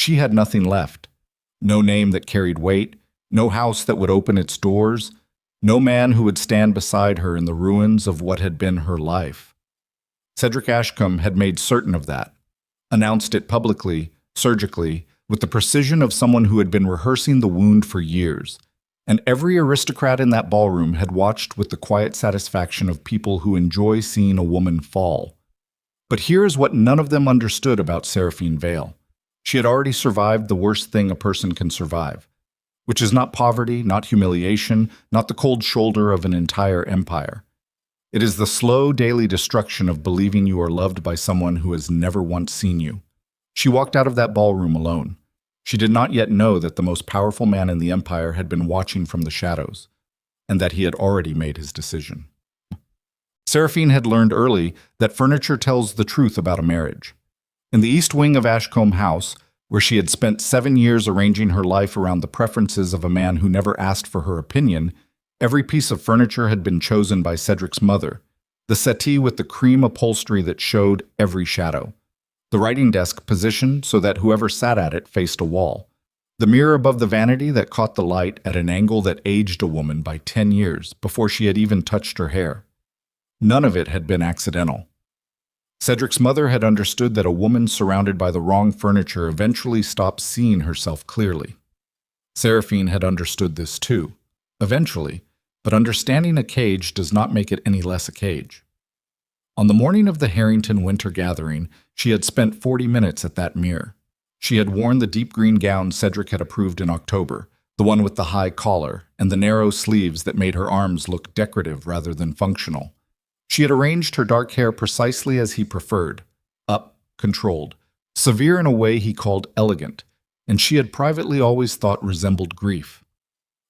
she had nothing left. No name that carried weight, no house that would open its doors, no man who would stand beside her in the ruins of what had been her life. Cedric Ashcombe had made certain of that, announced it publicly, surgically, with the precision of someone who had been rehearsing the wound for years, and every aristocrat in that ballroom had watched with the quiet satisfaction of people who enjoy seeing a woman fall. But here is what none of them understood about Seraphine Vale. She had already survived the worst thing a person can survive, which is not poverty, not humiliation, not the cold shoulder of an entire empire. It is the slow daily destruction of believing you are loved by someone who has never once seen you. She walked out of that ballroom alone. She did not yet know that the most powerful man in the empire had been watching from the shadows, and that he had already made his decision. Seraphine had learned early that furniture tells the truth about a marriage. In the east wing of Ashcombe House, where she had spent 7 years arranging her life around the preferences of a man who never asked for her opinion, every piece of furniture had been chosen by Cedric's mother, the settee with the cream upholstery that showed every shadow, the writing desk positioned so that whoever sat at it faced a wall, the mirror above the vanity that caught the light at an angle that aged a woman by 10 years before she had even touched her hair. None of it had been accidental. Cedric's mother had understood that a woman surrounded by the wrong furniture eventually stops seeing herself clearly. Seraphine had understood this too, eventually, but understanding a cage does not make it any less a cage. On the morning of the Harrington winter gathering, she had spent 40 minutes at that mirror. She had worn the deep green gown Cedric had approved in October, the one with the high collar and the narrow sleeves that made her arms look decorative rather than functional. She had arranged her dark hair precisely as he preferred, up, controlled, severe in a way he called elegant, and she had privately always thought resembled grief.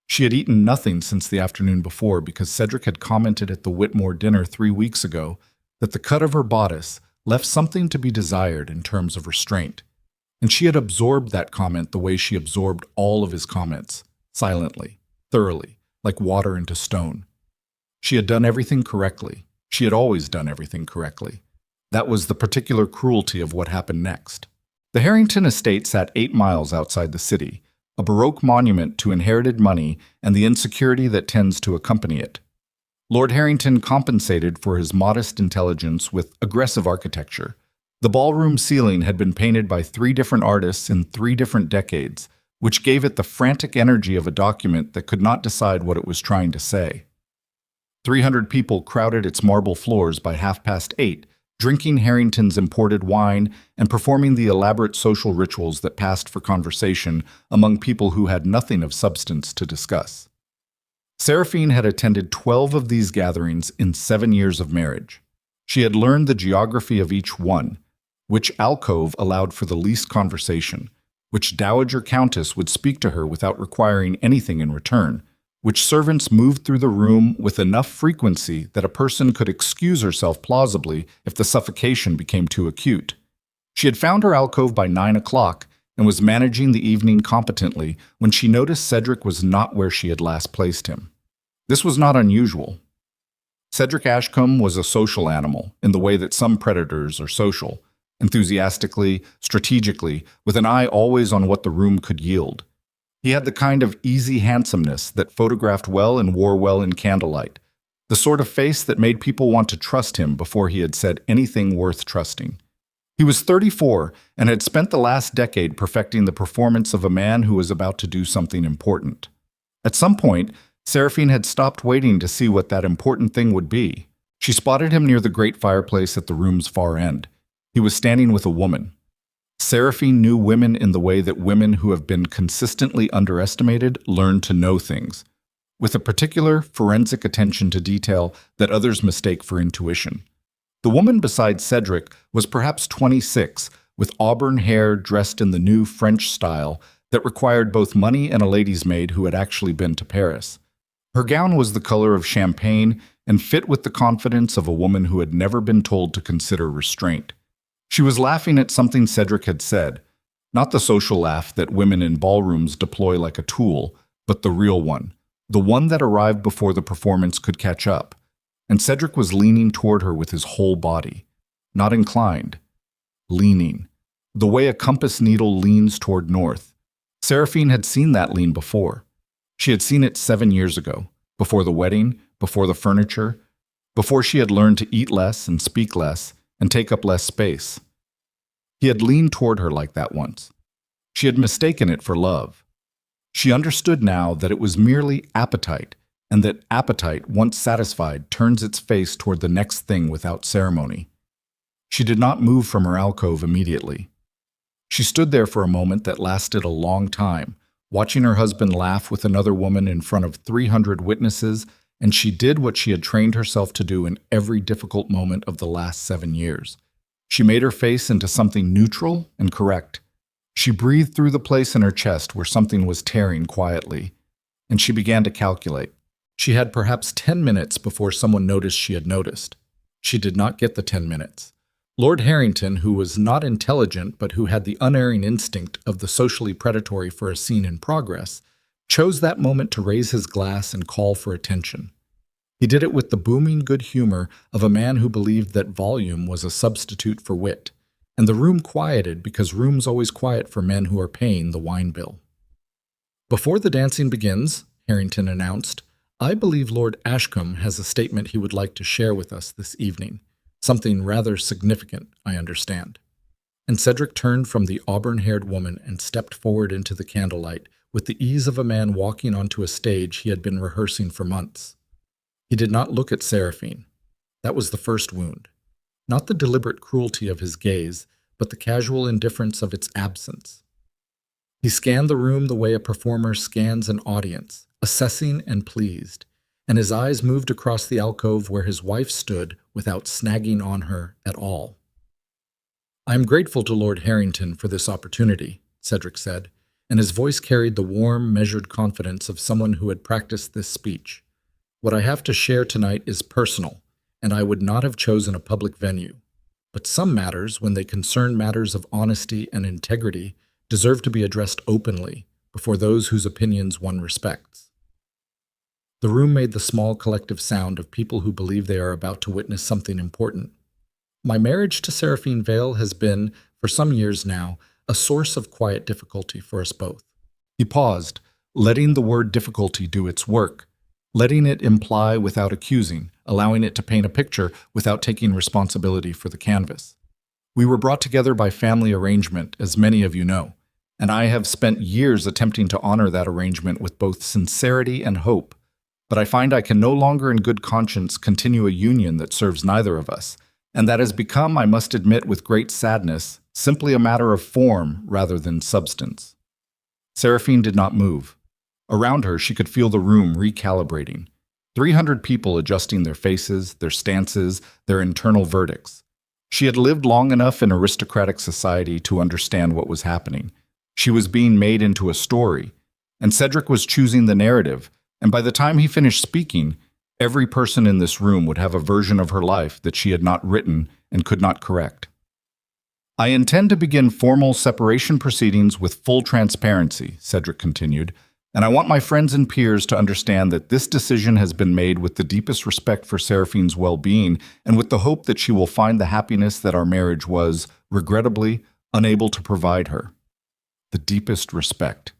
She had eaten nothing since the afternoon before because Cedric had commented at the Whitmore dinner 3 weeks ago that the cut of her bodice left something to be desired in terms of restraint, and she had absorbed that comment the way she absorbed all of his comments, silently, thoroughly, like water into stone. She had done everything correctly. She had always done everything correctly. That was the particular cruelty of what happened next. The Harrington estate sat 8 miles outside the city, a Baroque monument to inherited money and the insecurity that tends to accompany it. Lord Harrington compensated for his modest intelligence with aggressive architecture. The ballroom ceiling had been painted by 3 different artists in 3 different decades, which gave it the frantic energy of a document that could not decide what it was trying to say. 300 people crowded its marble floors by 8:30, drinking Harrington's imported wine and performing the elaborate social rituals that passed for conversation among people who had nothing of substance to discuss. Seraphine had attended 12 of these gatherings in 7 years of marriage. She had learned the geography of each one, which alcove allowed for the least conversation, which dowager countess would speak to her without requiring anything in return, which servants moved through the room with enough frequency that a person could excuse herself plausibly if the suffocation became too acute. She had found her alcove by 9 o'clock and was managing the evening competently when she noticed Cedric was not where she had last placed him. This was not unusual. Cedric Ashcombe was a social animal in the way that some predators are social, enthusiastically, strategically, with an eye always on what the room could yield. He had the kind of easy handsomeness that photographed well and wore well in candlelight, the sort of face that made people want to trust him before he had said anything worth trusting. He was 34 and had spent the last decade perfecting the performance of a man who was about to do something important. At some point, Seraphine had stopped waiting to see what that important thing would be. She spotted him near the great fireplace at the room's far end. He was standing with a woman. Seraphine knew women in the way that women who have been consistently underestimated learn to know things, with a particular forensic attention to detail that others mistake for intuition. The woman beside Cedric was perhaps 26, with auburn hair dressed in the new French style that required both money and a lady's maid who had actually been to Paris. Her gown was the color of champagne and fit with the confidence of a woman who had never been told to consider restraint. She was laughing at something Cedric had said, not the social laugh that women in ballrooms deploy like a tool, but the real one, the one that arrived before the performance could catch up. And Cedric was leaning toward her with his whole body, not inclined, leaning, the way a compass needle leans toward north. Seraphine had seen that lean before. She had seen it 7 years ago, before the wedding, before the furniture, before she had learned to eat less and speak less and take up less space. He had leaned toward her like that once. She had mistaken it for love. She understood now that it was merely appetite, and that appetite, once satisfied, turns its face toward the next thing without ceremony. She did not move from her alcove immediately. She stood there for a moment that lasted a long time, watching her husband laugh with another woman in front of 300 witnesses, and she did what she had trained herself to do in every difficult moment of the last 7 years. She made her face into something neutral and correct. She breathed through the place in her chest where something was tearing quietly, and she began to calculate. She had perhaps 10 minutes before someone noticed she had noticed. She did not get the 10 minutes. Lord Harrington, who was not intelligent but who had the unerring instinct of the socially predatory for a scene in progress, chose that moment to raise his glass and call for attention. He did it with the booming good humor of a man who believed that volume was a substitute for wit, and the room quieted because room's always quiet for men who are paying the wine bill. "Before the dancing begins," Harrington announced, "I believe Lord Ashcombe has a statement he would like to share with us this evening. Something rather significant, I understand." And Cedric turned from the auburn-haired woman and stepped forward into the candlelight with the ease of a man walking onto a stage he had been rehearsing for months. He did not look at Seraphine. That was the first wound. Not the deliberate cruelty of his gaze, but the casual indifference of its absence. He scanned the room the way a performer scans an audience, assessing and pleased, and his eyes moved across the alcove where his wife stood without snagging on her at all. "I am grateful to Lord Harrington for this opportunity," Cedric said, and his voice carried the warm, measured confidence of someone who had practiced this speech. "What I have to share tonight is personal, and I would not have chosen a public venue. But some matters, when they concern matters of honesty and integrity, deserve to be addressed openly before those whose opinions one respects." The room made the small collective sound of people who believe they are about to witness something important. "My marriage to Seraphine Vale has been, for some years now, a source of quiet difficulty for us both." He paused, letting the word difficulty do its work, letting it imply without accusing, allowing it to paint a picture without taking responsibility for the canvas. "We were brought together by family arrangement, as many of you know, and I have spent years attempting to honor that arrangement with both sincerity and hope. But I find I can no longer in good conscience continue a union that serves neither of us, and that has become, I must admit with great sadness, simply a matter of form rather than substance." Seraphine did not move. Around her, she could feel the room recalibrating. 300 people adjusting their faces, their stances, their internal verdicts. She had lived long enough in aristocratic society to understand what was happening. She was being made into a story, and Cedric was choosing the narrative, and by the time he finished speaking, every person in this room would have a version of her life that she had not written and could not correct. "I intend to begin formal separation proceedings with full transparency," Cedric continued, "and I want my friends and peers to understand that this decision has been made with the deepest respect for Seraphine's well-being and with the hope that she will find the happiness that our marriage was, regrettably, unable to provide her." The deepest respect.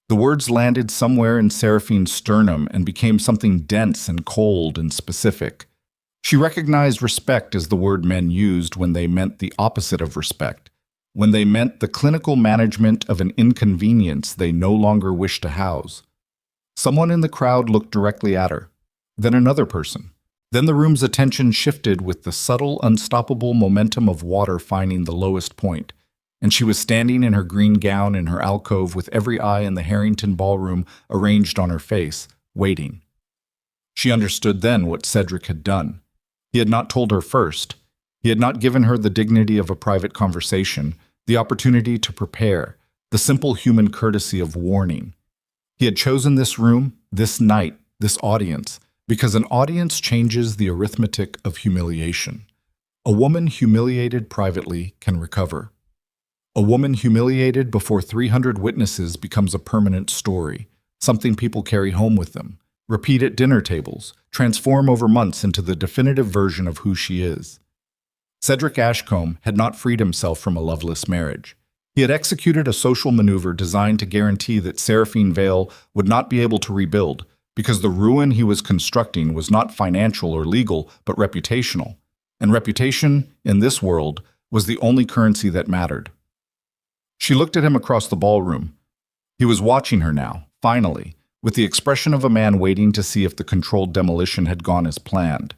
The words landed somewhere in Seraphine's sternum and became something dense and cold and specific. She recognized respect as the word men used when they meant the opposite of respect, when they meant the clinical management of an inconvenience they no longer wished to house. Someone in the crowd looked directly at her, then another person. Then the room's attention shifted with the subtle, unstoppable momentum of water finding the lowest point, and she was standing in her green gown in her alcove with every eye in the Harrington ballroom arranged on her face, waiting. She understood then what Cedric had done. He had not told her first. He had not given her the dignity of a private conversation, the opportunity to prepare, the simple human courtesy of warning. He had chosen this room, this night, this audience, because an audience changes the arithmetic of humiliation. A woman humiliated privately can recover. A woman humiliated before 300 witnesses becomes a permanent story, something people carry home with them, repeat at dinner tables, transform over months into the definitive version of who she is. Cedric Ashcombe had not freed himself from a loveless marriage. He had executed a social maneuver designed to guarantee that Seraphine Vale would not be able to rebuild, because the ruin he was constructing was not financial or legal, but reputational. And reputation, in this world, was the only currency that mattered. She looked at him across the ballroom. He was watching her now, finally, with the expression of a man waiting to see if the controlled demolition had gone as planned.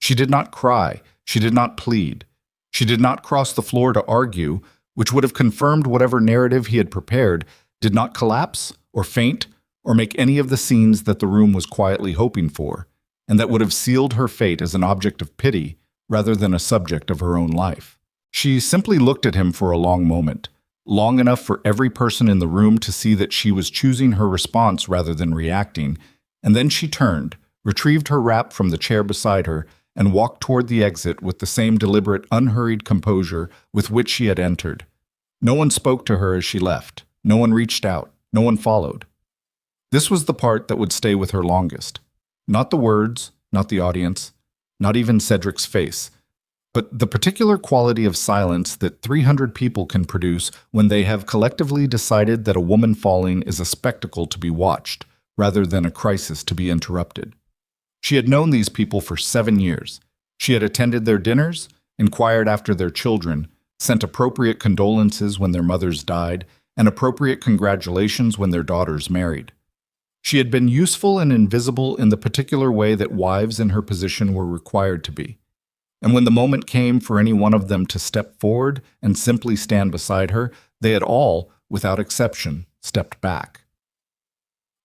She did not cry. She did not plead. She did not cross the floor to argue, which would have confirmed whatever narrative he had prepared, did not collapse or faint or make any of the scenes that the room was quietly hoping for, and that would have sealed her fate as an object of pity rather than a subject of her own life. She simply looked at him for a long moment, long enough for every person in the room to see that she was choosing her response rather than reacting, and then she turned, retrieved her wrap from the chair beside her, and walked toward the exit with the same deliberate, unhurried composure with which she had entered. No one spoke to her as she left. No one reached out. No one followed. This was the part that would stay with her longest. Not the words, not the audience, not even Cedric's face, but the particular quality of silence that 300 people can produce when they have collectively decided that a woman falling is a spectacle to be watched, rather than a crisis to be interrupted. She had known these people for 7 years. She had attended their dinners, inquired after their children, sent appropriate condolences when their mothers died, and appropriate congratulations when their daughters married. She had been useful and invisible in the particular way that wives in her position were required to be. And when the moment came for any one of them to step forward and simply stand beside her, they had all, without exception, stepped back.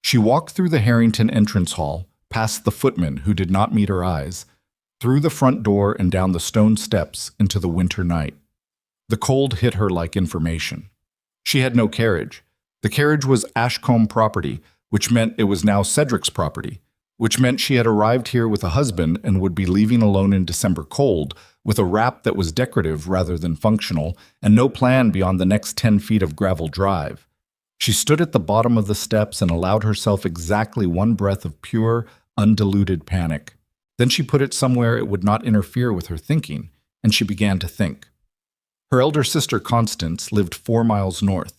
She walked through the Harrington entrance hall, past the footman who did not meet her eyes, through the front door and down the stone steps into the winter night. The cold hit her like information. She had no carriage. The carriage was Ashcombe property, which meant it was now Cedric's property, which meant she had arrived here with a husband and would be leaving alone in December cold, with a wrap that was decorative rather than functional, and no plan beyond the next 10 feet of gravel drive. She stood at the bottom of the steps and allowed herself exactly one breath of pure, undiluted panic. Then she put it somewhere it would not interfere with her thinking, and she began to think. Her elder sister, Constance, lived 4 miles north.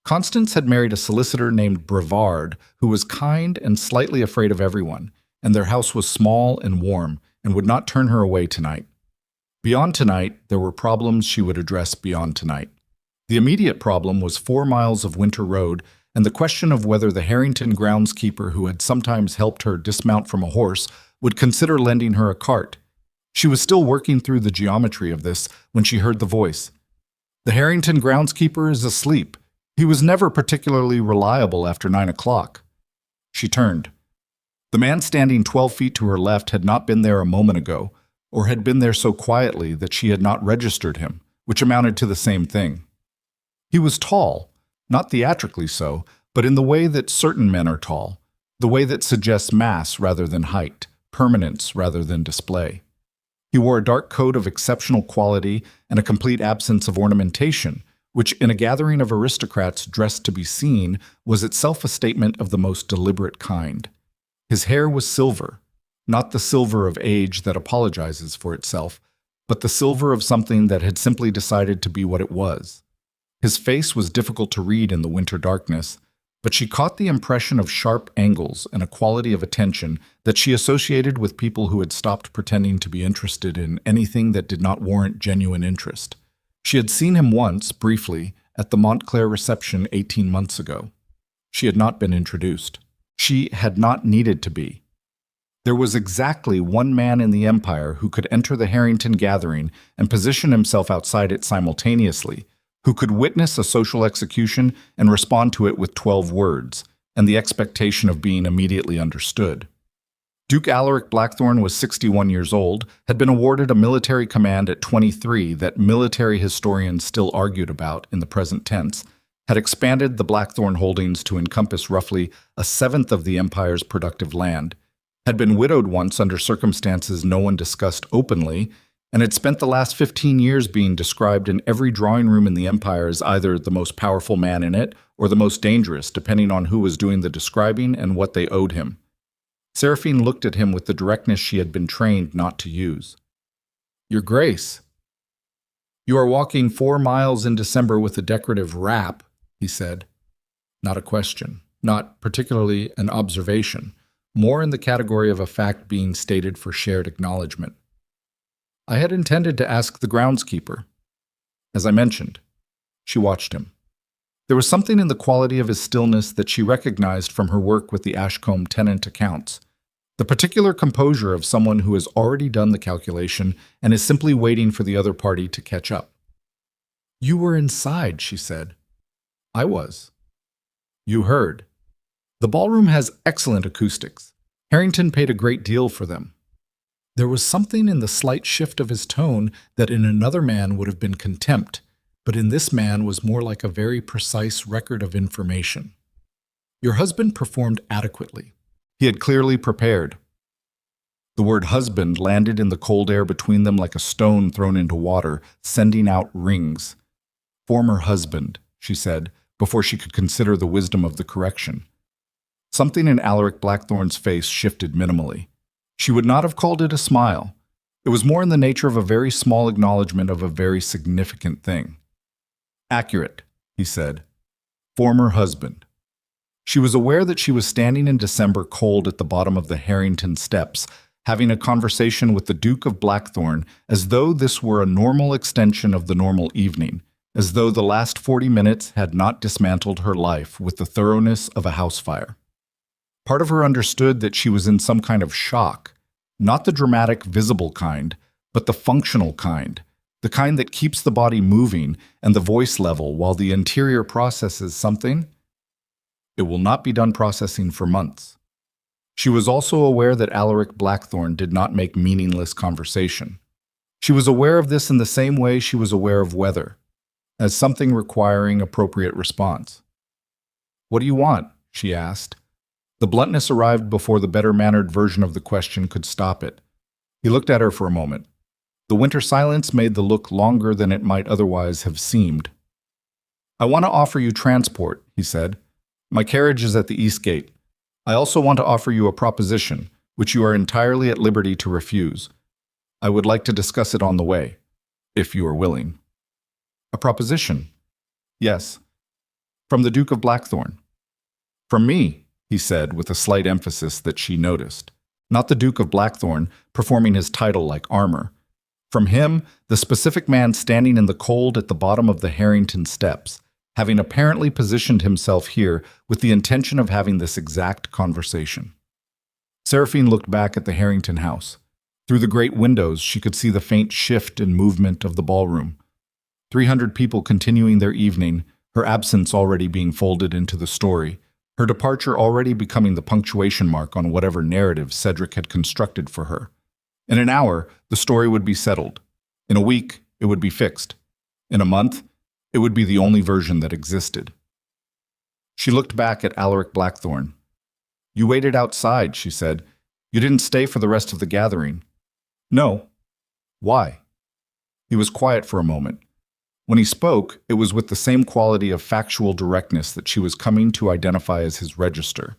Constance had married a solicitor named Brevard, who was kind and slightly afraid of everyone, and their house was small and warm and would not turn her away tonight. Beyond tonight, there were problems she would address beyond tonight. The immediate problem was 4 miles of winter road and the question of whether the Harrington groundskeeper who had sometimes helped her dismount from a horse would consider lending her a cart. She was still working through the geometry of this when she heard the voice. "The Harrington groundskeeper is asleep. He was never particularly reliable after 9 o'clock. She turned. The man standing 12 feet to her left had not been there a moment ago, or had been there so quietly that she had not registered him, which amounted to the same thing. He was tall, not theatrically so, but in the way that certain men are tall, the way that suggests mass rather than height, permanence rather than display. He wore a dark coat of exceptional quality and a complete absence of ornamentation, which in a gathering of aristocrats dressed to be seen was itself a statement of the most deliberate kind. His hair was silver, not the silver of age that apologizes for itself, but the silver of something that had simply decided to be what it was. His face was difficult to read in the winter darkness, but she caught the impression of sharp angles and a quality of attention that she associated with people who had stopped pretending to be interested in anything that did not warrant genuine interest. She had seen him once, briefly, at the Montclair reception 18 months ago. She had not been introduced. She had not needed to be. There was exactly one man in the Empire who could enter the Harrington gathering and position himself outside it simultaneously, who could witness a social execution and respond to it with 12 words, and the expectation of being immediately understood. Duke Alaric Blackthorne was 61 years old, had been awarded a military command at 23 that military historians still argued about in the present tense, had expanded the Blackthorne holdings to encompass roughly a seventh of the Empire's productive land, had been widowed once under circumstances no one discussed openly, and had spent the last 15 years being described in every drawing room in the Empire as either the most powerful man in it or the most dangerous, depending on who was doing the describing and what they owed him. Seraphine looked at him with the directness she had been trained not to use. "Your Grace." You are walking 4 miles in December with a decorative wrap, he said. Not a question, not particularly an observation, more in the category of a fact being stated for shared acknowledgement. I had intended to ask the groundskeeper. As I mentioned, she watched him. There was something in the quality of his stillness that she recognized from her work with the Ashcombe tenant accounts, the particular composure of someone who has already done the calculation and is simply waiting for the other party to catch up. You were inside, she said. I was. You heard. The ballroom has excellent acoustics. Harrington paid a great deal for them. There was something in the slight shift of his tone that in another man would have been contempt, but in this man was more like a very precise record of information. Your husband performed adequately. He had clearly prepared. The word husband landed in the cold air between them like a stone thrown into water, sending out rings. Former husband, she said, before she could consider the wisdom of the correction. Something in Alaric Blackthorne's face shifted minimally. She would not have called it a smile. It was more in the nature of a very small acknowledgement of a very significant thing. Accurate, he said. Former husband. She was aware that she was standing in December cold at the bottom of the Harrington steps, having a conversation with the Duke of Blackthorne as though this were a normal extension of the normal evening, as though the last 40 minutes had not dismantled her life with the thoroughness of a house fire. Part of her understood that she was in some kind of shock, not the dramatic, visible kind, but the functional kind, the kind that keeps the body moving and the voice level while the interior processes something. It will not be done processing for months. She was also aware that Alaric Blackthorne did not make meaningless conversation. She was aware of this in the same way she was aware of weather, as something requiring appropriate response. What do you want? She asked. The bluntness arrived before the better-mannered version of the question could stop it. He looked at her for a moment. The winter silence made the look longer than it might otherwise have seemed. I want to offer you transport, he said. My carriage is at the east gate. I also want to offer you a proposition, which you are entirely at liberty to refuse. I would like to discuss it on the way, if you are willing. A proposition? Yes. From the Duke of Blackthorne. From me, he said with a slight emphasis that she noticed. Not the Duke of Blackthorne, performing his title like armor. From him, the specific man standing in the cold at the bottom of the Harrington steps, having apparently positioned himself here with the intention of having this exact conversation. Seraphine looked back at the Harrington house. Through the great windows, she could see the faint shift and movement of the ballroom. 300 people continuing their evening, her absence already being folded into the story, her departure already becoming the punctuation mark on whatever narrative Cedric had constructed for her. In an hour, the story would be settled. In a week, it would be fixed. In a month, it would be the only version that existed. She looked back at Alaric Blackthorne. You waited outside, she said. You didn't stay for the rest of the gathering. No. Why? He was quiet for a moment. When he spoke, it was with the same quality of factual directness that she was coming to identify as his register.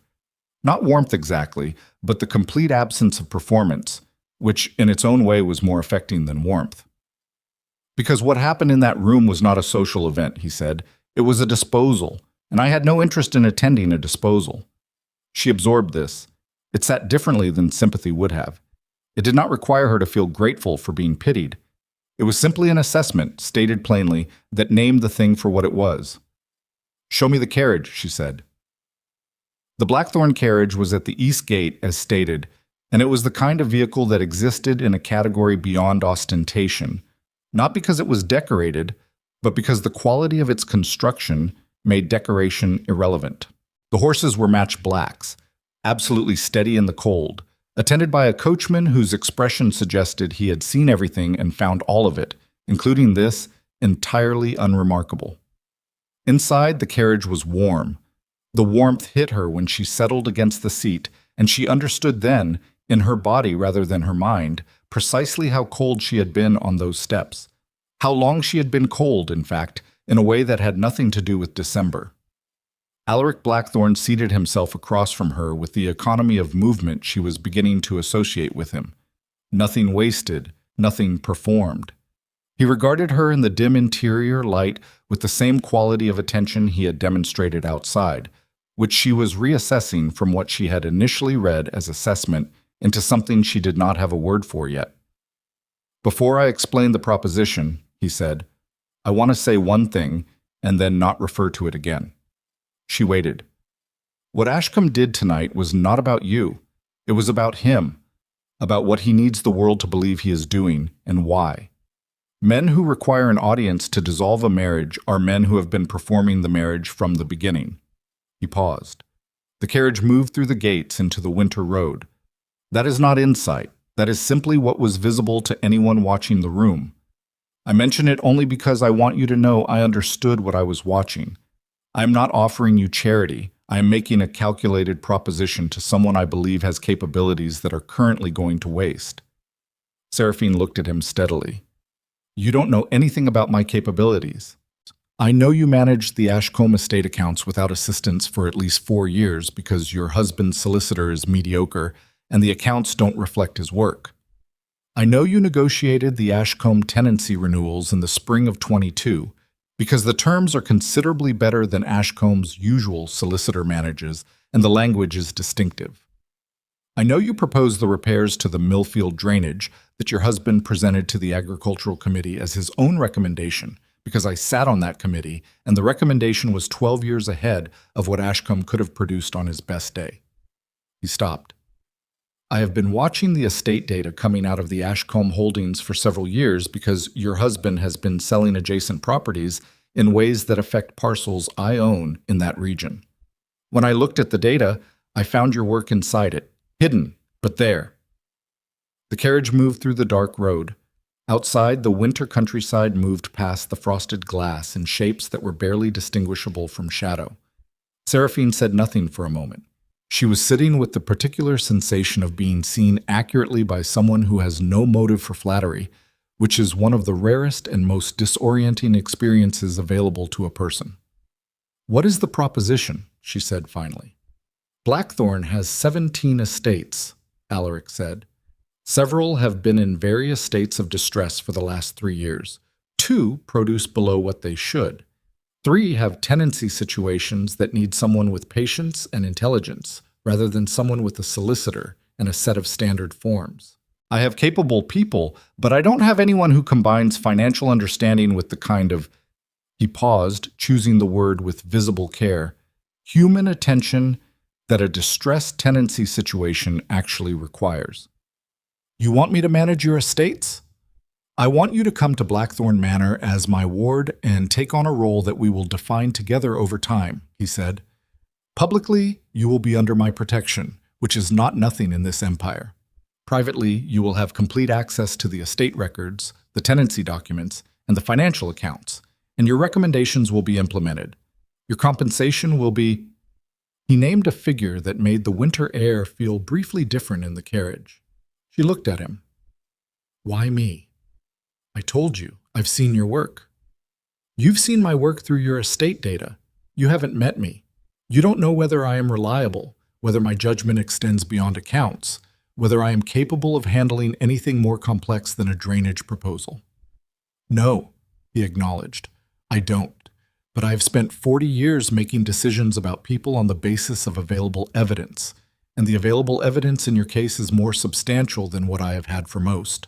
Not warmth exactly, but the complete absence of performance, which in its own way was more affecting than warmth. Because what happened in that room was not a social event, he said. It was a disposal, and I had no interest in attending a disposal. She absorbed this. It sat differently than sympathy would have. It did not require her to feel grateful for being pitied. It was simply an assessment, stated plainly, that named the thing for what it was. Show me the carriage, she said. The Blackthorne carriage was at the east gate, as stated, and it was the kind of vehicle that existed in a category beyond ostentation, not because it was decorated, but because the quality of its construction made decoration irrelevant. The horses were match blacks, absolutely steady in the cold, attended by a coachman whose expression suggested he had seen everything and found all of it, including this, entirely unremarkable. Inside, the carriage was warm. The warmth hit her when she settled against the seat, and she understood then, in her body rather than her mind, precisely how cold she had been on those steps. How long she had been cold, in fact, in a way that had nothing to do with December. Alaric Blackthorne seated himself across from her with the economy of movement she was beginning to associate with him. Nothing wasted, nothing performed. He regarded her in the dim interior light with the same quality of attention he had demonstrated outside, which she was reassessing from what she had initially read as assessment into something she did not have a word for yet. "Before I explain the proposition," he said, "I want to say one thing and then not refer to it again." She waited. What Ashcombe did tonight was not about you. It was about him, about what he needs the world to believe he is doing and why. Men who require an audience to dissolve a marriage are men who have been performing the marriage from the beginning. He paused. The carriage moved through the gates into the winter road. That is not insight. That is simply what was visible to anyone watching the room. I mention it only because I want you to know I understood what I was watching. I am not offering you charity. I am making a calculated proposition to someone I believe has capabilities that are currently going to waste. Seraphine looked at him steadily. You don't know anything about my capabilities. I know you managed the Ashcombe estate accounts without assistance for at least 4 years because your husband's solicitor is mediocre and the accounts don't reflect his work. I know you negotiated the Ashcombe tenancy renewals in the spring of 22 because the terms are considerably better than Ashcombe's usual solicitor manages and the language is distinctive. I know you proposed the repairs to the Millfield drainage that your husband presented to the Agricultural Committee as his own recommendation because I sat on that committee and the recommendation was 12 years ahead of what Ashcombe could have produced on his best day. He stopped. I have been watching the estate data coming out of the Ashcombe holdings for several years because your husband has been selling adjacent properties in ways that affect parcels I own in that region. When I looked at the data, I found your work inside it, hidden, but there. The carriage moved through the dark road. Outside, the winter countryside moved past the frosted glass in shapes that were barely distinguishable from shadow. Seraphine said nothing for a moment. She was sitting with the particular sensation of being seen accurately by someone who has no motive for flattery, which is one of the rarest and most disorienting experiences available to a person. What is the proposition? She said finally. Blackthorn has 17 estates, Alaric said. Several have been in various states of distress for the last 3 years. 2 produce below what they should. 3 have tenancy situations that need someone with patience and intelligence, rather than someone with a solicitor and a set of standard forms. I have capable people, but I don't have anyone who combines financial understanding with the kind of, he paused, choosing the word with visible care, human attention that a distressed tenancy situation actually requires. You want me to manage your estates? I want you to come to Blackthorn Manor as my ward and take on a role that we will define together over time, he said. Publicly, you will be under my protection, which is not nothing in this empire. Privately, you will have complete access to the estate records, the tenancy documents, and the financial accounts, and your recommendations will be implemented. Your compensation will be... He named a figure that made the winter air feel briefly different in the carriage. She looked at him. Why me? I told you, I've seen your work. You've seen my work through your estate data. You haven't met me. You don't know whether I am reliable, whether my judgment extends beyond accounts, whether I am capable of handling anything more complex than a drainage proposal. No, he acknowledged, I don't. But I have spent 40 years making decisions about people on the basis of available evidence, and the available evidence in your case is more substantial than what I have had for most.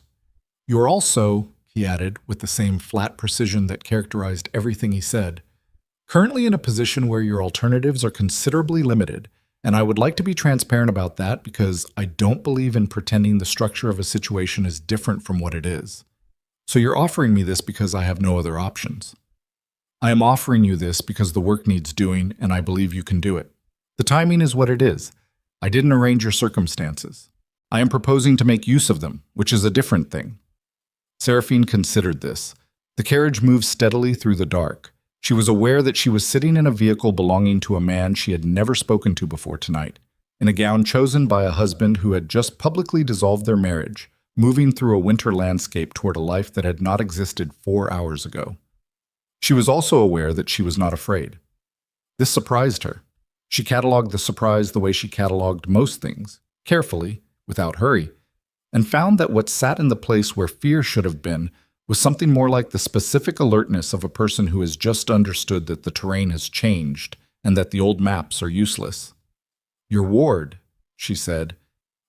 You are also, he added, with the same flat precision that characterized everything he said, currently in a position where your alternatives are considerably limited, and I would like to be transparent about that because I don't believe in pretending the structure of a situation is different from what it is. So you're offering me this because I have no other options. I am offering you this because the work needs doing, and I believe you can do it. The timing is what it is. I didn't arrange your circumstances. I am proposing to make use of them, which is a different thing. Seraphine considered this. The carriage moved steadily through the dark. She was aware that she was sitting in a vehicle belonging to a man she had never spoken to before tonight, in a gown chosen by a husband who had just publicly dissolved their marriage, moving through a winter landscape toward a life that had not existed 4 hours ago. She was also aware that she was not afraid. This surprised her. She cataloged the surprise the way she cataloged most things, carefully, without hurry, and found that what sat in the place where fear should have been with something more like the specific alertness of a person who has just understood that the terrain has changed and that the old maps are useless. "Your ward," she said.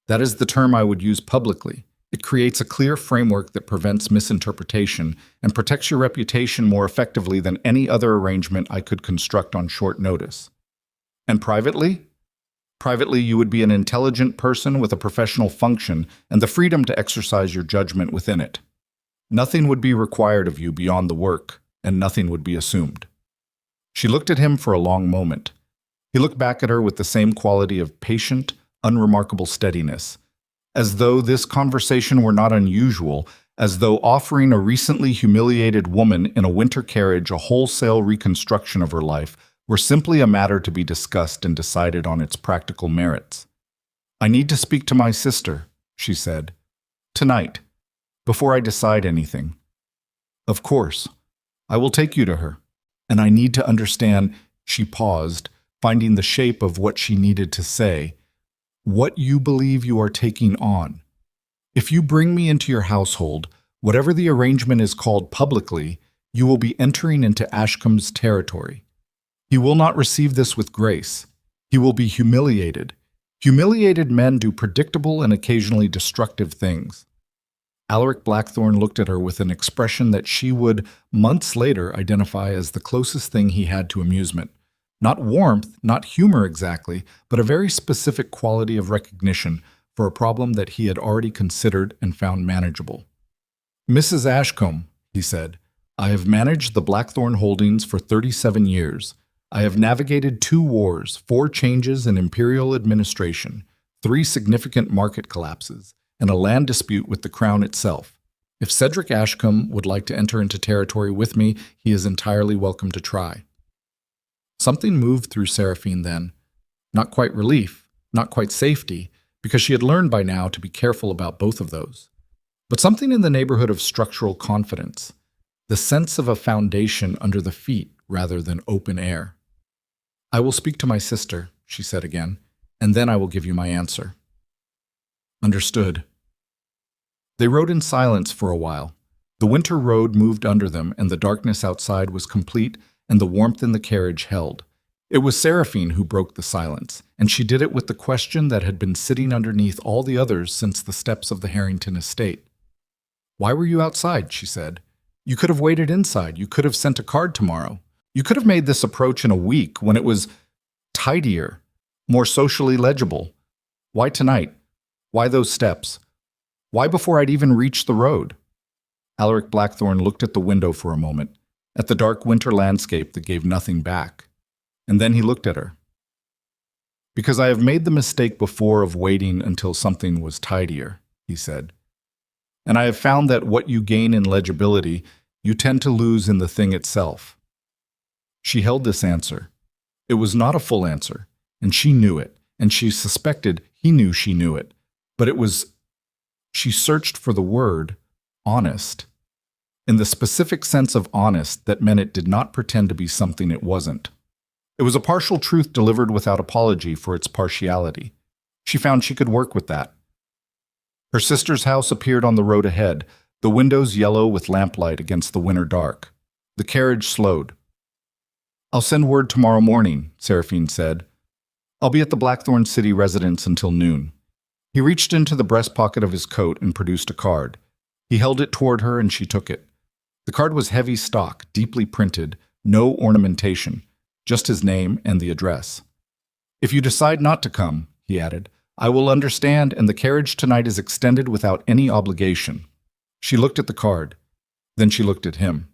"That is the term I would use publicly. It creates a clear framework that prevents misinterpretation and protects your reputation more effectively than any other arrangement I could construct on short notice." "And privately?" "Privately, you would be an intelligent person with a professional function and the freedom to exercise your judgment within it. Nothing would be required of you beyond the work, and nothing would be assumed." She looked at him for a long moment. He looked back at her with the same quality of patient, unremarkable steadiness, as though this conversation were not unusual, as though offering a recently humiliated woman in a winter carriage a wholesale reconstruction of her life were simply a matter to be discussed and decided on its practical merits. "I need to speak to my sister," she said. "Tonight, before I decide anything." "Of course. I will take you to her. And I need to understand," she paused, finding the shape of what she needed to say, "what you believe you are taking on. If you bring me into your household, whatever the arrangement is called publicly, you will be entering into Ashcombe's territory. He will not receive this with grace. He will be humiliated. Humiliated men do predictable and occasionally destructive things." Alaric Blackthorne looked at her with an expression that she would, months later, identify as the closest thing he had to amusement. Not warmth, not humor exactly, but a very specific quality of recognition for a problem that he had already considered and found manageable. "Mrs. Ashcombe," he said, "I have managed the Blackthorne holdings for 37 years. I have navigated 2 wars, 4 changes in imperial administration, 3 significant market collapses, and a land dispute with the crown itself. If Cedric Ashcombe would like to enter into territory with me, he is entirely welcome to try." Something moved through Seraphine then. Not quite relief, not quite safety, because she had learned by now to be careful about both of those. But something in the neighborhood of structural confidence, the sense of a foundation under the feet rather than open air. "I will speak to my sister," she said again, "and then I will give you my answer." "Understood." They rode in silence for a while. The winter road moved under them, and the darkness outside was complete, and the warmth in the carriage held. It was Seraphine who broke the silence, and she did it with the question that had been sitting underneath all the others since the steps of the Harrington estate. "Why were you outside?" she said. "You could have waited inside. You could have sent a card tomorrow. You could have made this approach in a week when it was tidier, more socially legible. Why tonight? Why those steps? Why before I'd even reached the road?" Alaric Blackthorne looked at the window for a moment, at the dark winter landscape that gave nothing back. And then he looked at her. "Because I have made the mistake before of waiting until something was tidier," he said. "And I have found that what you gain in legibility, you tend to lose in the thing itself." She held this answer. It was not a full answer, and she knew it, and she suspected he knew she knew it. But it was, she searched for the word, honest. In the specific sense of honest that meant it did not pretend to be something it wasn't. It was a partial truth delivered without apology for its partiality. She found she could work with that. Her sister's house appeared on the road ahead, the windows yellow with lamplight against the winter dark. The carriage slowed. "I'll send word tomorrow morning," Seraphine said. "I'll be at the Blackthorne City residence until noon." He reached into the breast pocket of his coat and produced a card. He held it toward her and she took it. The card was heavy stock, deeply printed, no ornamentation, just his name and the address. "If you decide not to come," he added, "I will understand, and the carriage tonight is extended without any obligation." She looked at the card. Then she looked at him.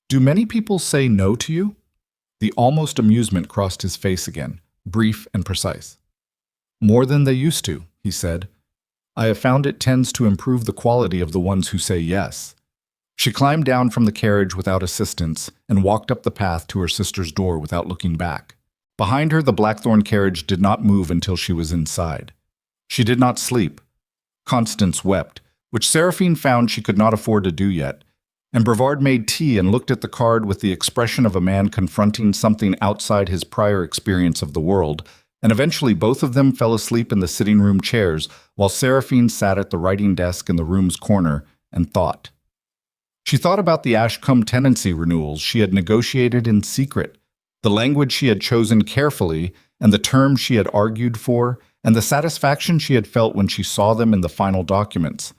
"Do many people say no to you?" The almost amusement crossed his face again, brief and precise. "More than they used to," he said. "I have found it tends to improve the quality of the ones who say yes." She climbed down from the carriage without assistance and walked up the path to her sister's door without looking back. Behind her, the Blackthorne carriage did not move until she was inside. She did not sleep. Constance wept, which Seraphine found she could not afford to do yet, and Brevard made tea and looked at the card with the expression of a man confronting something outside his prior experience of the world, and eventually both of them fell asleep in the sitting room chairs while Seraphine sat at the writing desk in the room's corner and thought. She thought about the Ashcombe tenancy renewals she had negotiated in secret, the language she had chosen carefully, and the terms she had argued for, and the satisfaction she had felt when she saw them in the final documents.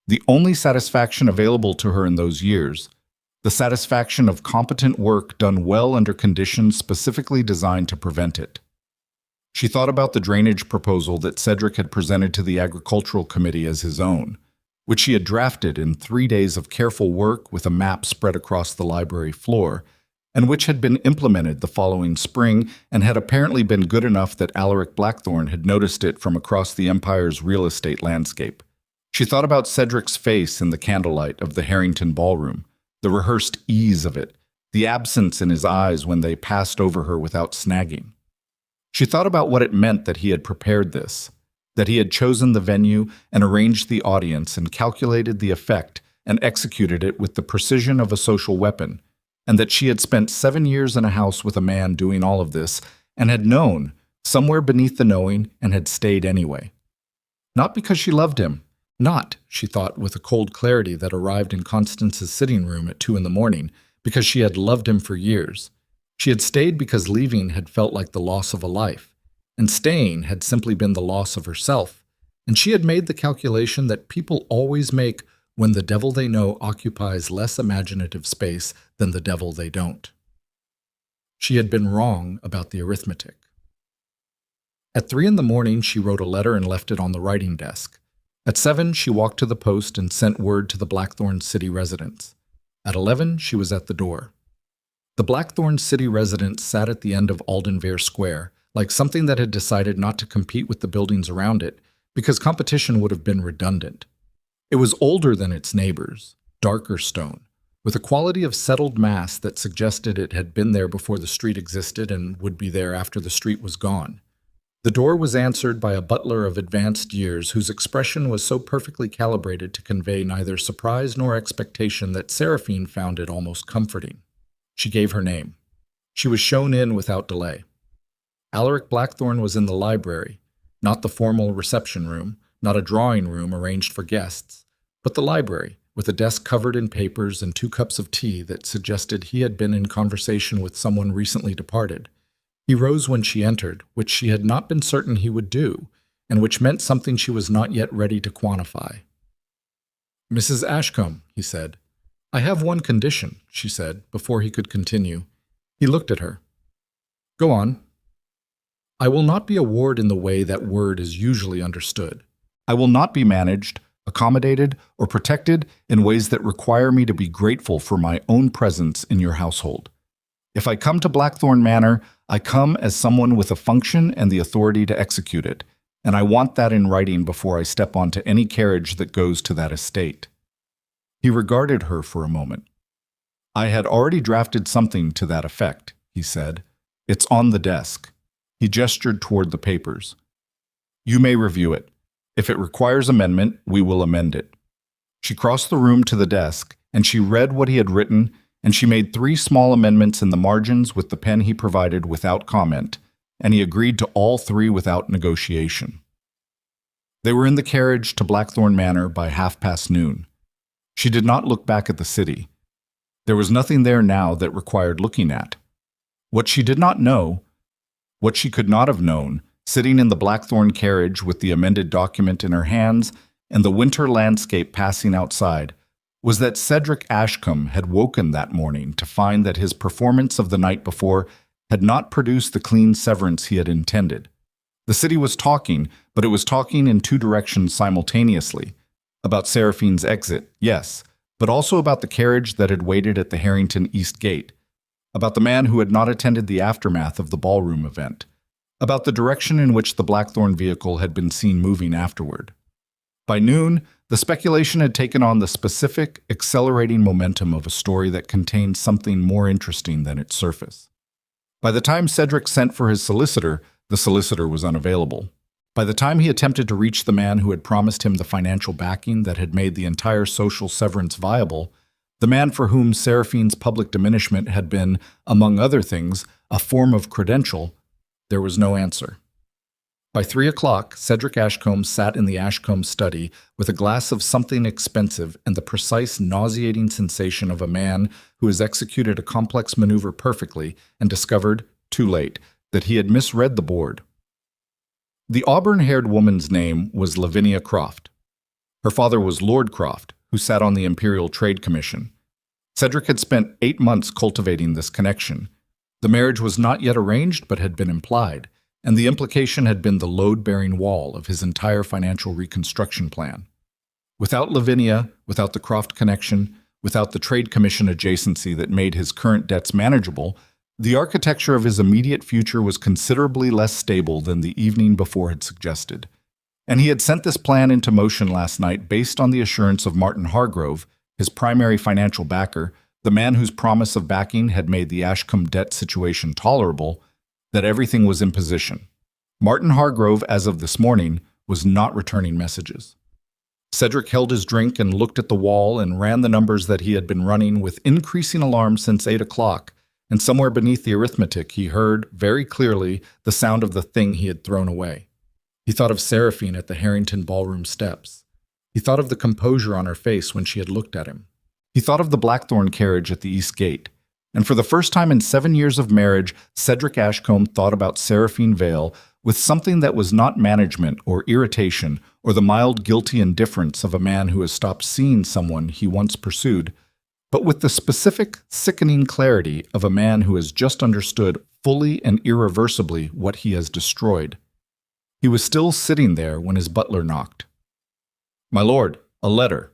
The only satisfaction available to her in those years, the satisfaction of competent work done well under conditions specifically designed to prevent it. She thought about the drainage proposal that Cedric had presented to the Agricultural Committee as his own, which she had drafted in 3 days of careful work with a map spread across the library floor, and which had been implemented the following spring and had apparently been good enough that Alaric Blackthorne had noticed it from across the Empire's real estate landscape. She thought about Cedric's face in the candlelight of the Harrington ballroom, the rehearsed ease of it, the absence in his eyes when they passed over her without snagging. She thought about what it meant that he had prepared this, that he had chosen the venue and arranged the audience and calculated the effect and executed it with the precision of a social weapon, and that she had spent 7 years in a house with a man doing all of this and had known, somewhere beneath the knowing, and had stayed anyway. Not because she loved him. Not, she thought with a cold clarity that arrived in Constance's sitting room at 2 a.m, because she had loved him for years. She had stayed because leaving had felt like the loss of a life, and staying had simply been the loss of herself, and she had made the calculation that people always make when the devil they know occupies less imaginative space than the devil they don't. She had been wrong about the arithmetic. At 3 a.m, she wrote a letter and left it on the writing desk. At 7, she walked to the post and sent word to the Blackthorn city residents. At 11, she was at the door. The Blackthorn city residents sat at the end of Aldenvere Square, like something that had decided not to compete with the buildings around it, because competition would have been redundant. It was older than its neighbors, darker stone, with a quality of settled mass that suggested it had been there before the street existed and would be there after the street was gone. The door was answered by a butler of advanced years whose expression was so perfectly calibrated to convey neither surprise nor expectation that Seraphine found it almost comforting. She gave her name. She was shown in without delay. Alaric Blackthorne was in the library, not the formal reception room, not a drawing room arranged for guests, but the library, with a desk covered in papers and 2 cups of tea that suggested he had been in conversation with someone recently departed. He rose when she entered, which she had not been certain he would do, and which meant something she was not yet ready to quantify. "Mrs. Ashcombe," he said. "I have one condition," she said, before he could continue. He looked at her. "Go on." "I will not be a ward in the way that word is usually understood. I will not be managed, accommodated, or protected in ways that require me to be grateful for my own presence in your household. If I come to Blackthorn Manor, I come as someone with a function and the authority to execute it, and I want that in writing before I step onto any carriage that goes to that estate." He regarded her for a moment. "I had already drafted something to that effect," he said. "It's on the desk." He gestured toward the papers. "You may review it. If it requires amendment, we will amend it." She crossed the room to the desk, and she read what he had written, and she made 3 small amendments in the margins with the pen he provided without comment, and he agreed to all 3 without negotiation. They were in the carriage to Blackthorn Manor by noon. She did not look back at the city. There was nothing there now that required looking at. What she did not know, what she could not have known, sitting in the Blackthorn carriage with the amended document in her hands and the winter landscape passing outside, was that Cedric Ashcombe had woken that morning to find that his performance of the night before had not produced the clean severance he had intended. The city was talking, but it was talking in 2 directions simultaneously. About Seraphine's exit, yes, but also about the carriage that had waited at the Harrington East Gate, about the man who had not attended the aftermath of the ballroom event, about the direction in which the Blackthorn vehicle had been seen moving afterward. By noon, the speculation had taken on the specific, accelerating momentum of a story that contained something more interesting than its surface. By the time Cedric sent for his solicitor, the solicitor was unavailable. By the time he attempted to reach the man who had promised him the financial backing that had made the entire social severance viable, the man for whom Seraphine's public diminishment had been, among other things, a form of credential, there was no answer. By 3 o'clock, Cedric Ashcombe sat in the Ashcombe study with a glass of something expensive and the precise, nauseating sensation of a man who has executed a complex maneuver perfectly and discovered, too late, that he had misread the board. The auburn-haired woman's name was Lavinia Croft. Her father was Lord Croft, who sat on the Imperial Trade Commission. Cedric had spent 8 months cultivating this connection. The marriage was not yet arranged but had been implied, and the implication had been the load-bearing wall of his entire financial reconstruction plan. Without Lavinia, without the Croft connection, without the Trade Commission adjacency that made his current debts manageable, the architecture of his immediate future was considerably less stable than the evening before had suggested. And he had sent this plan into motion last night based on the assurance of Martin Hargrove, his primary financial backer, the man whose promise of backing had made the Ashcombe debt situation tolerable, that everything was in position. Martin Hargrove, as of this morning, was not returning messages. Cedric held his drink and looked at the wall and ran the numbers that he had been running with increasing alarm since 8 o'clock, and somewhere beneath the arithmetic he heard, very clearly, the sound of the thing he had thrown away. He thought of Seraphine at the Harrington ballroom steps. He thought of the composure on her face when she had looked at him. He thought of the Blackthorn carriage at the East Gate. And for the first time in 7 years of marriage, Cedric Ashcombe thought about Seraphine Vale with something that was not management or irritation or the mild guilty indifference of a man who has stopped seeing someone he once pursued, but with the specific, sickening clarity of a man who has just understood fully and irreversibly what he has destroyed. He was still sitting there when his butler knocked. "My lord, a letter."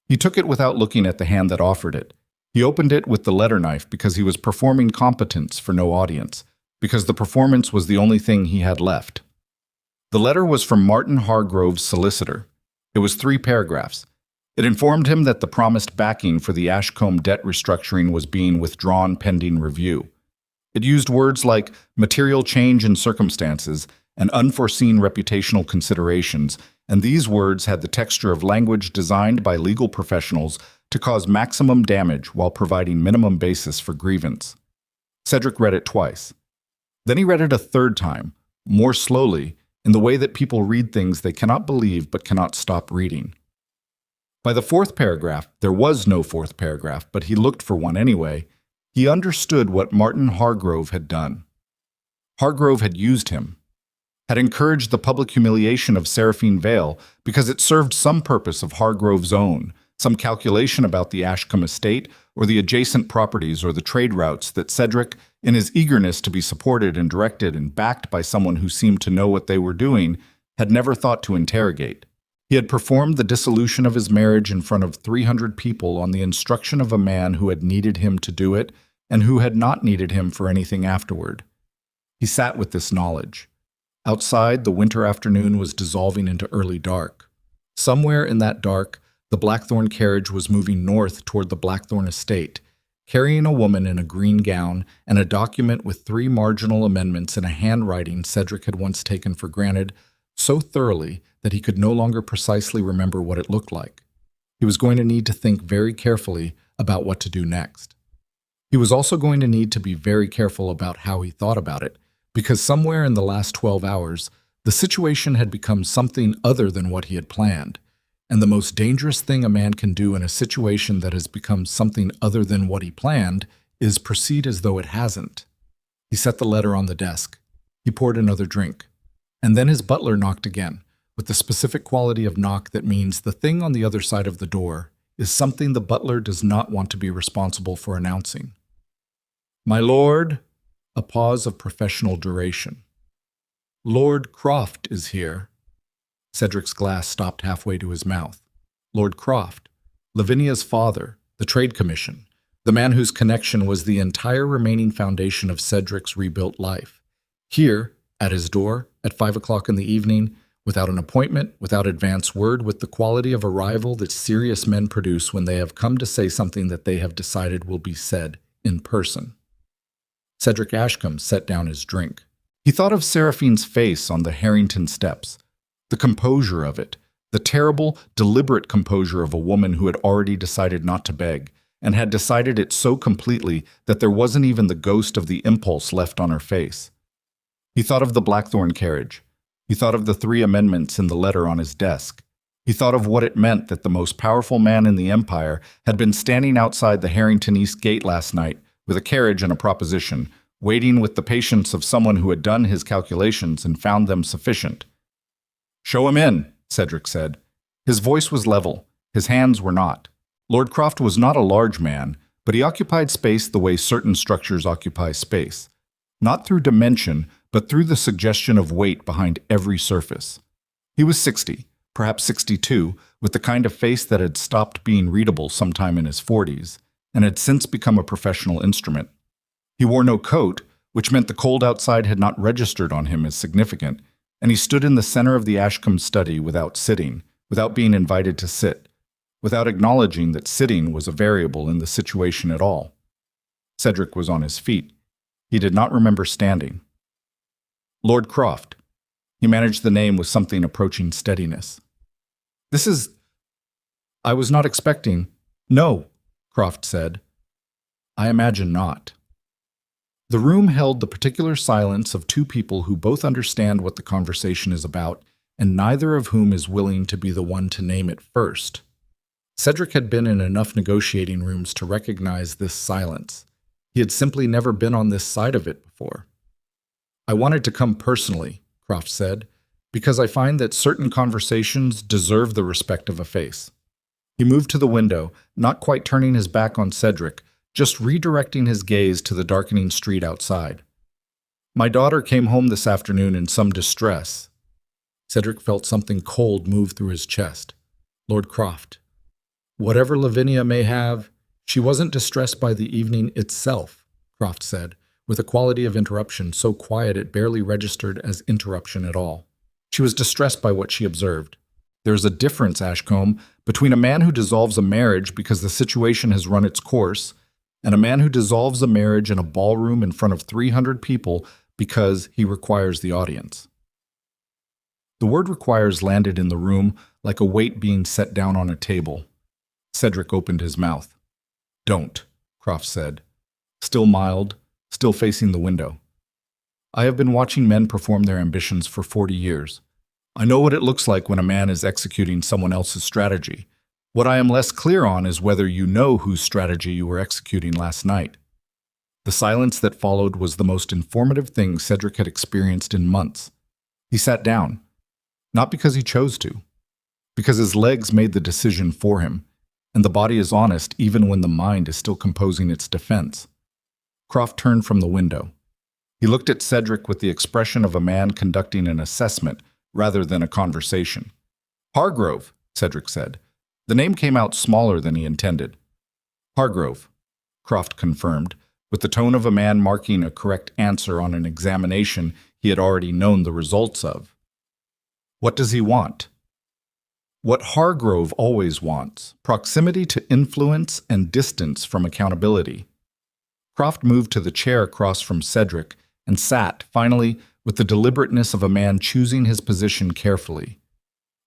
He took it without looking at the hand that offered it. He opened it with the letter knife because he was performing competence for no audience, because the performance was the only thing he had left. The letter was from Martin Hargrove's solicitor. It was 3 paragraphs. It informed him that the promised backing for the Ashcombe debt restructuring was being withdrawn pending review. It used words like material change in circumstances and unforeseen reputational considerations, and these words had the texture of language designed by legal professionals to cause maximum damage while providing minimum basis for grievance. Cedric read it twice. Then he read it a 3rd time, more slowly, in the way that people read things they cannot believe but cannot stop reading. By the 4th paragraph, there was no 4th paragraph, but he looked for one anyway. He understood what Martin Hargrove had done. Hargrove had used him, had encouraged the public humiliation of Seraphine Vale because it served some purpose of Hargrove's own, some calculation about the Ashcombe estate or the adjacent properties or the trade routes that Cedric, in his eagerness to be supported and directed and backed by someone who seemed to know what they were doing, had never thought to interrogate. He had performed the dissolution of his marriage in front of 300 people on the instruction of a man who had needed him to do it and who had not needed him for anything afterward. He sat with this knowledge. Outside, the winter afternoon was dissolving into early dark. Somewhere in that dark, the Blackthorn carriage was moving north toward the Blackthorn estate, carrying a woman in a green gown and a document with 3 marginal amendments in a handwriting Cedric had once taken for granted so thoroughly that he could no longer precisely remember what it looked like. He was going to need to think very carefully about what to do next. He was also going to need to be very careful about how he thought about it, because somewhere in the last 12 hours, the situation had become something other than what he had planned. And the most dangerous thing a man can do in a situation that has become something other than what he planned is proceed as though it hasn't. He set the letter on the desk. He poured another drink. And then his butler knocked again, with the specific quality of knock that means the thing on the other side of the door is something the butler does not want to be responsible for announcing. "My lord," a pause of professional duration. "Lord Croft is here." Cedric's glass stopped halfway to his mouth. Lord Croft, Lavinia's father, the Trade Commission, the man whose connection was the entire remaining foundation of Cedric's rebuilt life. Here, at his door, at 5 o'clock in the evening, without an appointment, without advance word, with the quality of arrival that serious men produce when they have come to say something that they have decided will be said in person. Cedric Ashcombe set down his drink. He thought of Seraphine's face on the Harrington steps, the composure of it, the terrible, deliberate composure of a woman who had already decided not to beg, and had decided it so completely that there wasn't even the ghost of the impulse left on her face. He thought of the Blackthorn carriage, He thought of the 3 amendments in the letter on his desk. He thought of what it meant that the most powerful man in the empire had been standing outside the Harrington East Gate last night with a carriage and a proposition, waiting with the patience of someone who had done his calculations and found them sufficient. "Show him in," Cedric said. His voice was level. His hands were not. Lord Croft was not a large man, but he occupied space the way certain structures occupy space. Not through dimension, but through the suggestion of weight behind every surface. He was 60, perhaps 62, with the kind of face that had stopped being readable sometime in his 40s, and had since become a professional instrument. He wore no coat, which meant the cold outside had not registered on him as significant, and he stood in the center of the Ashcombe study without sitting, without being invited to sit, without acknowledging that sitting was a variable in the situation at all. Cedric was on his feet. He did not remember standing. "Lord Croft." He managed the name with something approaching steadiness. I was not expecting." "No," Croft said. "I imagine not." The room held the particular silence of 2 people who both understand what the conversation is about, and neither of whom is willing to be the one to name it first. Cedric had been in enough negotiating rooms to recognize this silence. He had simply never been on this side of it before. "I wanted to come personally," Croft said, "because I find that certain conversations deserve the respect of a face." He moved to the window, not quite turning his back on Cedric, just redirecting his gaze to the darkening street outside. "My daughter came home this afternoon in some distress." Cedric felt something cold move through his chest. "Lord Croft. Whatever Lavinia may have, she wasn't distressed by the evening itself," Croft said, with a quality of interruption so quiet it barely registered as interruption at all. "She was distressed by what she observed. There is a difference, Ashcombe, between a man who dissolves a marriage because the situation has run its course and a man who dissolves a marriage in a ballroom in front of 300 people because he requires the audience." The word "requires" landed in the room like a weight being set down on a table. Cedric opened his mouth. "Don't," Croft said, still mild, still facing the window. "I have been watching men perform their ambitions for 40 years. I know what it looks like when a man is executing someone else's strategy. What I am less clear on is whether you know whose strategy you were executing last night." The silence that followed was the most informative thing Cedric had experienced in months. He sat down, not because he chose to, because his legs made the decision for him, and the body is honest even when the mind is still composing its defense. Croft turned from the window. He looked at Cedric with the expression of a man conducting an assessment rather than a conversation. "Hargrove," Cedric said. The name came out smaller than he intended. "Hargrove," Croft confirmed, with the tone of a man marking a correct answer on an examination he had already known the results of. "What does he want?" "What Hargrove always wants: proximity to influence and distance from accountability." Croft moved to the chair across from Cedric and sat, finally, with the deliberateness of a man choosing his position carefully.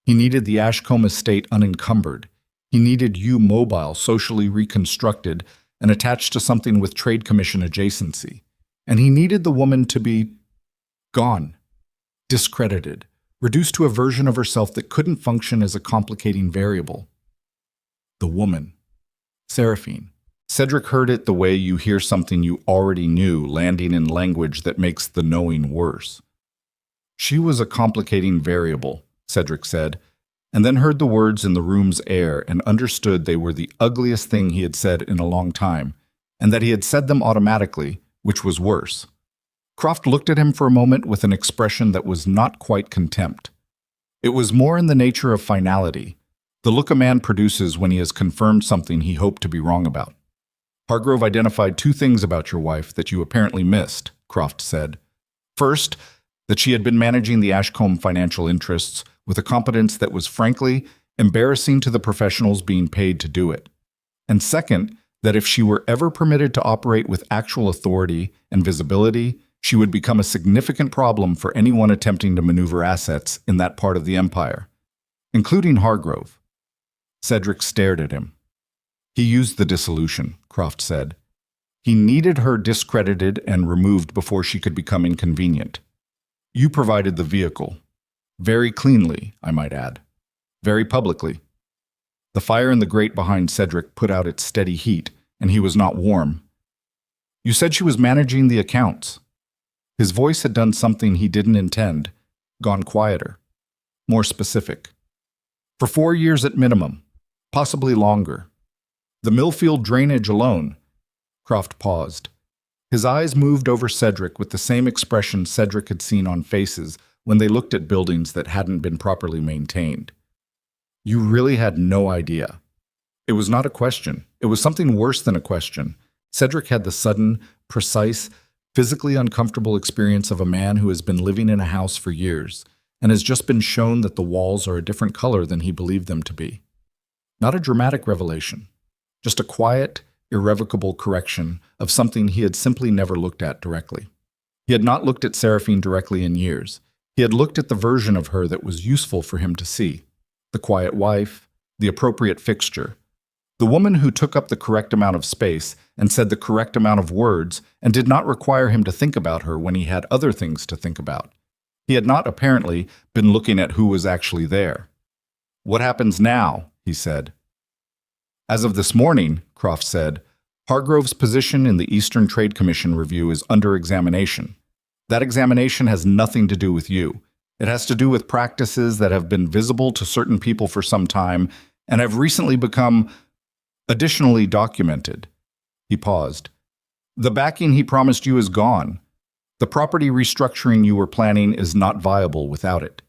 He needed the Ashcombe estate unencumbered. He needed you mobile, socially reconstructed, and attached to something with trade commission adjacency. And he needed the woman to be gone, discredited, reduced to a version of herself that couldn't function as a complicating variable. The woman. Seraphine. Cedric heard it the way you hear something you already knew landing in language that makes the knowing worse. She was a complicating variable, Cedric said, and then heard the words in the room's air and understood they were the ugliest thing he had said in a long time, and that he had said them automatically, which was worse. Croft looked at him for a moment with an expression that was not quite contempt. It was more in the nature of finality, the look a man produces when he has confirmed something he hoped to be wrong about. "Hargrove identified 2 things about your wife that you apparently missed," Croft said. "First, that she had been managing the Ashcombe financial interests with a competence that was frankly embarrassing to the professionals being paid to do it. And second, that if she were ever permitted to operate with actual authority and visibility, she would become a significant problem for anyone attempting to maneuver assets in that part of the empire, including Hargrove." Cedric stared at him. "He used the dissolution," Croft said. "He needed her discredited and removed before she could become inconvenient. You provided the vehicle. Very cleanly, I might add. Very publicly. The fire in the grate behind Cedric put out its steady heat, and he was not warm. You said she was managing the accounts. His voice had done something he didn't intend, gone quieter, more specific. For 4 years at minimum, possibly longer. The Millfield drainage alone. Croft paused. His eyes moved over Cedric with the same expression Cedric had seen on faces when they looked at buildings that hadn't been properly maintained. You really had no idea. It was not a question. It was something worse than a question. Cedric had the sudden, precise, physically uncomfortable experience of a man who has been living in a house for years and has just been shown that the walls are a different color than he believed them to be. Not a dramatic revelation, just a quiet, irrevocable correction of something he had simply never looked at directly. He had not looked at Seraphine directly in years. He had looked at the version of her that was useful for him to see. The quiet wife, the appropriate fixture, the woman who took up the correct amount of space and said the correct amount of words and did not require him to think about her when he had other things to think about. He had not, apparently, been looking at who was actually there. What happens now? He said. As of this morning, Croft said, Hargrove's position in the Eastern Trade Commission review is under examination. That examination has nothing to do with you. It has to do with practices that have been visible to certain people for some time and have recently become additionally documented. He paused. The backing he promised you is gone. The property restructuring you were planning is not viable without it.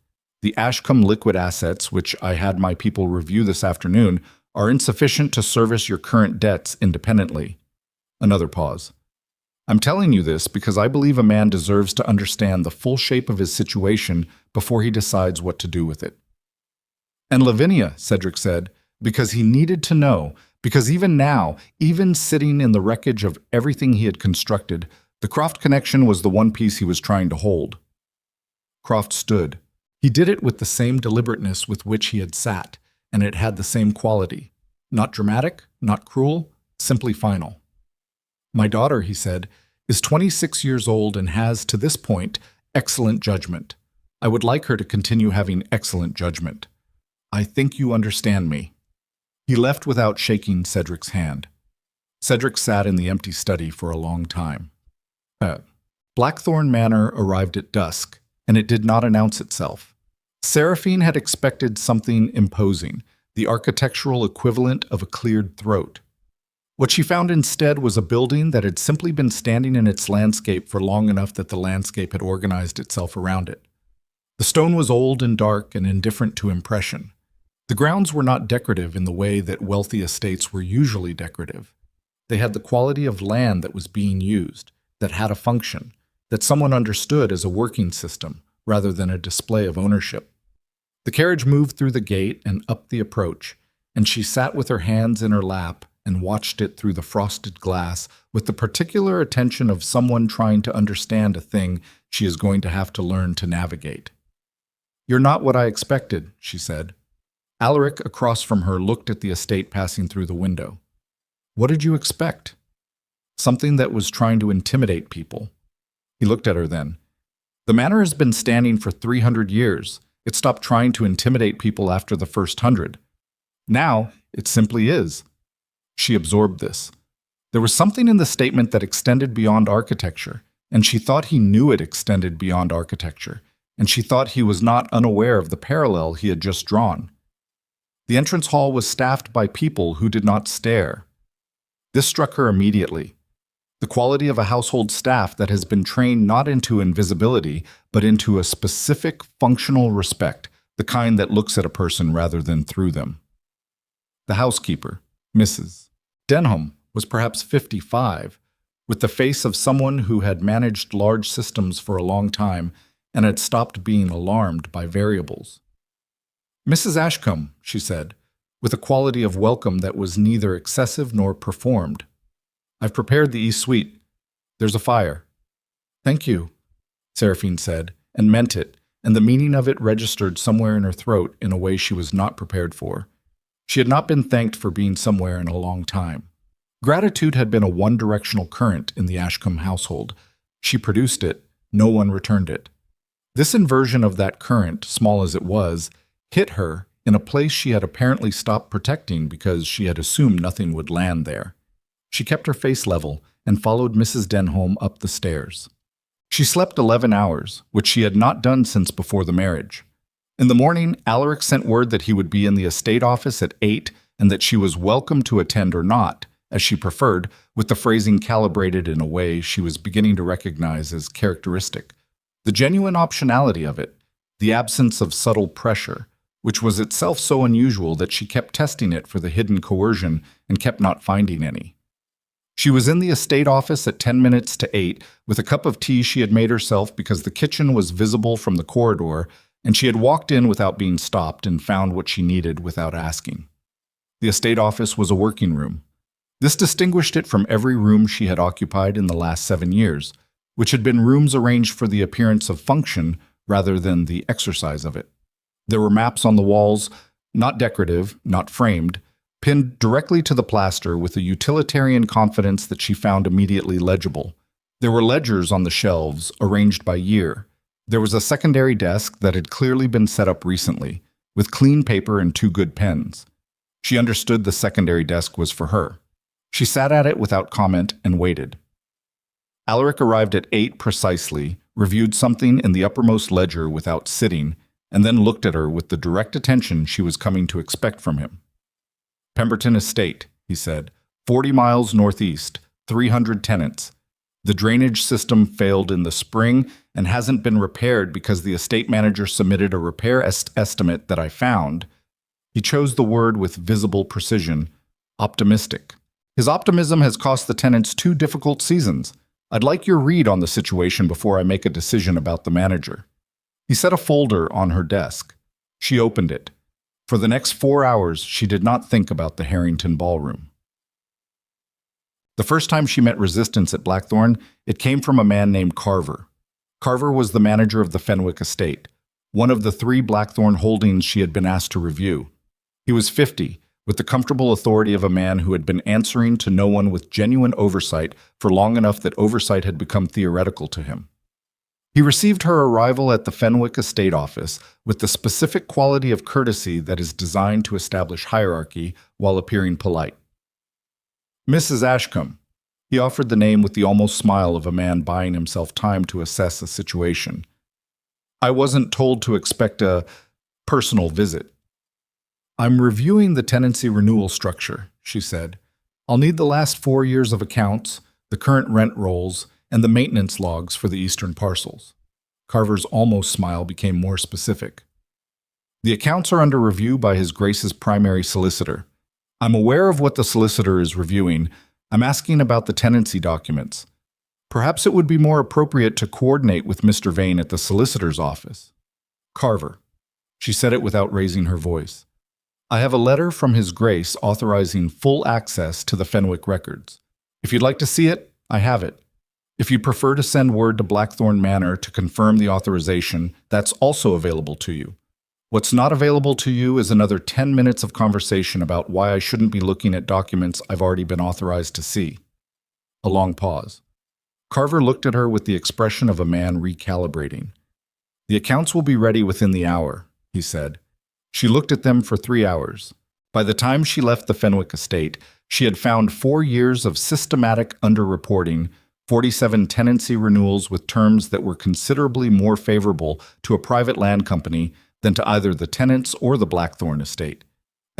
The Ashcombe liquid assets, which I had my people review this afternoon, are insufficient to service your current debts independently. Another pause. I'm telling you this because I believe a man deserves to understand the full shape of his situation before he decides what to do with it. And Lavinia, Cedric said, because he needed to know, because even now, even sitting in the wreckage of everything he had constructed, the Croft connection was the one piece he was trying to hold. Croft stood. He did it with the same deliberateness with which he had sat, and it had the same quality. Not dramatic, not cruel, simply final. My daughter, he said, is 26 years old and has, to this point, excellent judgment. I would like her to continue having excellent judgment. I think you understand me. He left without shaking Cedric's hand. Cedric sat in the empty study for a long time. Blackthorn Manor arrived at dusk, and it did not announce itself. Seraphine had expected something imposing, the architectural equivalent of a cleared throat. What she found instead was a building that had simply been standing in its landscape for long enough that the landscape had organized itself around it. The stone was old and dark and indifferent to impression. The grounds were not decorative in the way that wealthy estates were usually decorative. They had the quality of land that was being used, that had a function, that someone understood as a working system rather than a display of ownership. The carriage moved through the gate and up the approach, and she sat with her hands in her lap and watched it through the frosted glass with the particular attention of someone trying to understand a thing she is going to have to learn to navigate. You're not what I expected, she said. Alaric across from her looked at the estate passing through the window. What did you expect? Something that was trying to intimidate people. He looked at her then. The manor has been standing for 300 years. It stopped trying to intimidate people after the first 100. Now, it simply is. She absorbed this. There was something in the statement that extended beyond architecture, and she thought he knew it extended beyond architecture, and she thought he was not unaware of the parallel he had just drawn. The entrance hall was staffed by people who did not stare. This struck her immediately. The quality of a household staff that has been trained not into invisibility, but into a specific functional respect, the kind that looks at a person rather than through them. The housekeeper, Mrs. Denham, was perhaps 55, with the face of someone who had managed large systems for a long time and had stopped being alarmed by variables. Mrs. Ashcombe, she said, with a quality of welcome that was neither excessive nor performed. I've prepared the East Suite. There's a fire. Thank you, Seraphine said, and meant it, and the meaning of it registered somewhere in her throat in a way she was not prepared for. She had not been thanked for being somewhere in a long time. Gratitude had been a one-directional current in the Ashcombe household. She produced it, no one returned it. This inversion of that current, small as it was, hit her in a place she had apparently stopped protecting because she had assumed nothing would land there. She kept her face level and followed Mrs. Denholm up the stairs. She slept 11 hours, which she had not done since before the marriage. In the morning, Alaric sent word that he would be in the estate office at 8 and that she was welcome to attend or not, as she preferred, with the phrasing calibrated in a way she was beginning to recognize as characteristic. The genuine optionality of it, the absence of subtle pressure, which was itself so unusual that she kept testing it for the hidden coercion and kept not finding any. She was in the estate office at 10 minutes to 8 with a cup of tea she had made herself because the kitchen was visible from the corridor, and she had walked in without being stopped and found what she needed without asking. The estate office was a working room. This distinguished it from every room she had occupied in the last 7 years, which had been rooms arranged for the appearance of function rather than the exercise of it. There were maps on the walls, not decorative, not framed, pinned directly to the plaster with a utilitarian confidence that she found immediately legible. There were ledgers on the shelves, arranged by year. There was a secondary desk that had clearly been set up recently, with clean paper and 2 good pens. She understood the secondary desk was for her. She sat at it without comment and waited. Alaric arrived at 8 precisely, reviewed something in the uppermost ledger without sitting, and then looked at her with the direct attention she was coming to expect from him. Pemberton Estate, he said, 40 miles northeast, 300 tenants. The drainage system failed in the spring and hasn't been repaired because the estate manager submitted a repair estimate that I found. He chose the word with visible precision, optimistic. His optimism has cost the tenants 2 difficult seasons. I'd like your read on the situation before I make a decision about the manager. He set a folder on her desk. She opened it. For the next 4 hours, she did not think about the Harrington Ballroom. The first time she met resistance at Blackthorn, it came from a man named Carver. Carver was the manager of the Fenwick estate, one of the 3 Blackthorn holdings she had been asked to review. He was 50, with the comfortable authority of a man who had been answering to no one with genuine oversight for long enough that oversight had become theoretical to him. He received her arrival at the Fenwick estate office with the specific quality of courtesy that is designed to establish hierarchy while appearing polite. Mrs. Ashcombe. He offered the name with the almost smile of a man buying himself time to assess a situation. I wasn't told to expect a personal visit. I'm reviewing the tenancy renewal structure, she said. I'll need the last 4 years of accounts, the current rent rolls, and the maintenance logs for the eastern parcels. Carver's almost smile became more specific. The accounts are under review by His Grace's primary solicitor. I'm aware of what the solicitor is reviewing. I'm asking about the tenancy documents. Perhaps it would be more appropriate to coordinate with Mr. Vane at the solicitor's office. Carver. She said it without raising her voice. I have a letter from His Grace authorizing full access to the Fenwick records. If you'd like to see it, I have it. If you prefer to send word to Blackthorn Manor to confirm the authorization, that's also available to you. What's not available to you is another 10 minutes of conversation about why I shouldn't be looking at documents I've already been authorized to see. A long pause. Carver looked at her with the expression of a man recalibrating. The accounts will be ready within the hour, he said. She looked at them for 3 hours. By the time she left the Fenwick estate, she had found 4 years of systematic underreporting, 47 tenancy renewals with terms that were considerably more favorable to a private land company than to either the tenants or the Blackthorn estate,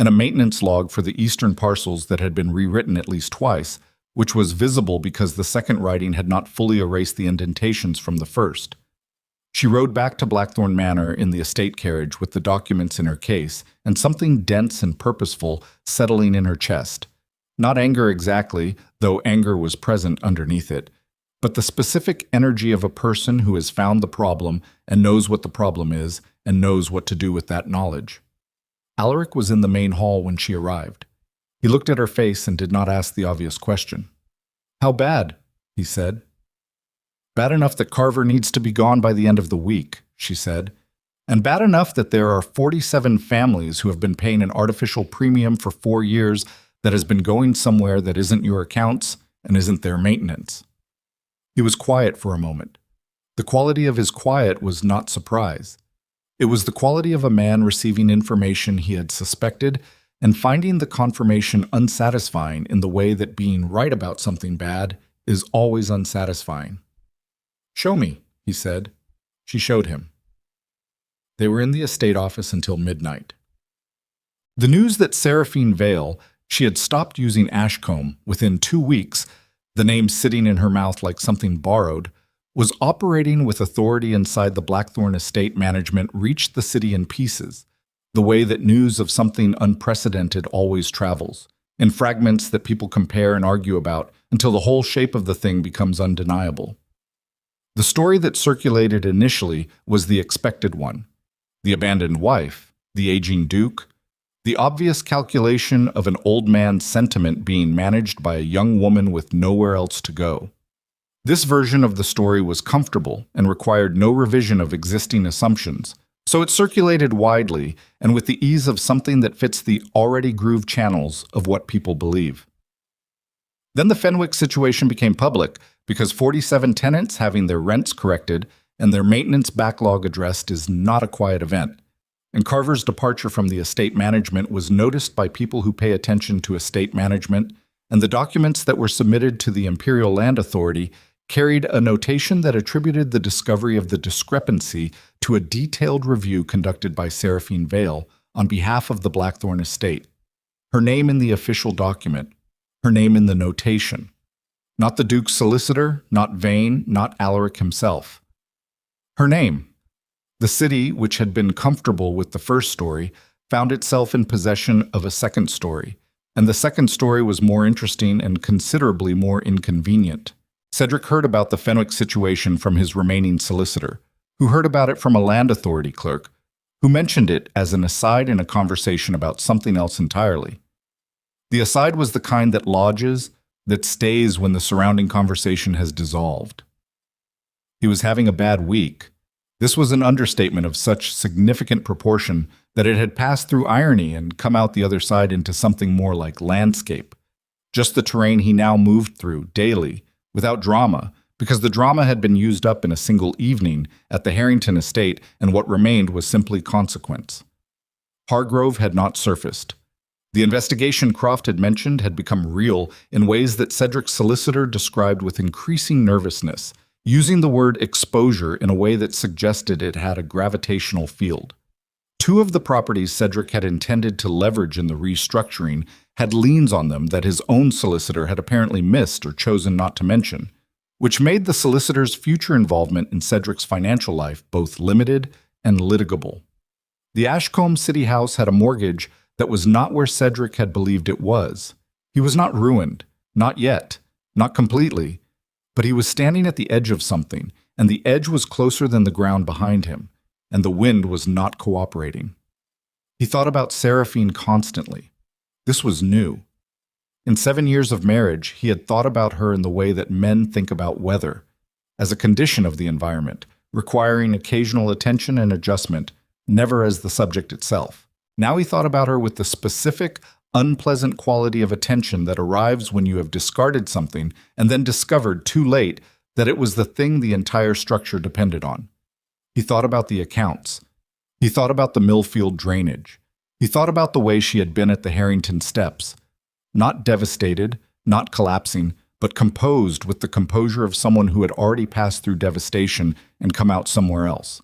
and a maintenance log for the eastern parcels that had been rewritten at least twice, which was visible because the second writing had not fully erased the indentations from the first. She rode back to Blackthorn Manor in the estate carriage with the documents in her case and something dense and purposeful settling in her chest. Not anger exactly, though anger was present underneath it, but the specific energy of a person who has found the problem and knows what the problem is and knows what to do with that knowledge. Alaric was in the main hall when she arrived. He looked at her face and did not ask the obvious question. How bad? He said. Bad enough that Carver needs to be gone by the end of the week, she said, and bad enough that there are 47 families who have been paying an artificial premium for 4 years that has been going somewhere that isn't your accounts and isn't their maintenance. He was quiet for a moment. The quality of his quiet was not surprise. It was the quality of a man receiving information he had suspected and finding the confirmation unsatisfying in the way that being right about something bad is always unsatisfying. "Show me," he said. She showed him. They were in the estate office until midnight. The news that Seraphine Vale, she had stopped using Ashcombe within 2 weeks, the name sitting in her mouth like something borrowed, was operating with authority inside the Blackthorn estate management reached the city in pieces, the way that news of something unprecedented always travels, in fragments that people compare and argue about until the whole shape of the thing becomes undeniable. The story that circulated initially was the expected one: the abandoned wife, the aging duke, the obvious calculation of an old man's sentiment being managed by a young woman with nowhere else to go. This version of the story was comfortable and required no revision of existing assumptions, so it circulated widely and with the ease of something that fits the already grooved channels of what people believe. Then the Fenwick situation became public because 47 tenants having their rents corrected and their maintenance backlog addressed is not a quiet event, and Carver's departure from the estate management was noticed by people who pay attention to estate management, and the documents that were submitted to the Imperial Land Authority carried a notation that attributed the discovery of the discrepancy to a detailed review conducted by Seraphine Vale on behalf of the Blackthorn estate. Her name in the official document, her name in the notation. Not the Duke's solicitor, not Vane, not Alaric himself. Her name. The city, which had been comfortable with the first story, found itself in possession of a second story, and the second story was more interesting and considerably more inconvenient. Cedric heard about the Fenwick situation from his remaining solicitor, who heard about it from a land authority clerk, who mentioned it as an aside in a conversation about something else entirely. The aside was the kind that lodges, that stays when the surrounding conversation has dissolved. He was having a bad week. This was an understatement of such significant proportion that it had passed through irony and come out the other side into something more like landscape. Just the terrain he now moved through daily, without drama, because the drama had been used up in a single evening at the Harrington estate and what remained was simply consequence. Hargrove had not surfaced. The investigation Croft had mentioned had become real in ways that Cedric's solicitor described with increasing nervousness, using the word exposure in a way that suggested it had a gravitational field. 2 of the properties Cedric had intended to leverage in the restructuring had liens on them that his own solicitor had apparently missed or chosen not to mention, which made the solicitor's future involvement in Cedric's financial life both limited and litigable. The Ashcombe City House had a mortgage that was not where Cedric had believed it was. He was not ruined, not yet, not completely, but he was standing at the edge of something, and the edge was closer than the ground behind him, and the wind was not cooperating. He thought about Seraphine constantly. This was new. In 7 years of marriage, he had thought about her in the way that men think about weather, as a condition of the environment, requiring occasional attention and adjustment, never as the subject itself. Now he thought about her with the specific, unpleasant quality of attention that arrives when you have discarded something and then discovered too late that it was the thing the entire structure depended on. He thought about the accounts. He thought about the Millfield drainage. He thought about the way she had been at the Harrington steps. Not devastated, not collapsing, but composed with the composure of someone who had already passed through devastation and come out somewhere else.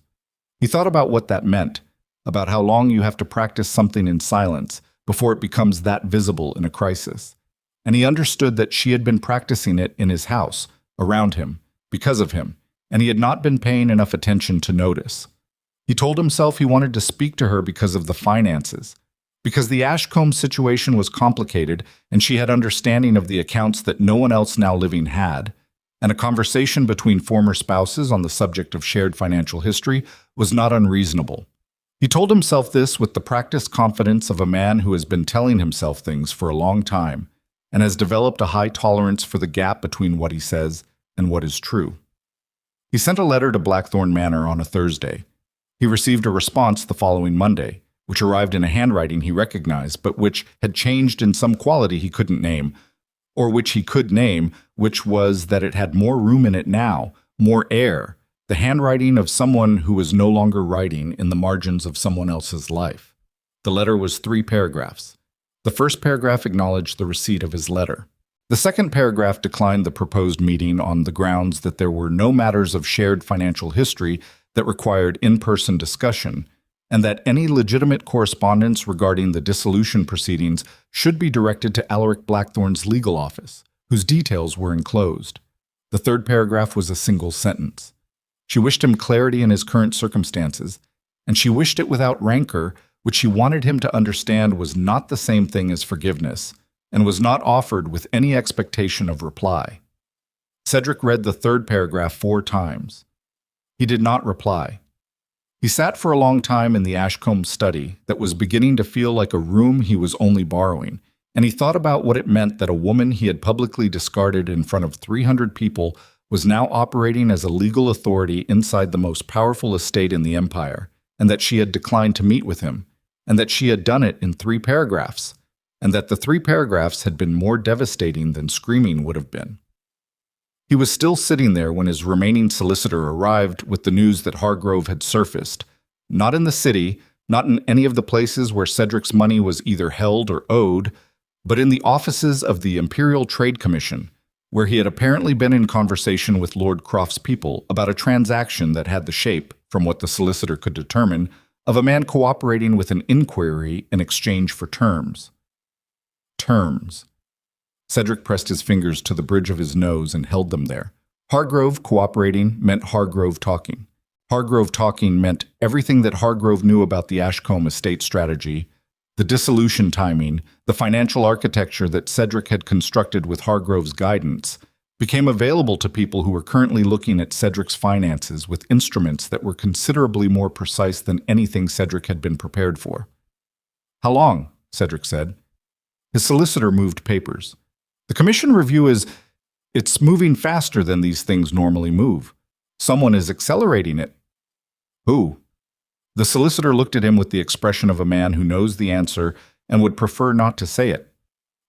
He thought about what that meant, about how long you have to practice something in silence before it becomes that visible in a crisis. And he understood that she had been practicing it in his house, around him, because of him, and he had not been paying enough attention to notice. He told himself he wanted to speak to her because of the finances, because the Ashcombe situation was complicated and she had understanding of the accounts that no one else now living had, and a conversation between former spouses on the subject of shared financial history was not unreasonable. He told himself this with the practiced confidence of a man who has been telling himself things for a long time and has developed a high tolerance for the gap between what he says and what is true. He sent a letter to Blackthorn Manor on a Thursday. He received a response the following Monday, which arrived in a handwriting he recognized, but which had changed in some quality he couldn't name, or which he could name, which was that it had more room in it now, more air, the handwriting of someone who was no longer writing in the margins of someone else's life. The letter was 3 paragraphs. The first paragraph acknowledged the receipt of his letter. The second paragraph declined the proposed meeting on the grounds that there were no matters of shared financial history that required in-person discussion, and that any legitimate correspondence regarding the dissolution proceedings should be directed to Alaric Blackthorne's legal office, whose details were enclosed. The third paragraph was a single sentence. She wished him clarity in his current circumstances, and she wished it without rancor, which she wanted him to understand was not the same thing as forgiveness, and was not offered with any expectation of reply. Cedric read the third paragraph 4 times. He did not reply. He sat for a long time in the Ashcombe study that was beginning to feel like a room he was only borrowing, and he thought about what it meant that a woman he had publicly discarded in front of 300 people was now operating as a legal authority inside the most powerful estate in the empire, and that she had declined to meet with him, and that she had done it in 3 paragraphs, and that the 3 paragraphs had been more devastating than screaming would have been. He was still sitting there when his remaining solicitor arrived with the news that Hargrove had surfaced, not in the city, not in any of the places where Cedric's money was either held or owed, but in the offices of the Imperial Trade Commission, where he had apparently been in conversation with Lord Croft's people about a transaction that had the shape, from what the solicitor could determine, of a man cooperating with an inquiry in exchange for terms. Terms. Cedric pressed his fingers to the bridge of his nose and held them there. Hargrove cooperating meant Hargrove talking. Hargrove talking meant everything that Hargrove knew about the Ashcombe estate strategy, the dissolution timing, the financial architecture that Cedric had constructed with Hargrove's guidance, became available to people who were currently looking at Cedric's finances with instruments that were considerably more precise than anything Cedric had been prepared for. "How long?" Cedric said. His solicitor moved papers. "The commission review it's moving faster than these things normally move. Someone is accelerating it." "Who?" The solicitor looked at him with the expression of a man who knows the answer and would prefer not to say it.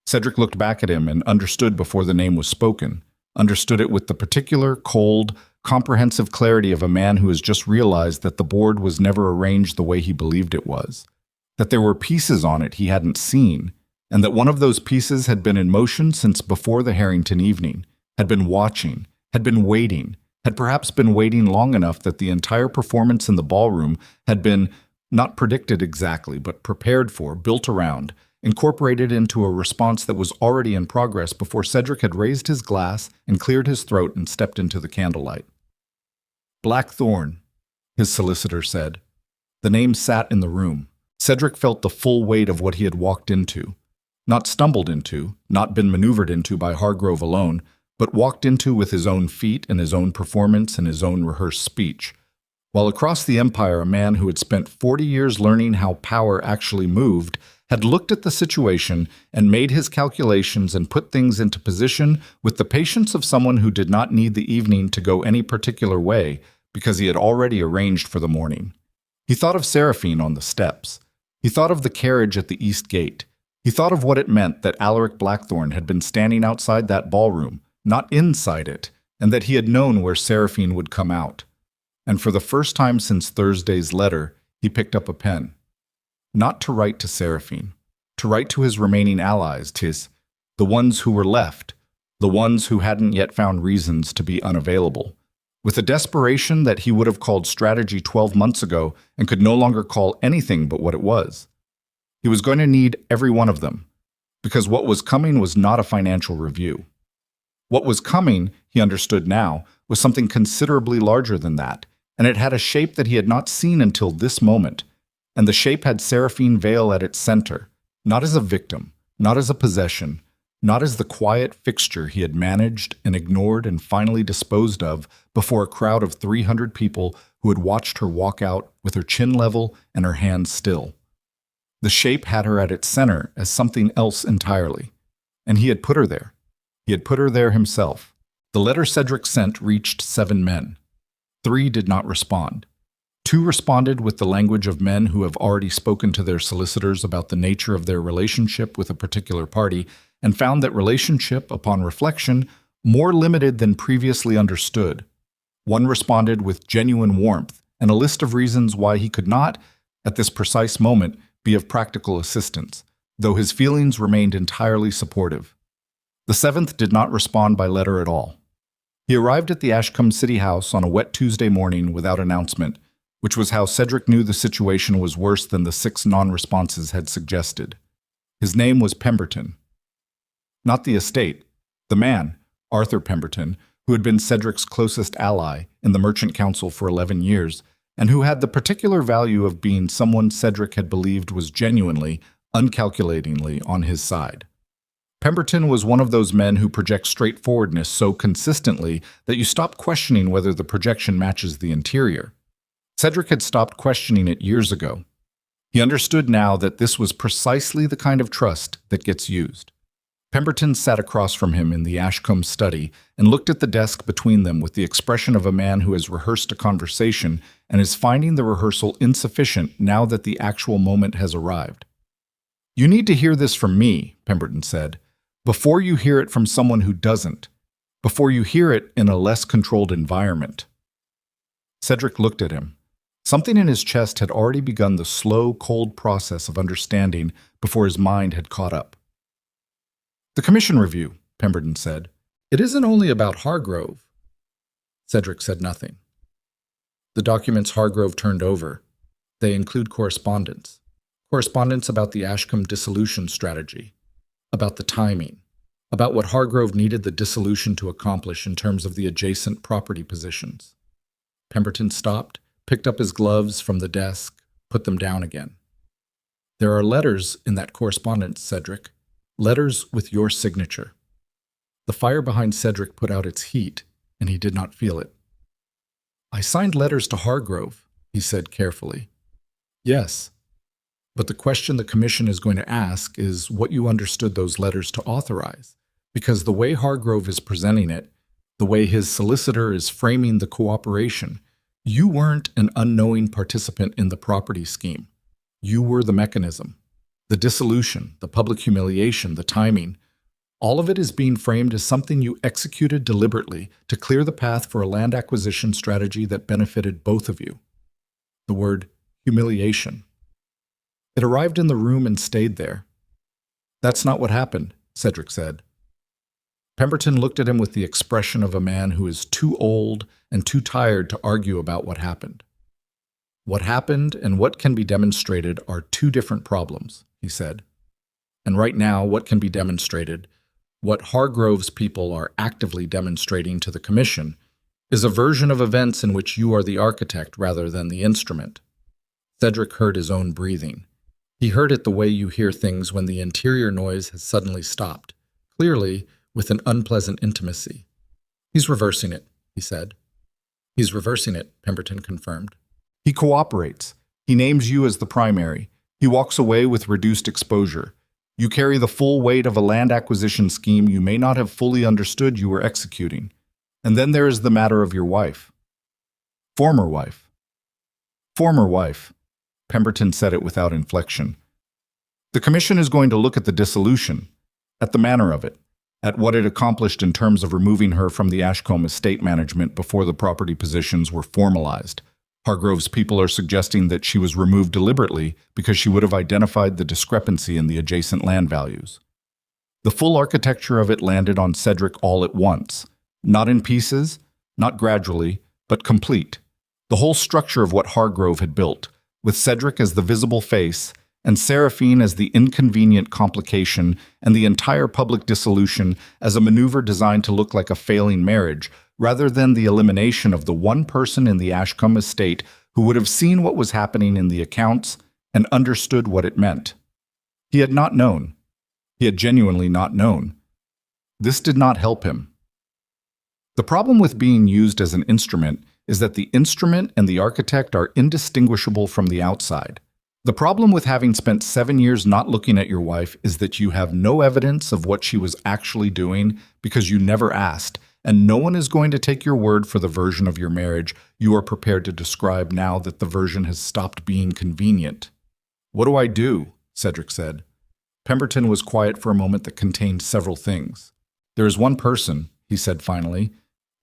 Cedric looked back at him and understood before the name was spoken, understood it with the particular, cold, comprehensive clarity of a man who has just realized that the board was never arranged the way he believed it was, that there were pieces on it he hadn't seen, and that one of those pieces had been in motion since before the Harrington evening, had been watching, had been waiting, had perhaps been waiting long enough that the entire performance in the ballroom had been, not predicted exactly, but prepared for, built around, incorporated into a response that was already in progress before Cedric had raised his glass and cleared his throat and stepped into the candlelight. "Blackthorne," his solicitor said. The name sat in the room. Cedric felt the full weight of what he had walked into. Not stumbled into, not been maneuvered into by Hargrove alone, but walked into with his own feet and his own performance and his own rehearsed speech. While across the empire a man who had spent 40 years learning how power actually moved had looked at the situation and made his calculations and put things into position with the patience of someone who did not need the evening to go any particular way because he had already arranged for the morning. He thought of Seraphine on the steps. He thought of the carriage at the east gate. He thought of what it meant that Alaric Blackthorne had been standing outside that ballroom, not inside it, and that he had known where Seraphine would come out. And for the first time since Thursday's letter, he picked up a pen. Not to write to Seraphine, to write to his remaining allies, the ones who were left, the ones who hadn't yet found reasons to be unavailable, with a desperation that he would have called strategy 12 months ago and could no longer call anything but what it was. He was going to need every one of them, because what was coming was not a financial review. What was coming, he understood now, was something considerably larger than that, and it had a shape that he had not seen until this moment, and the shape had Seraphine Vale at its center, not as a victim, not as a possession, not as the quiet fixture he had managed and ignored and finally disposed of before a crowd of 300 people who had watched her walk out with her chin level and her hands still. The shape had her at its center as something else entirely, and he had put her there. He had put her there himself. The letter Cedric sent reached 7 men. 3 did not respond. 2 responded with the language of men who have already spoken to their solicitors about the nature of their relationship with a particular party and found that relationship, upon reflection, more limited than previously understood. One responded with genuine warmth and a list of reasons why he could not, at this precise moment, be of practical assistance, though his feelings remained entirely supportive. The seventh did not respond by letter at all. He arrived at the Ashcombe City House on a wet Tuesday morning without announcement, which was how Cedric knew the situation was worse than the 6 non-responses had suggested. His name was Pemberton. Not the estate, the man, Arthur Pemberton, who had been Cedric's closest ally in the Merchant Council for 11 years, and who had the particular value of being someone Cedric had believed was genuinely, uncalculatingly on his side. Pemberton was one of those men who project straightforwardness so consistently that you stop questioning whether the projection matches the interior. Cedric had stopped questioning it years ago. He understood now that this was precisely the kind of trust that gets used. Pemberton sat across from him in the Ashcombe study and looked at the desk between them with the expression of a man who has rehearsed a conversation and is finding the rehearsal insufficient now that the actual moment has arrived. "You need to hear this from me," Pemberton said, "before you hear it from someone who doesn't, before you hear it in a less controlled environment." Cedric looked at him. Something in his chest had already begun the slow, cold process of understanding before his mind had caught up. "The commission review," Pemberton said. "It isn't only about Hargrove." Cedric said nothing. The documents Hargrove turned over. They include correspondence. Correspondence about the Ashcombe dissolution strategy, about the timing, about what Hargrove needed the dissolution to accomplish in terms of the adjacent property positions. Pemberton stopped, picked up his gloves from the desk, put them down again. "There are letters in that correspondence, Cedric. Letters with your signature." The fire behind Cedric put out its heat, and he did not feel it. "I signed letters to Hargrove," he said carefully. "Yes. But the question the commission is going to ask is what you understood those letters to authorize, because the way Hargrove is presenting it, the way his solicitor is framing the cooperation, you weren't an unknowing participant in the property scheme. You were the mechanism. The dissolution, the public humiliation, the timing, all of it is being framed as something you executed deliberately to clear the path for a land acquisition strategy that benefited both of you." The word humiliation. It arrived in the room and stayed there. "That's not what happened," Cedric said. Pemberton looked at him with the expression of a man who is too old and too tired to argue about what happened. "What happened and what can be demonstrated are two different problems," he said. "And right now, what can be demonstrated, what Hargrove's people are actively demonstrating to the commission, is a version of events in which you are the architect rather than the instrument." Cedric heard his own breathing. He heard it the way you hear things when the interior noise has suddenly stopped, clearly with an unpleasant intimacy. "He's reversing it," he said. "He's reversing it," Pemberton confirmed. "He cooperates. He names you as the primary. He walks away with reduced exposure. You carry the full weight of a land acquisition scheme you may not have fully understood you were executing. And then there is the matter of your wife." "Former wife." "Former wife." Pemberton said it without inflection. "The commission is going to look at the dissolution, at the manner of it, at what it accomplished in terms of removing her from the Ashcombe estate management before the property positions were formalized. Hargrove's people are suggesting that she was removed deliberately because she would have identified the discrepancy in the adjacent land values. The full architecture of it landed on Cedric all at once, not in pieces, not gradually, but complete. The whole structure of what Hargrove had built, with Cedric as the visible face, and Seraphine as the inconvenient complication, and the entire public dissolution as a maneuver designed to look like a failing marriage, rather than the elimination of the one person in the Ashcombe estate who would have seen what was happening in the accounts and understood what it meant. He had not known. He had genuinely not known. This did not help him. The problem with being used as an instrument is that the instrument and the architect are indistinguishable from the outside. The problem with having spent 7 years not looking at your wife is that you have no evidence of what she was actually doing because you never asked, and no one is going to take your word for the version of your marriage you are prepared to describe now that the version has stopped being convenient. "What do I do?" Cedric said. Pemberton was quiet for a moment that contained several things. "There is one person," he said finally,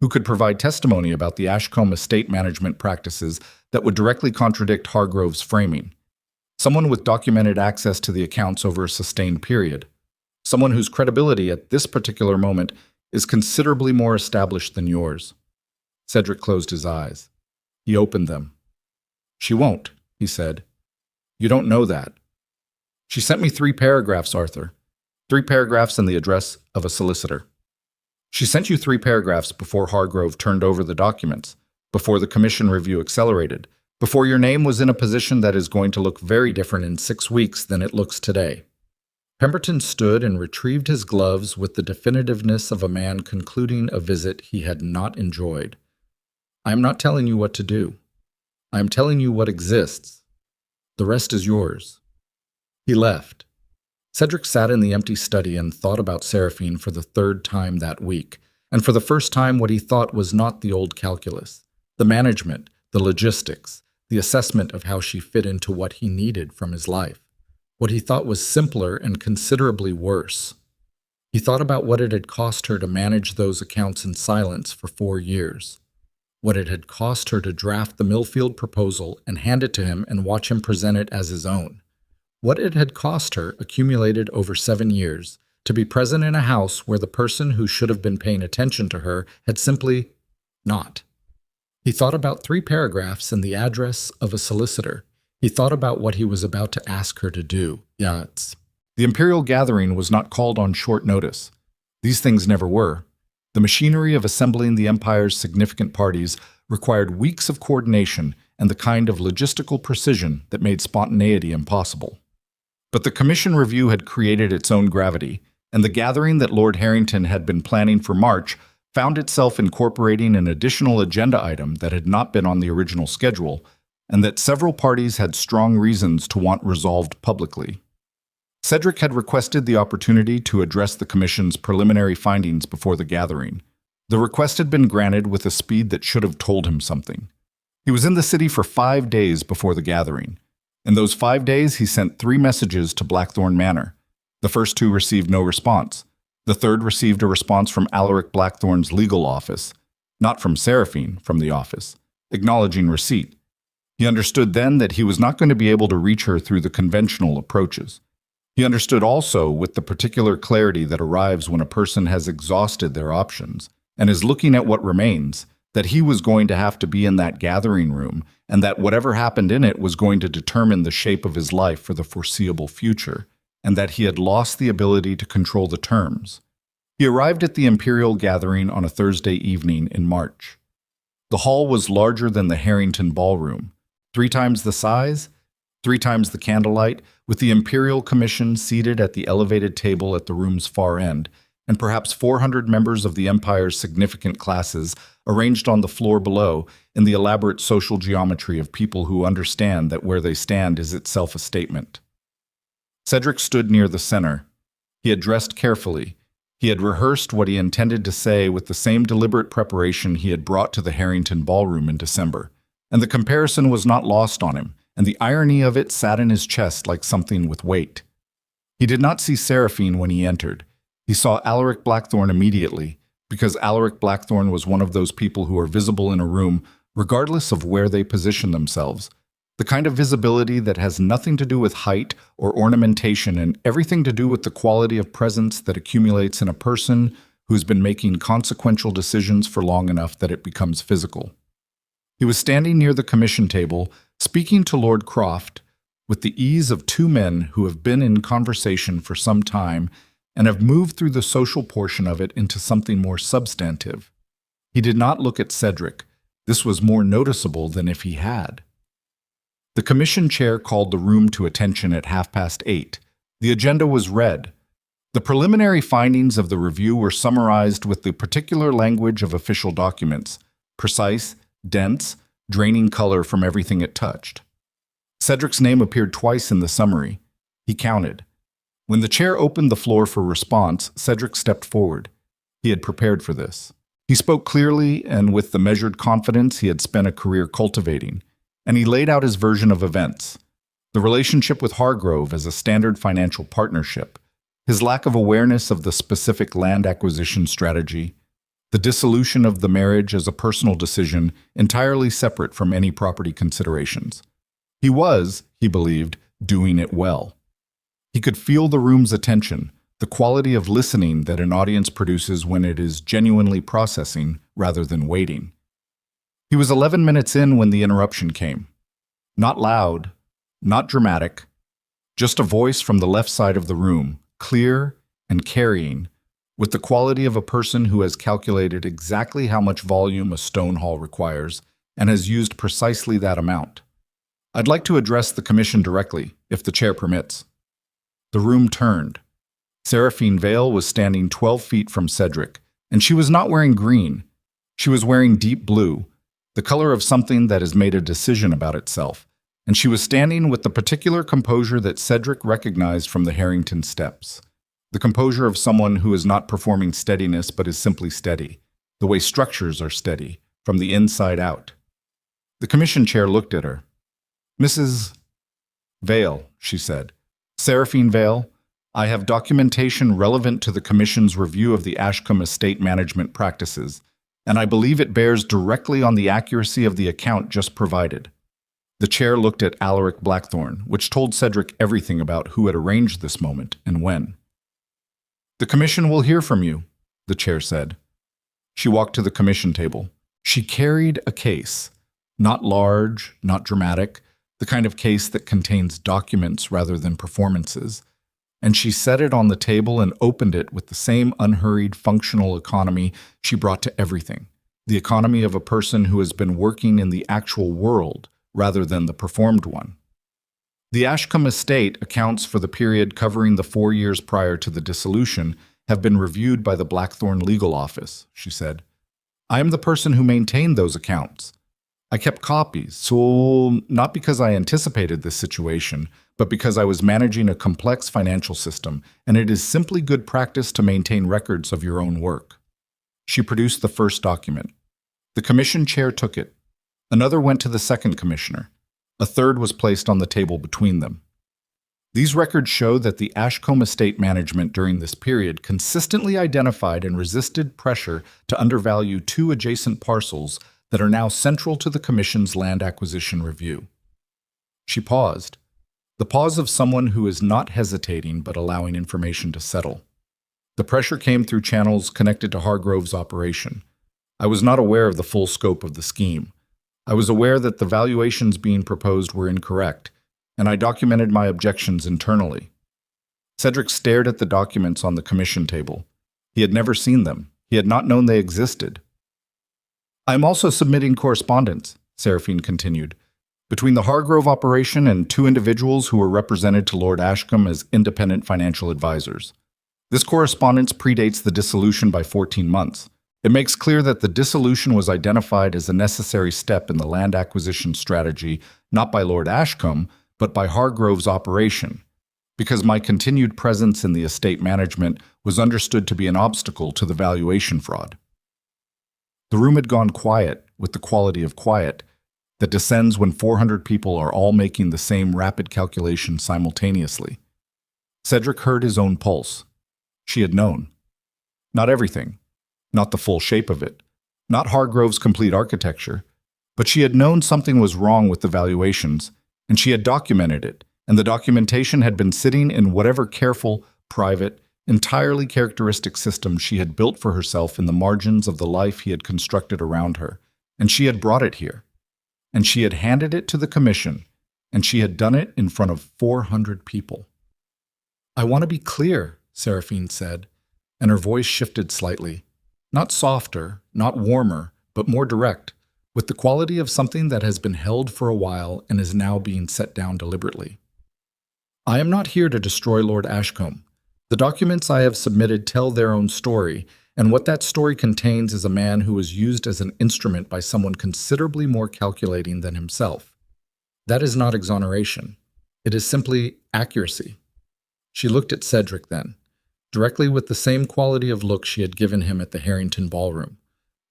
who could provide testimony about the Ashcombe estate management practices that would directly contradict Hargrove's framing. Someone with documented access to the accounts over a sustained period. Someone whose credibility at this particular moment is considerably more established than yours. Cedric closed his eyes. He opened them. She won't, he said. You don't know that. She sent me 3 paragraphs, Arthur. 3 paragraphs and the address of a solicitor. She sent you 3 paragraphs before Hargrove turned over the documents, before the commission review accelerated, before your name was in a position that is going to look very different in 6 weeks than it looks today. Pemberton stood and retrieved his gloves with the definitiveness of a man concluding a visit he had not enjoyed. I am not telling you what to do. I am telling you what exists. The rest is yours. He left. Cedric sat in the empty study and thought about Seraphine for the 3rd time that week, and for the first time what he thought was not the old calculus, the management, the logistics, the assessment of how she fit into what he needed from his life. What he thought was simpler and considerably worse. He thought about what it had cost her to manage those accounts in silence for 4 years. What it had cost her to draft the Millfield proposal and hand it to him and watch him present it as his own. What it had cost her, accumulated over 7 years, to be present in a house where the person who should have been paying attention to her had simply not. He thought about 3 paragraphs and the address of a solicitor. He thought about what he was about to ask her to do. The Imperial Gathering was not called on short notice. These things never were. The machinery of assembling the Empire's significant parties required weeks of coordination and the kind of logistical precision that made spontaneity impossible. But the Commission review had created its own gravity, and the gathering that Lord Harrington had been planning for March found itself incorporating an additional agenda item that had not been on the original schedule, and that several parties had strong reasons to want resolved publicly. Cedric had requested the opportunity to address the Commission's preliminary findings before the gathering. The request had been granted with a speed that should have told him something. He was in the city for 5 days before the gathering. In those 5 days, he sent 3 messages to Blackthorn Manor. The first 2 received no response. The third received a response from Alaric Blackthorn's legal office, not from Seraphine, from the office, acknowledging receipt. He understood then that he was not going to be able to reach her through the conventional approaches. He understood also, with the particular clarity that arrives when a person has exhausted their options and is looking at what remains, that he was going to have to be in that gathering room, and that whatever happened in it was going to determine the shape of his life for the foreseeable future, and that he had lost the ability to control the terms. He arrived at the Imperial Gathering on a Thursday evening in March. The hall was larger than the Harrington Ballroom, 3 times the size, 3 times the candlelight, with the Imperial Commission seated at the elevated table at the room's far end, and perhaps 400 members of the Empire's significant classes arranged on the floor below in the elaborate social geometry of people who understand that where they stand is itself a statement. Cedric stood near the center. He had dressed carefully. He had rehearsed what he intended to say with the same deliberate preparation he had brought to the Harrington Ballroom in December, and the comparison was not lost on him, and the irony of it sat in his chest like something with weight. He did not see Seraphine when he entered. He saw Alaric Blackthorn immediately, because Alaric Blackthorn was one of those people who are visible in a room regardless of where they position themselves, the kind of visibility that has nothing to do with height or ornamentation and everything to do with the quality of presence that accumulates in a person who's been making consequential decisions for long enough that it becomes physical. He was standing near the commission table, speaking to Lord Croft, with the ease of 2 men who have been in conversation for some time and have moved through the social portion of it into something more substantive. He did not look at Cedric. This was more noticeable than if he had. The commission chair called the room to attention at 8:30. The agenda was read. The preliminary findings of the review were summarized with the particular language of official documents, precise, dense, draining color from everything it touched. Cedric's name appeared twice in the summary. He counted. When the chair opened the floor for response, Cedric stepped forward. He had prepared for this. He spoke clearly and with the measured confidence he had spent a career cultivating, and he laid out his version of events. The relationship with Hargrove as a standard financial partnership, his lack of awareness of the specific land acquisition strategy, The dissolution of the marriage as a personal decision entirely separate from any property considerations. He was, he believed, doing it well. He could feel the room's attention, the quality of listening that an audience produces when it is genuinely processing rather than waiting. He was 11 minutes in when the interruption came. Not loud, not dramatic, just a voice from the left side of the room, clear and carrying, with the quality of a person who has calculated exactly how much volume a stone hall requires and has used precisely that amount. I'd like to address the commission directly, if the chair permits. The room turned. Seraphine Vale was standing 12 feet from Cedric, and she was not wearing green. She was wearing deep blue, the color of something that has made a decision about itself, and she was standing with the particular composure that Cedric recognized from the Harrington steps. The composure of someone who is not performing steadiness but is simply steady, the way structures are steady, from the inside out. The commission chair looked at her. "Mrs. Vale," she said. "Seraphine Vale, I have documentation relevant to the commission's review of the Ashcombe estate management practices, and I believe it bears directly on the accuracy of the account just provided." The chair looked at Alaric Blackthorne, which told Cedric everything about who had arranged this moment and when. "The commission will hear from you," the chair said. She walked to the commission table. She carried a case, not large, not dramatic, the kind of case that contains documents rather than performances, and she set it on the table and opened it with the same unhurried functional economy she brought to everything, the economy of a person who has been working in the actual world rather than the performed one. "The Ashcombe estate accounts for the period covering the 4 years prior to the dissolution have been reviewed by the Blackthorne Legal Office," she said. "I am the person who maintained those accounts. I kept copies, so not because I anticipated this situation, but because I was managing a complex financial system, and it is simply good practice to maintain records of your own work." She produced the first document. The commission chair took it. Another went to the second commissioner. A third was placed on the table between them. These records show that the Ashcombe estate management during this period consistently identified and resisted pressure to undervalue 2 adjacent parcels that are now central to the Commission's land acquisition review. She paused, the pause of someone who is not hesitating but allowing information to settle. The pressure came through channels connected to Hargrove's operation. I was not aware of the full scope of the scheme. I was aware that the valuations being proposed were incorrect, and I documented my objections internally. Cedric stared at the documents on the commission table. He had never seen them. He had not known they existed. "I am also submitting correspondence," Seraphine continued, "between the Hargrove operation and 2 individuals who were represented to Lord Ashcombe as independent financial advisors. This correspondence predates the dissolution by 14 months. It makes clear that the dissolution was identified as a necessary step in the land acquisition strategy, not by Lord Ashcombe, but by Hargrove's operation, because my continued presence in the estate management was understood to be an obstacle to the valuation fraud." The room had gone quiet, with the quality of quiet that descends when 400 people are all making the same rapid calculation simultaneously. Cedric heard his own pulse. She had known. Not everything. Not the full shape of it, not Hargrove's complete architecture, but she had known something was wrong with the valuations, and she had documented it, and the documentation had been sitting in whatever careful, private, entirely characteristic system she had built for herself in the margins of the life he had constructed around her, and she had brought it here, and she had handed it to the commission, and she had done it in front of 400 people. "I want to be clear," Seraphine said, and her voice shifted slightly. Not softer, not warmer, but more direct, with the quality of something that has been held for a while and is now being set down deliberately. "I am not here to destroy Lord Ashcombe. The documents I have submitted tell their own story, and what that story contains is a man who was used as an instrument by someone considerably more calculating than himself. That is not exoneration. It is simply accuracy." She looked at Cedric then, directly with the same quality of look she had given him at the Harrington ballroom.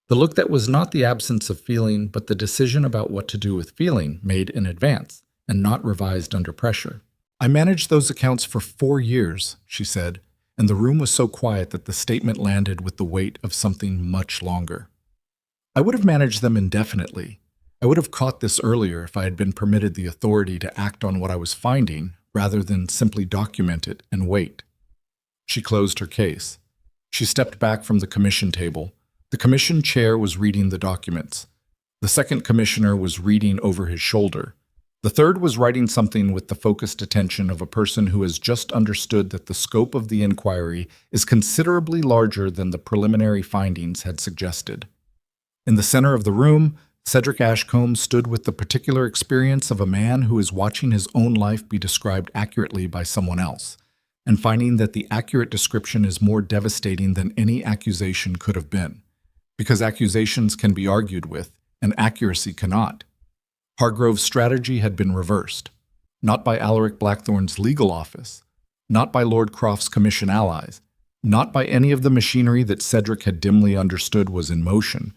The look that was not the absence of feeling, but the decision about what to do with feeling made in advance, and not revised under pressure. "I managed those accounts for 4 years," she said, and the room was so quiet that the statement landed with the weight of something much longer. I would have managed them indefinitely. I would have caught this earlier if I had been permitted the authority to act on what I was finding rather than simply document it and wait. She closed her case. She stepped back from the commission table. The commission chair was reading the documents. The second commissioner was reading over his shoulder. The third was writing something with the focused attention of a person who has just understood that the scope of the inquiry is considerably larger than the preliminary findings had suggested. In the center of the room, Cedric Ashcombe stood with the particular experience of a man who is watching his own life be described accurately by someone else, and finding that the accurate description is more devastating than any accusation could have been, because accusations can be argued with, and accuracy cannot. Hargrove's strategy had been reversed, not by Alaric Blackthorne's legal office, not by Lord Croft's commission allies, not by any of the machinery that Cedric had dimly understood was in motion,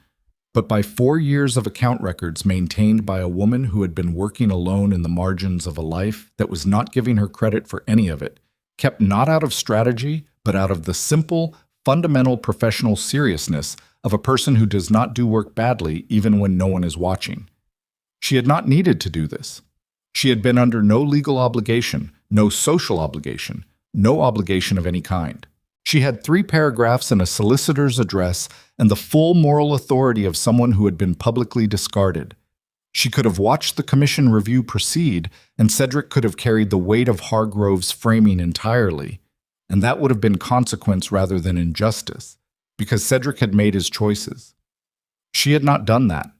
but by 4 years of account records maintained by a woman who had been working alone in the margins of a life that was not giving her credit for any of it, kept not out of strategy, but out of the simple, fundamental professional seriousness of a person who does not do work badly even when no one is watching. She had not needed to do this. She had been under no legal obligation, no social obligation, no obligation of any kind. She had 3 paragraphs and a solicitor's address and the full moral authority of someone who had been publicly discarded. She could have watched the commission review proceed, and Cedric could have carried the weight of Hargrove's framing entirely, and that would have been consequence rather than injustice, because Cedric had made his choices. She had not done that.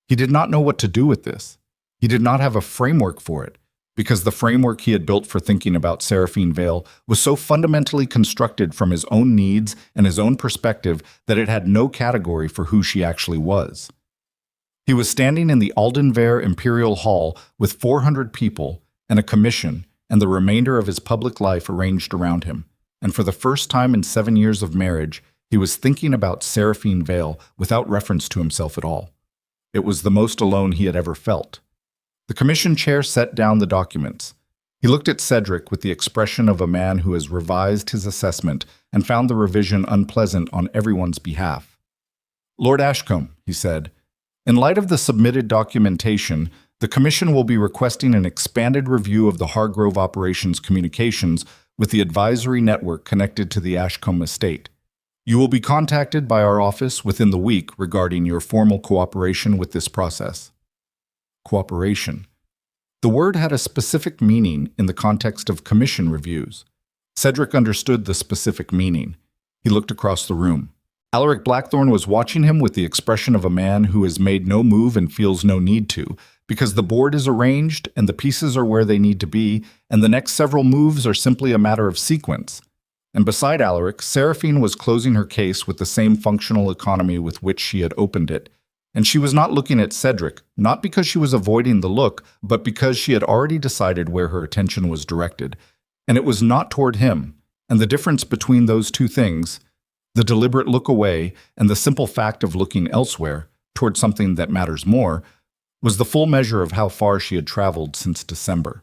He did not know what to do with this. He did not have a framework for it, because the framework he had built for thinking about Seraphine Vale was so fundamentally constructed from his own needs and his own perspective that it had no category for who she actually was. He was standing in the Aldenvere Imperial Hall with 400 people and a commission and the remainder of his public life arranged around him, and for the first time in 7 years of marriage, he was thinking about Seraphine Vale without reference to himself at all. It was the most alone he had ever felt. The commission chair set down the documents. He looked at Cedric with the expression of a man who has revised his assessment and found the revision unpleasant on everyone's behalf. "Lord Ashcombe," he said, "in light of the submitted documentation, the Commission will be requesting an expanded review of the Hargrove operations communications with the advisory network connected to the Ashcombe estate. You will be contacted by our office within the week regarding your formal cooperation with this process." Cooperation. The word had a specific meaning in the context of commission reviews. Cedric understood the specific meaning. He looked across the room. Alaric Blackthorne was watching him with the expression of a man who has made no move and feels no need to, because the board is arranged and the pieces are where they need to be, and the next several moves are simply a matter of sequence. And beside Alaric, Seraphine was closing her case with the same functional economy with which she had opened it. And she was not looking at Cedric, not because she was avoiding the look, but because she had already decided where her attention was directed. And it was not toward him. And the difference between those two things, the deliberate look away and the simple fact of looking elsewhere, toward something that matters more, was the full measure of how far she had traveled since December.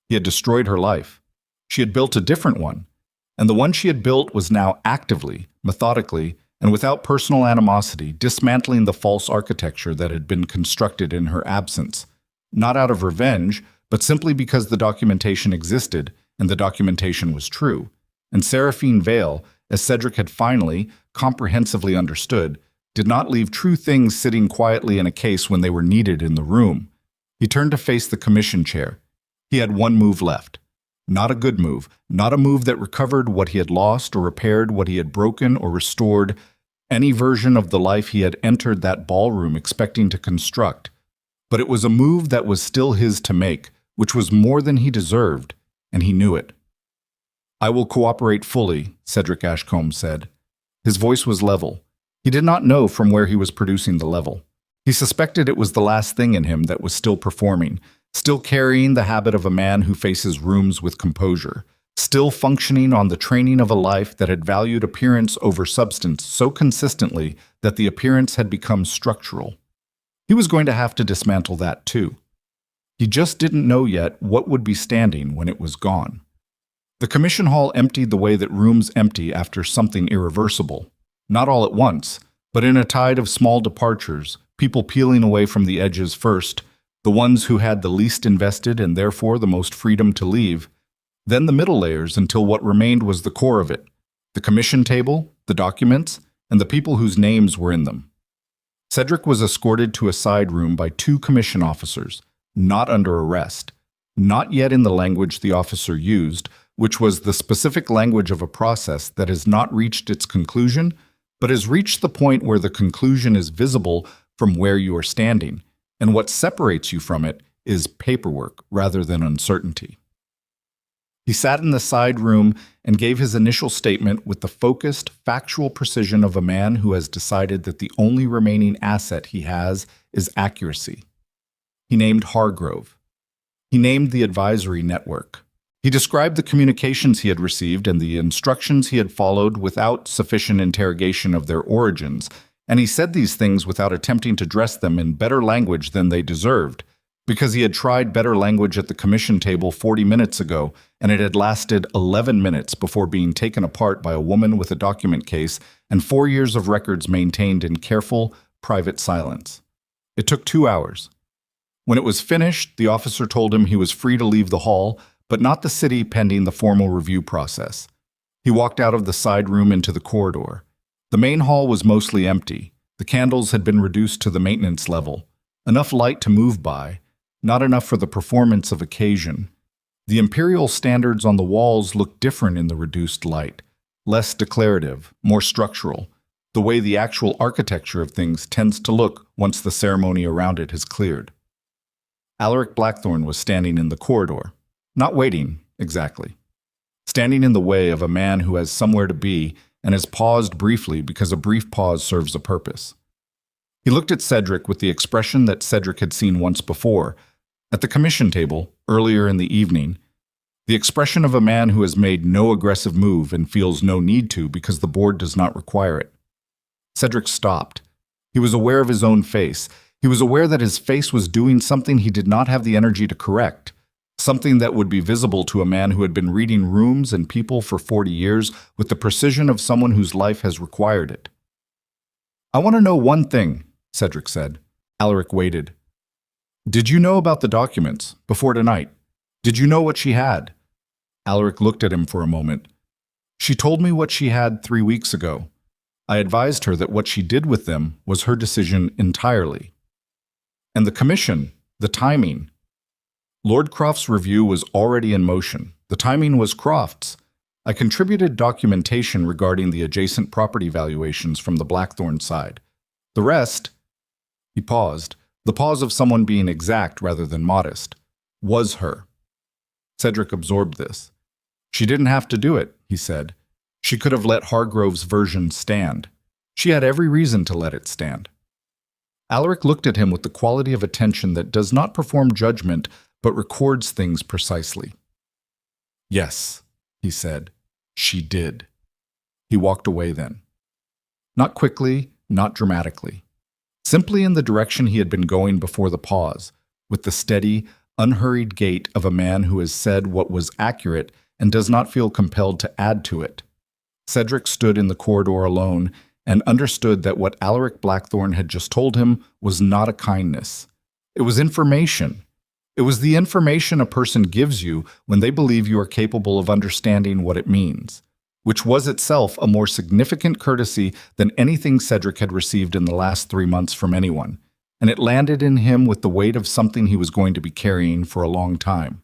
He had destroyed her life. She had built a different one. And the one she had built was now actively, methodically, and without personal animosity, dismantling the false architecture that had been constructed in her absence, not out of revenge, but simply because the documentation existed, and the documentation was true. And Seraphine Vale, as Cedric had finally, comprehensively understood, did not leave true things sitting quietly in a case when they were needed in the room. He turned to face the commission chair. He had one move left. Not a good move, not a move that recovered what he had lost or repaired what he had broken or restored, any version of the life he had entered that ballroom expecting to construct. But it was a move that was still his to make, which was more than he deserved, and he knew it. "I will cooperate fully," Cedric Ashcombe said. His voice was level. He did not know from where he was producing the level. He suspected it was the last thing in him that was still performing, still carrying the habit of a man who faces rooms with composure, still functioning on the training of a life that had valued appearance over substance so consistently that the appearance had become structural. He was going to have to dismantle that too. He just didn't know yet what would be standing when it was gone. The commission hall emptied the way that rooms empty after something irreversible. Not all at once, but in a tide of small departures, people peeling away from the edges first, the ones who had the least invested and therefore the most freedom to leave, then the middle layers until what remained was the core of it, the commission table, the documents, and the people whose names were in them. Cedric was escorted to a side room by 2 commission officers, not under arrest, not yet in the language the officer used, which was the specific language of a process that has not reached its conclusion, but has reached the point where the conclusion is visible from where you are standing, and what separates you from it is paperwork rather than uncertainty. He sat in the side room and gave his initial statement with the focused, factual precision of a man who has decided that the only remaining asset he has is accuracy. He named Hargrove. He named the advisory network. He described the communications he had received and the instructions he had followed without sufficient interrogation of their origins, and he said these things without attempting to dress them in better language than they deserved, because he had tried better language at the commission table 40 minutes ago, and it had lasted 11 minutes before being taken apart by a woman with a document case and 4 years of records maintained in careful, private silence. It took 2 hours. When it was finished, the officer told him he was free to leave the hall, but not the city pending the formal review process. He walked out of the side room into the corridor. The main hall was mostly empty. The candles had been reduced to the maintenance level. Enough light to move by, not enough for the performance of occasion. The imperial standards on the walls looked different in the reduced light, less declarative, more structural, the way the actual architecture of things tends to look once the ceremony around it has cleared. Alaric Blackthorne was standing in the corridor, not waiting, exactly. Standing in the way of a man who has somewhere to be and has paused briefly because a brief pause serves a purpose. He looked at Cedric with the expression that Cedric had seen once before, at the commission table, earlier in the evening, the expression of a man who has made no aggressive move and feels no need to because the board does not require it. Cedric stopped. He was aware of his own face. He was aware that his face was doing something he did not have the energy to correct, something that would be visible to a man who had been reading rooms and people for 40 years with the precision of someone whose life has required it. "I want to know one thing," Cedric said. Alaric waited. "Did you know about the documents before tonight? Did you know what she had?" Alaric looked at him for a moment. "She told me what she had 3 weeks ago. I advised her that what she did with them was her decision entirely. And the commission, the timing. Lord Croft's review was already in motion. The timing was Croft's. I contributed documentation regarding the adjacent property valuations from the Blackthorne side. The rest," he paused, the pause of someone being exact rather than modest, "was her." Cedric absorbed this. "She didn't have to do it," he said. "She could have let Hargrove's version stand. She had every reason to let it stand." Alaric looked at him with the quality of attention that does not perform judgment but records things precisely. "Yes," he said, "she did." He walked away then. Not quickly, not dramatically. Simply in the direction he had been going before the pause, with the steady, unhurried gait of a man who has said what was accurate and does not feel compelled to add to it. Cedric stood in the corridor alone and understood that what Alaric Blackthorne had just told him was not a kindness. It was information. It was the information a person gives you when they believe you are capable of understanding what it means, which was itself a more significant courtesy than anything Cedric had received in the last 3 months from anyone, and it landed in him with the weight of something he was going to be carrying for a long time.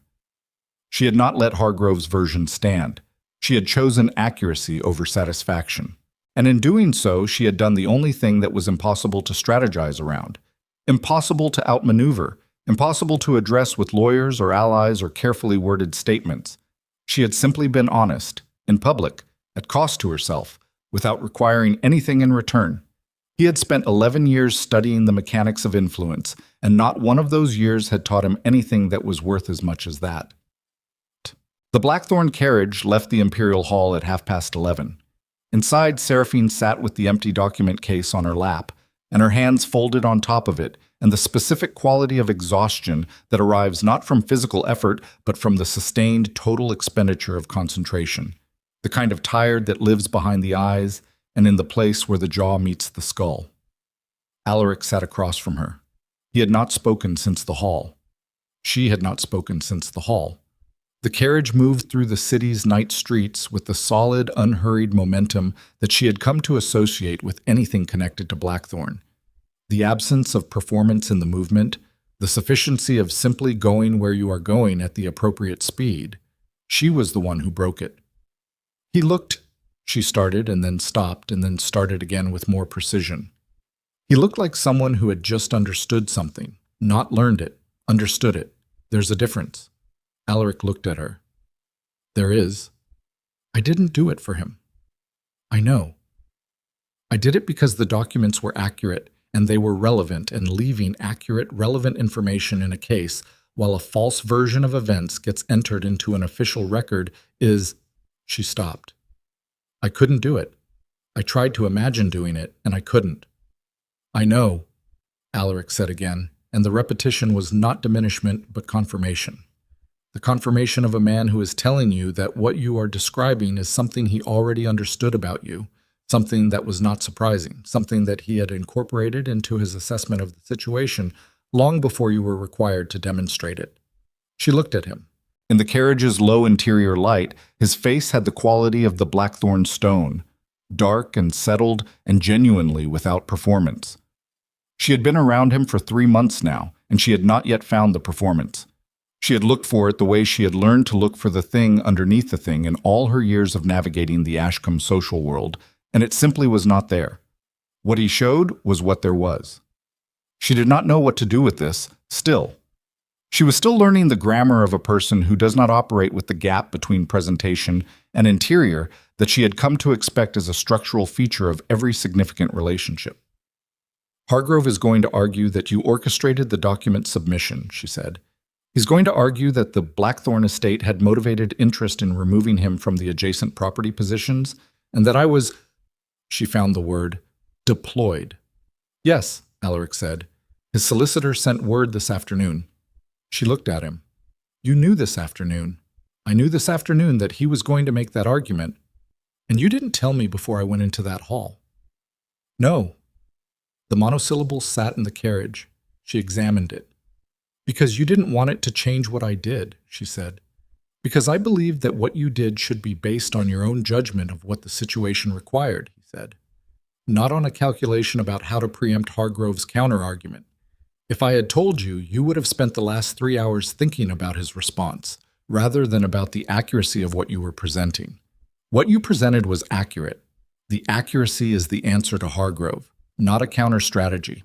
She had not let Hargrove's version stand. She had chosen accuracy over satisfaction. And in doing so, she had done the only thing that was impossible to strategize around, impossible to outmaneuver, impossible to address with lawyers or allies or carefully worded statements. She had simply been honest, in public, at cost to herself, without requiring anything in return. He had spent 11 years studying the mechanics of influence, and not one of those years had taught him anything that was worth as much as that. The Blackthorne carriage left the Imperial Hall at 11:30. Inside, Seraphine sat with the empty document case on her lap, and her hands folded on top of it, and the specific quality of exhaustion that arrives not from physical effort, but from the sustained total expenditure of concentration, the kind of tired that lives behind the eyes and in the place where the jaw meets the skull. Alaric sat across from her. He had not spoken since the hall. She had not spoken since the hall. The carriage moved through the city's night streets with the solid, unhurried momentum that she had come to associate with anything connected to Blackthorn. The absence of performance in the movement, the sufficiency of simply going where you are going at the appropriate speed. She was the one who broke it. He looked, she started and then stopped and then started again with more precision. He looked like someone who had just understood something, not learned it, understood it. There's a difference. Alaric looked at her. There is. I didn't do it for him. I know. I did it because the documents were accurate and they were relevant, and leaving accurate, relevant information in a case while a false version of events gets entered into an official record is... She stopped. I couldn't do it. I tried to imagine doing it, and I couldn't. I know, Alaric said again, and the repetition was not diminishment but confirmation. The confirmation of a man who is telling you that what you are describing is something he already understood about you, something that was not surprising, something that he had incorporated into his assessment of the situation long before you were required to demonstrate it. She looked at him. In the carriage's low interior light, his face had the quality of the blackthorn stone, dark and settled and genuinely without performance. She had been around him for 3 months now, and she had not yet found the performance. She had looked for it the way she had learned to look for the thing underneath the thing in all her years of navigating the Ashcombe social world, and it simply was not there. What he showed was what there was. She did not know what to do with this, still. She was still learning the grammar of a person who does not operate with the gap between presentation and interior that she had come to expect as a structural feature of every significant relationship. Hargrove is going to argue that you orchestrated the document submission, she said. He's going to argue that the Blackthorn estate had motivated interest in removing him from the adjacent property positions, and that I was, she found the word, deployed. Yes, Alaric said. His solicitor sent word this afternoon. She looked at him. You knew this afternoon. I knew this afternoon that he was going to make that argument, and you didn't tell me before I went into that hall. No. The monosyllable sat in the carriage. She examined it. Because you didn't want it to change what I did, she said. Because I believed that what you did should be based on your own judgment of what the situation required, he said. Not on a calculation about how to preempt Hargrove's counter-argument. If I had told you, you would have spent the last 3 hours thinking about his response, rather than about the accuracy of what you were presenting. What you presented was accurate. The accuracy is the answer to Hargrove, not a counter-strategy.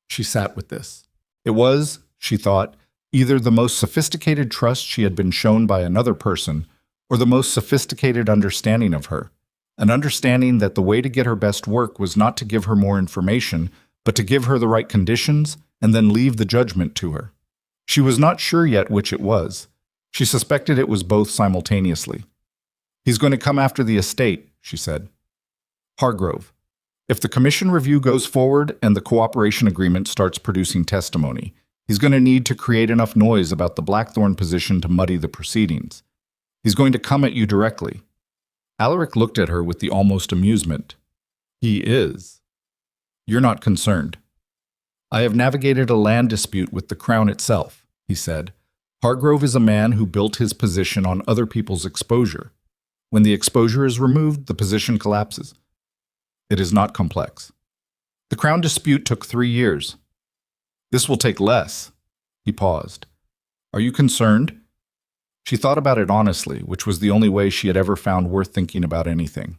She sat with this. It was, she thought, either the most sophisticated trust she had been shown by another person, or the most sophisticated understanding of her, an understanding that the way to get her best work was not to give her more information, but to give her the right conditions and then leave the judgment to her. She was not sure yet which it was. She suspected it was both simultaneously. He's going to come after the estate, she said. Hargrove, if the commission review goes forward and the cooperation agreement starts producing testimony, he's going to need to create enough noise about the Blackthorn position to muddy the proceedings. He's going to come at you directly. Alaric looked at her with the almost amusement. He is. You're not concerned. I have navigated a land dispute with the Crown itself, he said. Hargrove is a man who built his position on other people's exposure. When the exposure is removed, the position collapses. It is not complex. The Crown dispute took 3 years. This will take less. He paused. Are you concerned? She thought about it honestly, which was the only way she had ever found worth thinking about anything.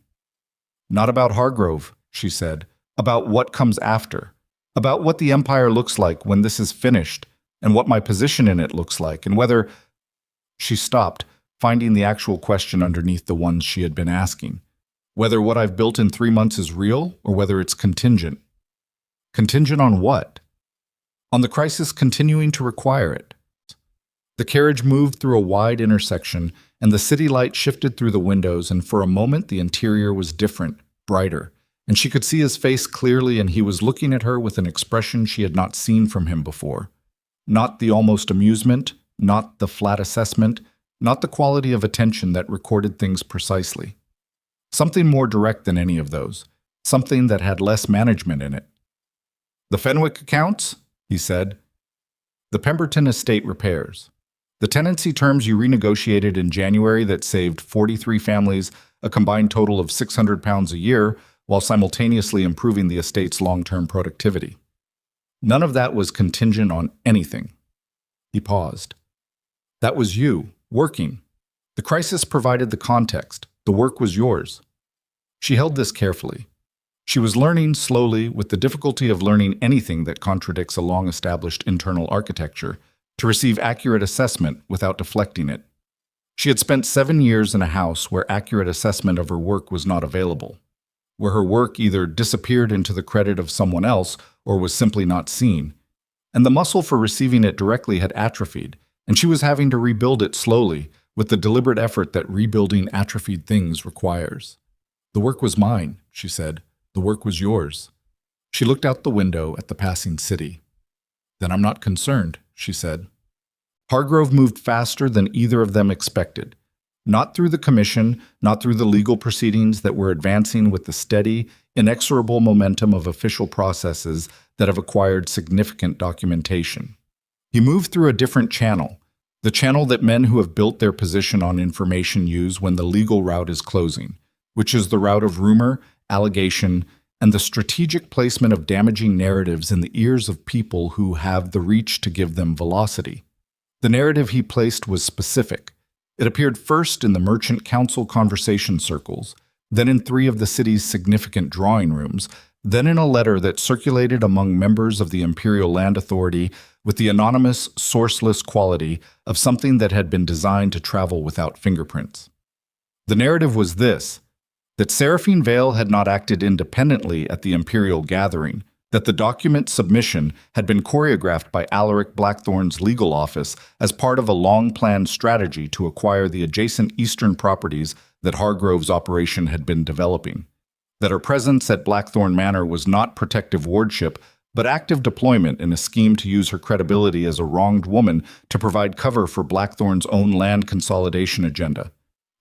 Not about Hargrove, she said. About what comes after. About what the empire looks like when this is finished, and what my position in it looks like, and whether... She stopped, finding the actual question underneath the ones she had been asking. Whether what I've built in 3 months is real, or whether it's contingent. Contingent on what? On the crisis continuing to require it. The carriage moved through a wide intersection, and the city light shifted through the windows, and for a moment the interior was different, brighter, and she could see his face clearly, and he was looking at her with an expression she had not seen from him before. Not the almost amusement, not the flat assessment, not the quality of attention that recorded things precisely. Something more direct than any of those, something that had less management in it. "The Fenwick accounts?" he said. "The Pemberton estate repairs. The tenancy terms you renegotiated in January that saved 43 families a combined total of £600 a year while simultaneously improving the estate's long-term productivity. None of that was contingent on anything." He paused. "That was you, working. The crisis provided the context. The work was yours." She held this carefully. She was learning slowly, with the difficulty of learning anything that contradicts a long-established internal architecture, to receive accurate assessment without deflecting it. She had spent 7 years in a house where accurate assessment of her work was not available, where her work either disappeared into the credit of someone else or was simply not seen, and the muscle for receiving it directly had atrophied, and she was having to rebuild it slowly, with the deliberate effort that rebuilding atrophied things requires. "The work was mine," she said. "The work was yours." She looked out the window at the passing city. "Then I'm not concerned," she said. Hargrove moved faster than either of them expected. Not through the commission, not through the legal proceedings that were advancing with the steady, inexorable momentum of official processes that have acquired significant documentation. He moved through a different channel, the channel that men who have built their position on information use when the legal route is closing, which is the route of rumor, allegation, and the strategic placement of damaging narratives in the ears of people who have the reach to give them velocity. The narrative he placed was specific. It appeared first in the merchant council conversation circles, then in 3 of the city's significant drawing rooms, then in a letter that circulated among members of the Imperial Land Authority with the anonymous, sourceless quality of something that had been designed to travel without fingerprints. The narrative was this: that Seraphine Vale had not acted independently at the Imperial gathering, that the document submission had been choreographed by Alaric Blackthorne's legal office as part of a long-planned strategy to acquire the adjacent eastern properties that Hargrove's operation had been developing, that her presence at Blackthorne Manor was not protective wardship, but active deployment in a scheme to use her credibility as a wronged woman to provide cover for Blackthorne's own land consolidation agenda,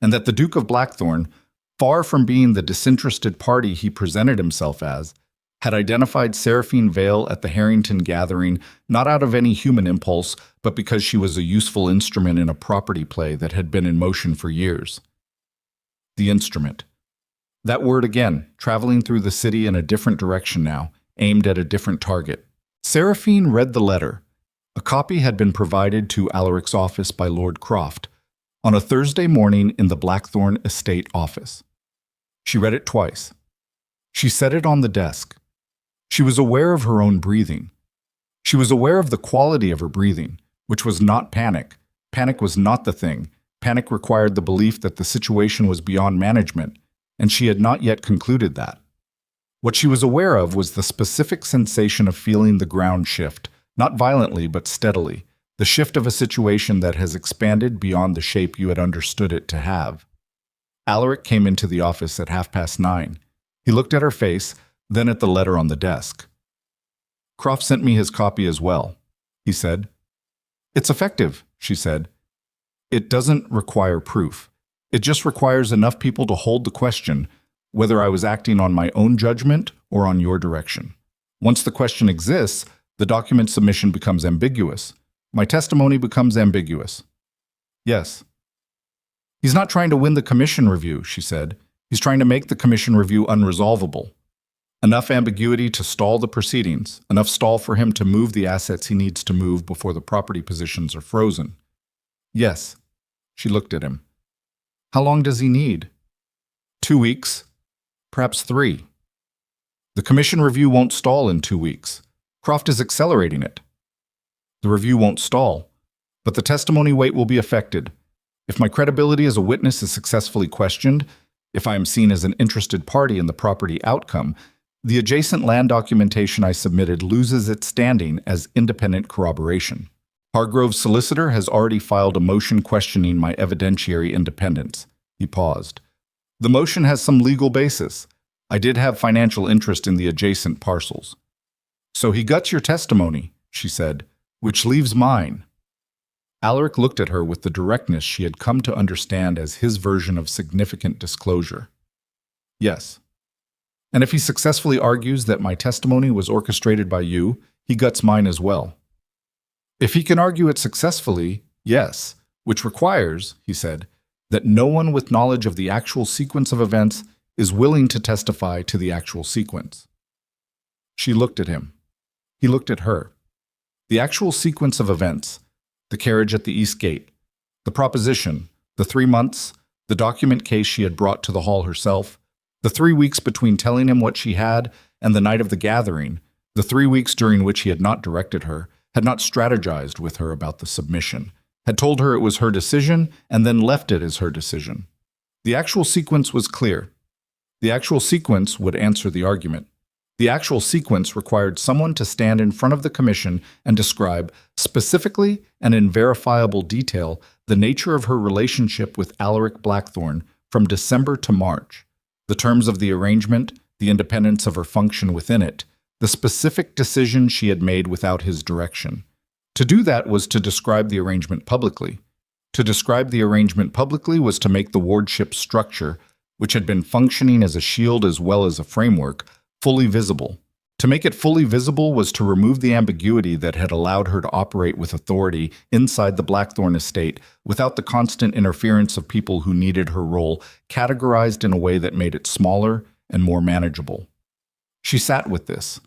and that the Duke of Blackthorne, far from being the disinterested party he presented himself as, had identified Seraphine Vale at the Harrington gathering not out of any human impulse, but because she was a useful instrument in a property play that had been in motion for years. The instrument. That word again, traveling through the city in a different direction now, aimed at a different target. Seraphine read the letter. A copy had been provided to Alaric's office by Lord Croft on a Thursday morning in the Blackthorne estate office. She read it twice. She set it on the desk. She was aware of her own breathing. She was aware of the quality of her breathing, which was not panic. Panic was not the thing. Panic required the belief that the situation was beyond management, and she had not yet concluded that. What she was aware of was the specific sensation of feeling the ground shift, not violently but steadily, the shift of a situation that has expanded beyond the shape you had understood it to have. Alaric came into the office at 9:30. He looked at her face, then at the letter on the desk. "Croft sent me his copy as well," he said. "It's effective," she said. "It doesn't require proof. It just requires enough people to hold the question whether I was acting on my own judgment or on your direction. Once the question exists, the document submission becomes ambiguous. My testimony becomes ambiguous." "Yes." "He's not trying to win the commission review," she said. "He's trying to make the commission review unresolvable. Enough ambiguity to stall the proceedings, enough stall for him to move the assets he needs to move before the property positions are frozen." "Yes." She looked at him. "How long does he need?" 2 weeks, perhaps 3. "The commission review won't stall in 2 weeks. Croft is accelerating it." "The review won't stall, but the testimony weight will be affected. If my credibility as a witness is successfully questioned, if I am seen as an interested party in the property outcome, the adjacent land documentation I submitted loses its standing as independent corroboration. Hargrove's solicitor has already filed a motion questioning my evidentiary independence." He paused. "The motion has some legal basis. I did have financial interest in the adjacent parcels. So he guts your testimony, she said, which leaves mine. Alaric looked at her with the directness she had come to understand as his version of significant disclosure. Yes. And if he successfully argues that my testimony was orchestrated by you, he guts mine as well. If he can argue it successfully, yes, which requires, he said, that no one with knowledge of the actual sequence of events is willing to testify to the actual sequence. She looked at him. He looked at her. The actual sequence of events, the carriage at the East Gate, the proposition, the 3 months, the document case she had brought to the hall herself, the 3 weeks between telling him what she had and the night of the gathering, the 3 weeks during which he had not directed her, had not strategized with her about the submission, had told her it was her decision and then left it as her decision. The actual sequence was clear. The actual sequence would answer the argument. The actual sequence required someone to stand in front of the commission and describe, specifically and in verifiable detail, the nature of her relationship with Alaric Blackthorne from December to March, the terms of the arrangement, the independence of her function within it, the specific decision she had made without his direction. To do that was to describe the arrangement publicly. To describe the arrangement publicly was to make the wardship structure, which had been functioning as a shield as well as a framework, fully visible. To make it fully visible was to remove the ambiguity that had allowed her to operate with authority inside the Blackthorne estate without the constant interference of people who needed her role categorized in a way that made it smaller and more manageable. She sat with this.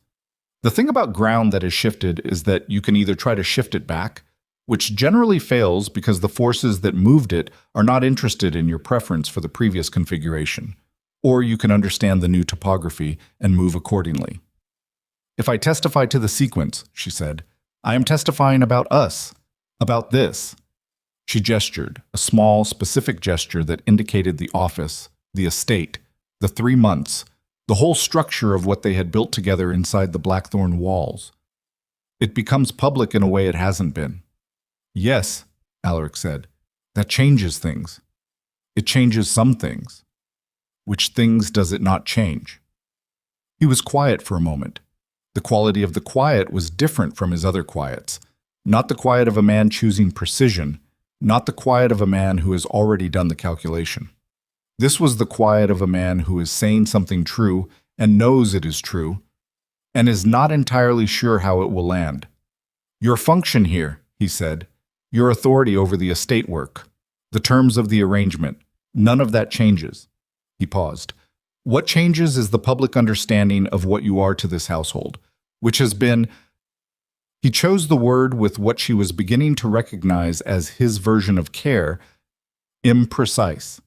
The thing about ground that is shifted is that you can either try to shift it back, which generally fails because the forces that moved it are not interested in your preference for the previous configuration, or you can understand the new topography and move accordingly. If I testify to the sequence, she said, I am testifying about us, about this. She gestured, a small, specific gesture that indicated the office, the estate, the 3 months, the whole structure of what they had built together inside the Blackthorne walls. It becomes public in a way it hasn't been. Yes, Alaric said, that changes things. It changes some things. Which things does it not change? He was quiet for a moment. The quality of the quiet was different from his other quiets. Not the quiet of a man choosing precision, not the quiet of a man who has already done the calculation. This was the quiet of a man who is saying something true and knows it is true, and is not entirely sure how it will land. Your function here, he said, your authority over the estate work, the terms of the arrangement, none of that changes. He paused. What changes is the public understanding of what you are to this household, which has been... He chose the word with what she was beginning to recognize as his version of care, imprecise.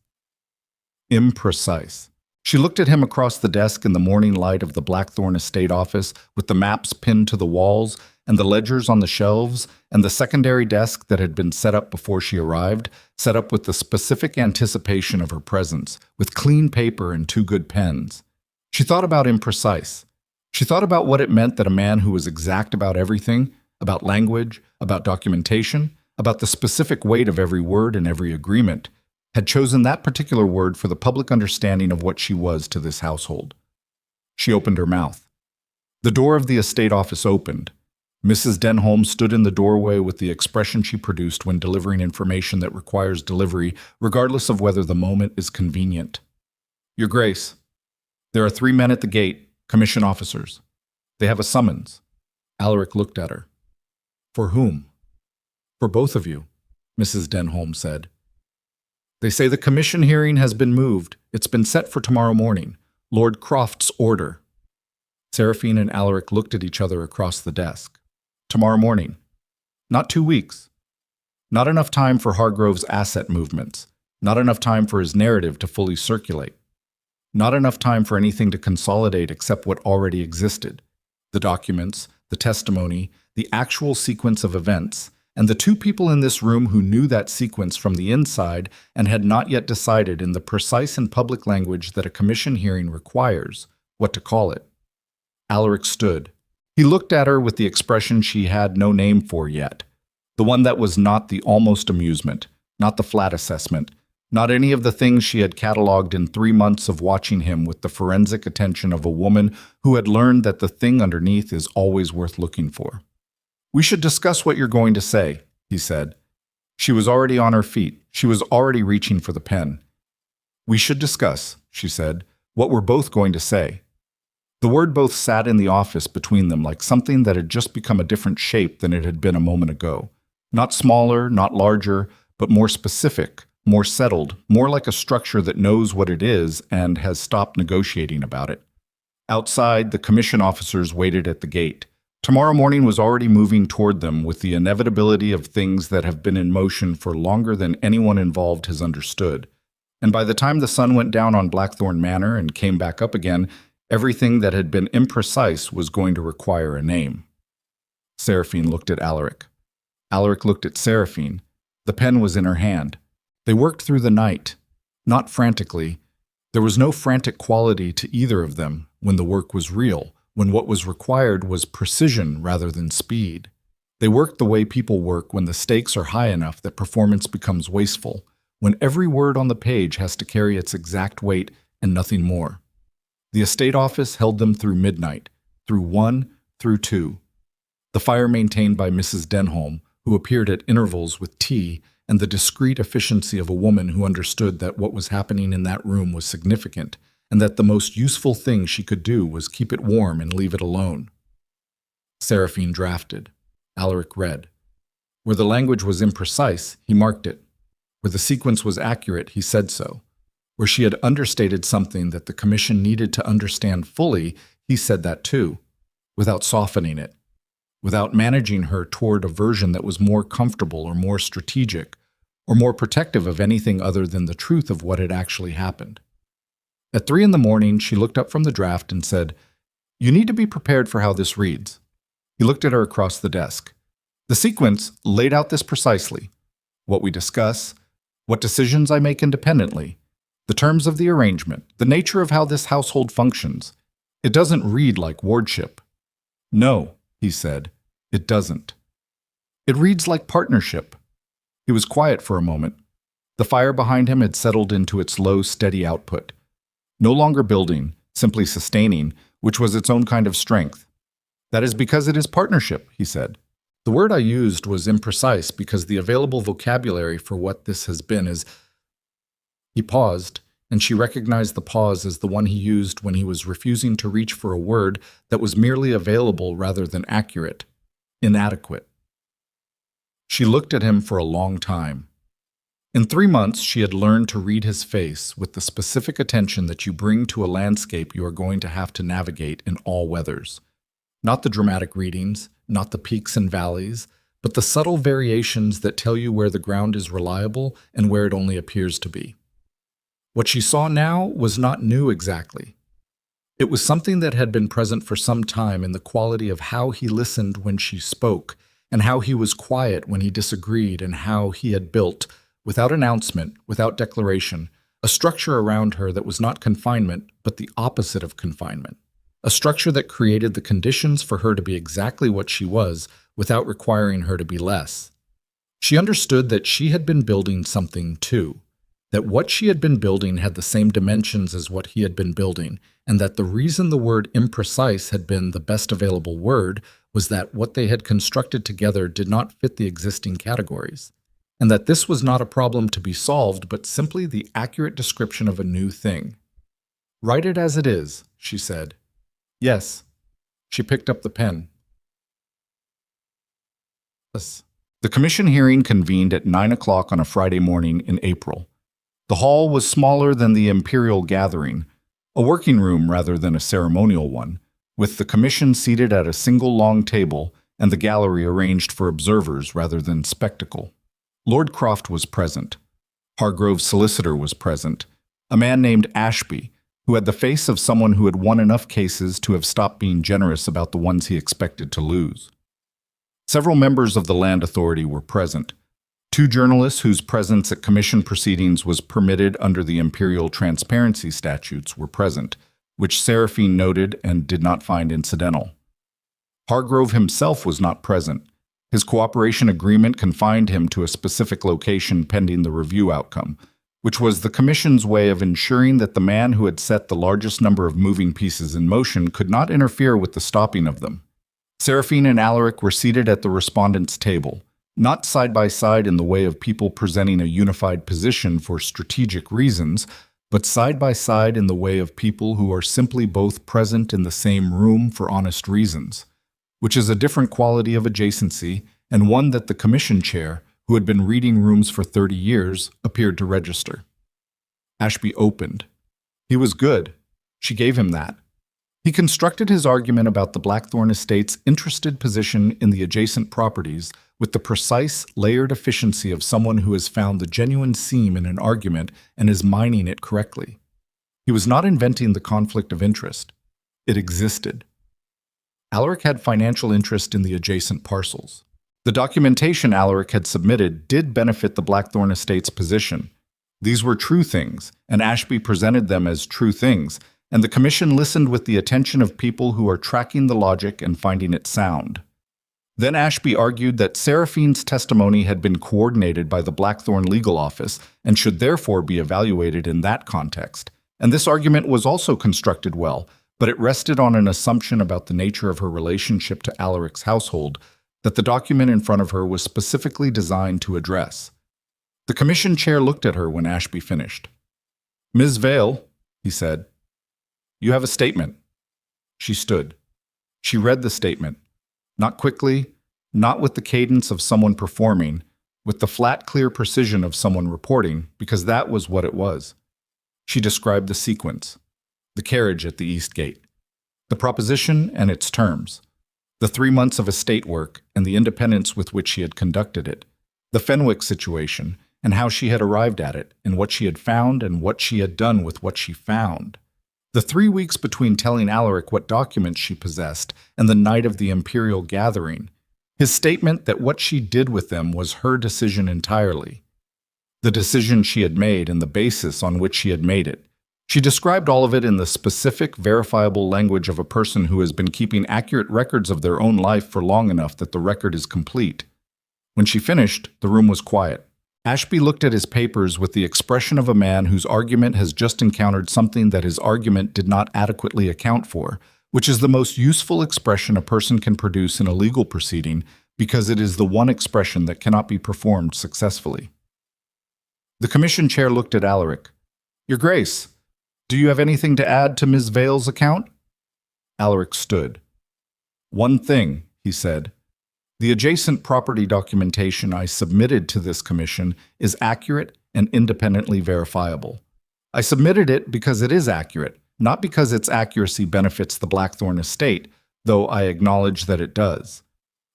Imprecise. She looked at him across the desk in the morning light of the Blackthorne estate office with the maps pinned to the walls and the ledgers on the shelves and the secondary desk that had been set up before she arrived, set up with the specific anticipation of her presence, with clean paper and 2 good pens. She thought about imprecise. She thought about what it meant that a man who was exact about everything, about language, about documentation, about the specific weight of every word and every agreement, had chosen that particular word for the public understanding of what she was to this household. She opened her mouth. The door of the estate office opened. Mrs. Denholm stood in the doorway with the expression she produced when delivering information that requires delivery, regardless of whether the moment is convenient. Your Grace, there are 3 men at the gate, commission officers. They have a summons. Alaric looked at her. For whom? For both of you, Mrs. Denholm said. They say the commission hearing has been moved. It's been set for tomorrow morning. Lord Croft's order. Seraphine and Alaric looked at each other across the desk. Tomorrow morning. Not 2 weeks. Not enough time for Hargrove's asset movements. Not enough time for his narrative to fully circulate. Not enough time for anything to consolidate except what already existed. The documents, the testimony, the actual sequence of events, and the 2 people in this room who knew that sequence from the inside and had not yet decided in the precise and public language that a commission hearing requires what to call it. Alaric stood. He looked at her with the expression she had no name for yet, the one that was not the almost amusement, not the flat assessment, Not any of the things she had cataloged in 3 months of watching him with the forensic attention of a woman who had learned that the thing underneath is always worth looking for. "We should discuss what you're going to say," he said. She was already on her feet. She was already reaching for the pen. "We should discuss," she said, "what we're both going to say." The word both sat in the office between them like something that had just become a different shape than it had been a moment ago. Not smaller, not larger, but more specific, more settled, more like a structure that knows what it is and has stopped negotiating about it. Outside, the commission officers waited at the gate. Tomorrow morning was already moving toward them with the inevitability of things that have been in motion for longer than anyone involved has understood. And by the time the sun went down on Blackthorn Manor and came back up again, everything that had been imprecise was going to require a name. Seraphine looked at Alaric. Alaric looked at Seraphine. The pen was in her hand. They worked through the night, not frantically. There was no frantic quality to either of them when the work was real, when what was required was precision rather than speed. They worked the way people work when the stakes are high enough that performance becomes wasteful, when every word on the page has to carry its exact weight and nothing more. The estate office held them through midnight, through 1, through 2. The fire maintained by Mrs. Denholm, who appeared at intervals with tea, and the discreet efficiency of a woman who understood that what was happening in that room was significant, and that the most useful thing she could do was keep it warm and leave it alone. Seraphine drafted. Alaric read. Where the language was imprecise, he marked it. Where the sequence was accurate, he said so. Where she had understated something that the commission needed to understand fully, he said that too, without softening it, without managing her toward a version that was more comfortable or more strategic, or more protective of anything other than the truth of what had actually happened. At 3 a.m, she looked up from the draft and said, "You need to be prepared for how this reads." He looked at her across the desk. "The sequence laid out this precisely. What we discuss, what decisions I make independently, the terms of the arrangement, the nature of how this household functions. It doesn't read like wardship." "No," he said, "it doesn't. It reads like partnership." He was quiet for a moment. The fire behind him had settled into its low, steady output. No longer building, simply sustaining, which was its own kind of strength. "That is because it is partnership," he said. "The word I used was imprecise because the available vocabulary for what this has been is—" He paused, and she recognized the pause as the one he used when he was refusing to reach for a word that was merely available rather than accurate, inadequate. She looked at him for a long time. In 3 months, she had learned to read his face with the specific attention that you bring to a landscape you are going to have to navigate in all weathers. Not the dramatic readings, not the peaks and valleys, but the subtle variations that tell you where the ground is reliable and where it only appears to be. What she saw now was not new exactly. It was something that had been present for some time in the quality of how he listened when she spoke, and how he was quiet when he disagreed, and how he had built, without announcement, without declaration, a structure around her that was not confinement, but the opposite of confinement. A structure that created the conditions for her to be exactly what she was, without requiring her to be less. She understood that she had been building something too, that what she had been building had the same dimensions as what he had been building, and that the reason the word imprecise had been the best available word was that what they had constructed together did not fit the existing categories, and that this was not a problem to be solved, but simply the accurate description of a new thing. "Write it as it is," she said. "Yes." She picked up the pen. The commission hearing convened at 9 o'clock on a Friday morning in April. The hall was smaller than the imperial gathering, a working room rather than a ceremonial one, with the commission seated at a single long table and the gallery arranged for observers rather than spectacle. Lord Croft was present. Hargrove's solicitor was present, a man named Ashby, who had the face of someone who had won enough cases to have stopped being generous about the ones he expected to lose. Several members of the Land Authority were present. 2 journalists whose presence at commission proceedings was permitted under the imperial transparency statutes were present, which Seraphine noted and did not find incidental. Hargrove himself was not present. His cooperation agreement confined him to a specific location pending the review outcome, which was the Commission's way of ensuring that the man who had set the largest number of moving pieces in motion could not interfere with the stopping of them. Seraphine and Alaric were seated at the respondents' table, not side by side in the way of people presenting a unified position for strategic reasons, but side by side in the way of people who are simply both present in the same room for honest reasons, which is a different quality of adjacency and one that the Commission chair, who had been reading rooms for 30 years, appeared to register. Ashby opened. He was good. She gave him that. He constructed his argument about the Blackthorn estate's interested position in the adjacent properties with the precise, layered efficiency of someone who has found the genuine seam in an argument and is mining it correctly. He was not inventing the conflict of interest. It existed. Alaric had financial interest in the adjacent parcels. The documentation Alaric had submitted did benefit the Blackthorn estate's position. These were true things, and Ashby presented them as true things, and the Commission listened with the attention of people who are tracking the logic and finding it sound. Then Ashby argued that Seraphine's testimony had been coordinated by the Blackthorn legal office and should therefore be evaluated in that context. And this argument was also constructed well, but it rested on an assumption about the nature of her relationship to Alaric's household that the document in front of her was specifically designed to address. The Commission chair looked at her when Ashby finished. "Ms. Vale," he said, "you have a statement." She stood. She read the statement. Not quickly, not with the cadence of someone performing, with the flat, clear precision of someone reporting, because that was what it was. She described the sequence, the carriage at the East Gate, the proposition and its terms, the 3 months of estate work and the independence with which she had conducted it, the Fenwick situation and how she had arrived at it, and what she had found and what she had done with what she found. The 3 weeks between telling Alaric what documents she possessed and the night of the Imperial gathering, his statement that what she did with them was her decision entirely. The decision she had made and the basis on which she had made it. She described all of it in the specific, verifiable language of a person who has been keeping accurate records of their own life for long enough that the record is complete. When she finished, the room was quiet. Ashby looked at his papers with the expression of a man whose argument has just encountered something that his argument did not adequately account for, which is the most useful expression a person can produce in a legal proceeding because it is the one expression that cannot be performed successfully. The Commission chair looked at Alaric. "Your Grace, do you have anything to add to Ms. Vale's account?" Alaric stood. "One thing," he said. "The adjacent property documentation I submitted to this commission is accurate and independently verifiable. I submitted it because it is accurate, not because its accuracy benefits the Blackthorn estate, though I acknowledge that it does.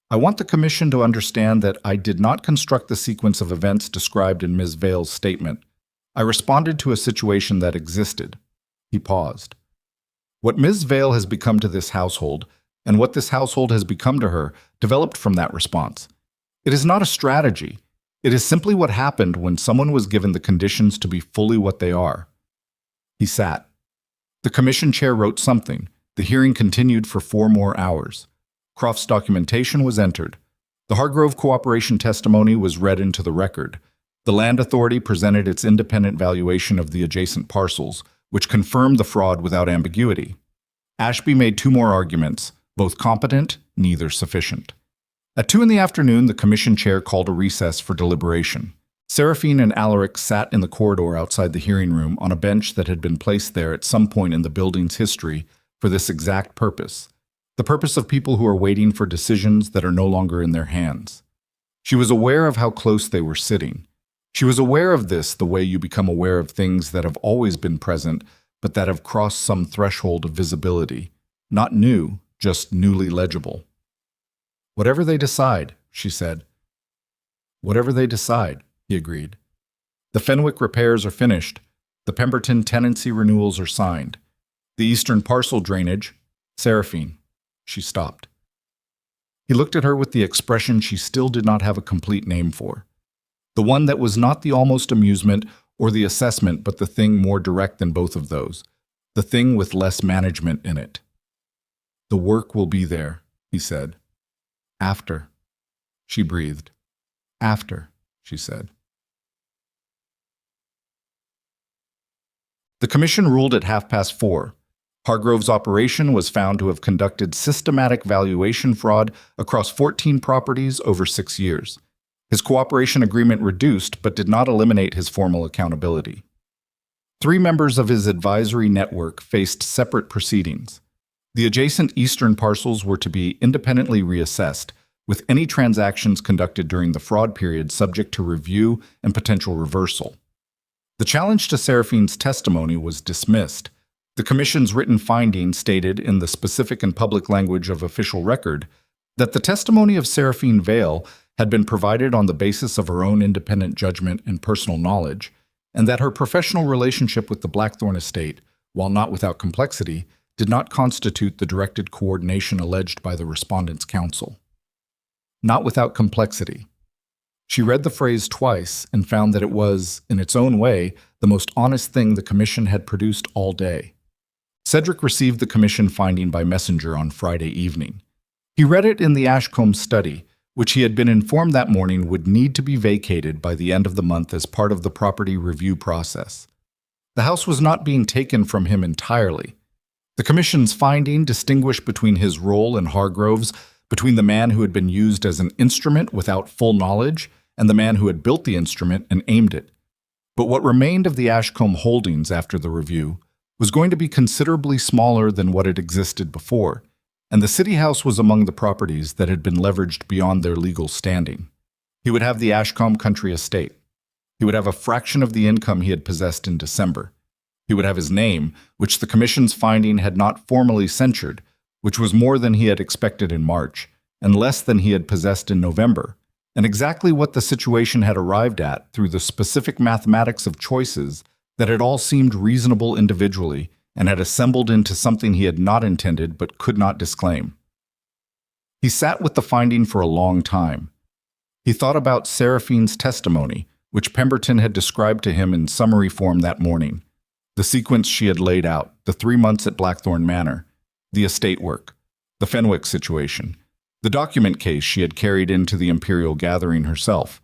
I want the commission to understand that I did not construct the sequence of events described in Ms. Vale's statement. I responded to a situation that existed." He paused. "What Ms. Vale has become to this household, and what this household has become to her, developed from that response. It is not a strategy. It is simply what happened when someone was given the conditions to be fully what they are." He sat. The Commission chair wrote something. The hearing continued for 4 more hours. Croft's documentation was entered. The Hargrove cooperation testimony was read into the record. The Land Authority presented its independent valuation of the adjacent parcels, which confirmed the fraud without ambiguity. Ashby made 2 more arguments, both competent, neither sufficient. At 2 in the afternoon, the Commission chair called a recess for deliberation. Seraphine and Alaric sat in the corridor outside the hearing room on a bench that had been placed there at some point in the building's history for this exact purpose, the purpose of people who are waiting for decisions that are no longer in their hands. She was aware of how close they were sitting. She was aware of this the way you become aware of things that have always been present, but that have crossed some threshold of visibility. Not new, just newly legible. "Whatever they decide," she said. "Whatever they decide," he agreed. "The Fenwick repairs are finished. The Pemberton tenancy renewals are signed. The eastern parcel drainage, Seraphine." She stopped. He looked at her with the expression she still did not have a complete name for. The one that was not the almost amusement or the assessment, but the thing more direct than both of those. The thing with less management in it. "The work will be there," he said. "After," she breathed. "After," she said. The commission ruled at 4:30. Hargrove's operation was found to have conducted systematic valuation fraud across 14 properties over 6 years. His cooperation agreement reduced but did not eliminate his formal accountability. 3 members of his advisory network faced separate proceedings. The adjacent eastern parcels were to be independently reassessed, with any transactions conducted during the fraud period subject to review and potential reversal. The challenge to Seraphine's testimony was dismissed. The Commission's written finding stated in the specific and public language of official record that the testimony of Seraphine Vale had been provided on the basis of her own independent judgment and personal knowledge, and that her professional relationship with the Blackthorn estate, while not without complexity, did not constitute the directed coordination alleged by the respondent's counsel. Not without complexity. She read the phrase twice and found that it was, in its own way, the most honest thing the Commission had produced all day. Cedric received the Commission finding by messenger on Friday evening. He read it in the Ashcombe study, which he had been informed that morning would need to be vacated by the end of the month as part of the property review process. The house was not being taken from him entirely. The Commission's finding distinguished between his role and Hargrove's, between the man who had been used as an instrument without full knowledge and the man who had built the instrument and aimed it. But what remained of the Ashcombe holdings after the review was going to be considerably smaller than what had existed before, and the city house was among the properties that had been leveraged beyond their legal standing. He would have the Ashcombe country estate. He would have a fraction of the income he had possessed in December. He would have his name, which the Commission's finding had not formally censured, which was more than he had expected in March, and less than he had possessed in November, and exactly what the situation had arrived at through the specific mathematics of choices that had all seemed reasonable individually and had assembled into something he had not intended but could not disclaim. He sat with the finding for a long time. He thought about Seraphine's testimony, which Pemberton had described to him in summary form that morning, the sequence she had laid out, the 3 months at Blackthorn Manor, the estate work, the Fenwick situation, the document case she had carried into the Imperial Gathering herself.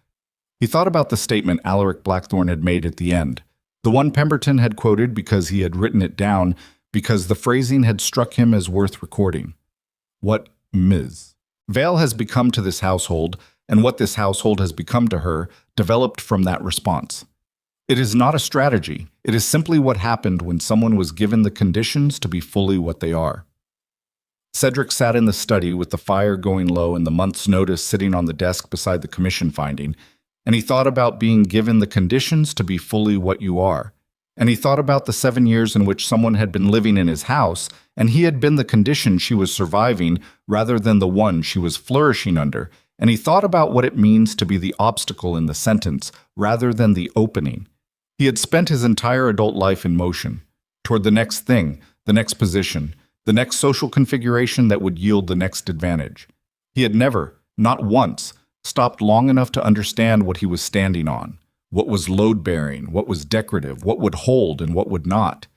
He thought about the statement Alaric Blackthorn had made at the end, the one Pemberton had quoted because he had written it down because the phrasing had struck him as worth recording. What Ms. Vale has become to this household, and what this household has become to her, developed from that response. It is not a strategy. It is simply what happened when someone was given the conditions to be fully what they are. Cedric sat in the study with the fire going low and the month's notice sitting on the desk beside the Commission finding, and he thought about being given the conditions to be fully what you are. And he thought about the 7 years in which someone had been living in his house, and he had been the condition she was surviving rather than the one she was flourishing under. And he thought about what it means to be the obstacle in the sentence rather than the opening. He had spent his entire adult life in motion, toward the next thing, the next position, the next social configuration that would yield the next advantage. He had never, not once, stopped long enough to understand what he was standing on, what was load-bearing, what was decorative, what would hold and what would not.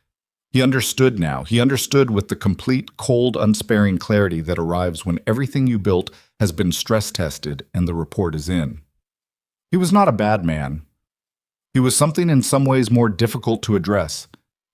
He understood now. He understood with the complete, cold, unsparing clarity that arrives when everything you built has been stress-tested and the report is in. He was not a bad man. He was something in some ways more difficult to address,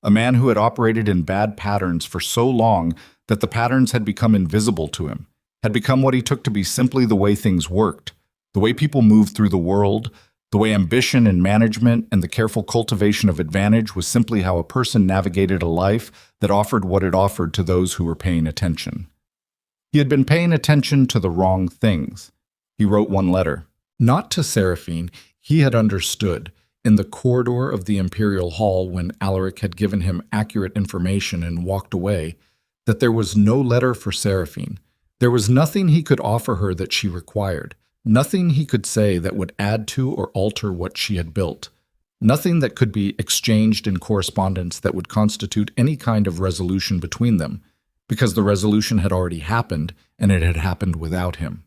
a man who had operated in bad patterns for so long that the patterns had become invisible to him, had become what he took to be simply the way things worked, the way people moved through the world, the way ambition and management and the careful cultivation of advantage was simply how a person navigated a life that offered what it offered to those who were paying attention. He had been paying attention to the wrong things. He wrote one letter. Not to Seraphine. He had understood, in the corridor of the Imperial Hall when Alaric had given him accurate information and walked away, that there was no letter for Seraphine. There was nothing he could offer her that she required. Nothing he could say that would add to or alter what she had built. Nothing that could be exchanged in correspondence that would constitute any kind of resolution between them, because the resolution had already happened, and it had happened without him.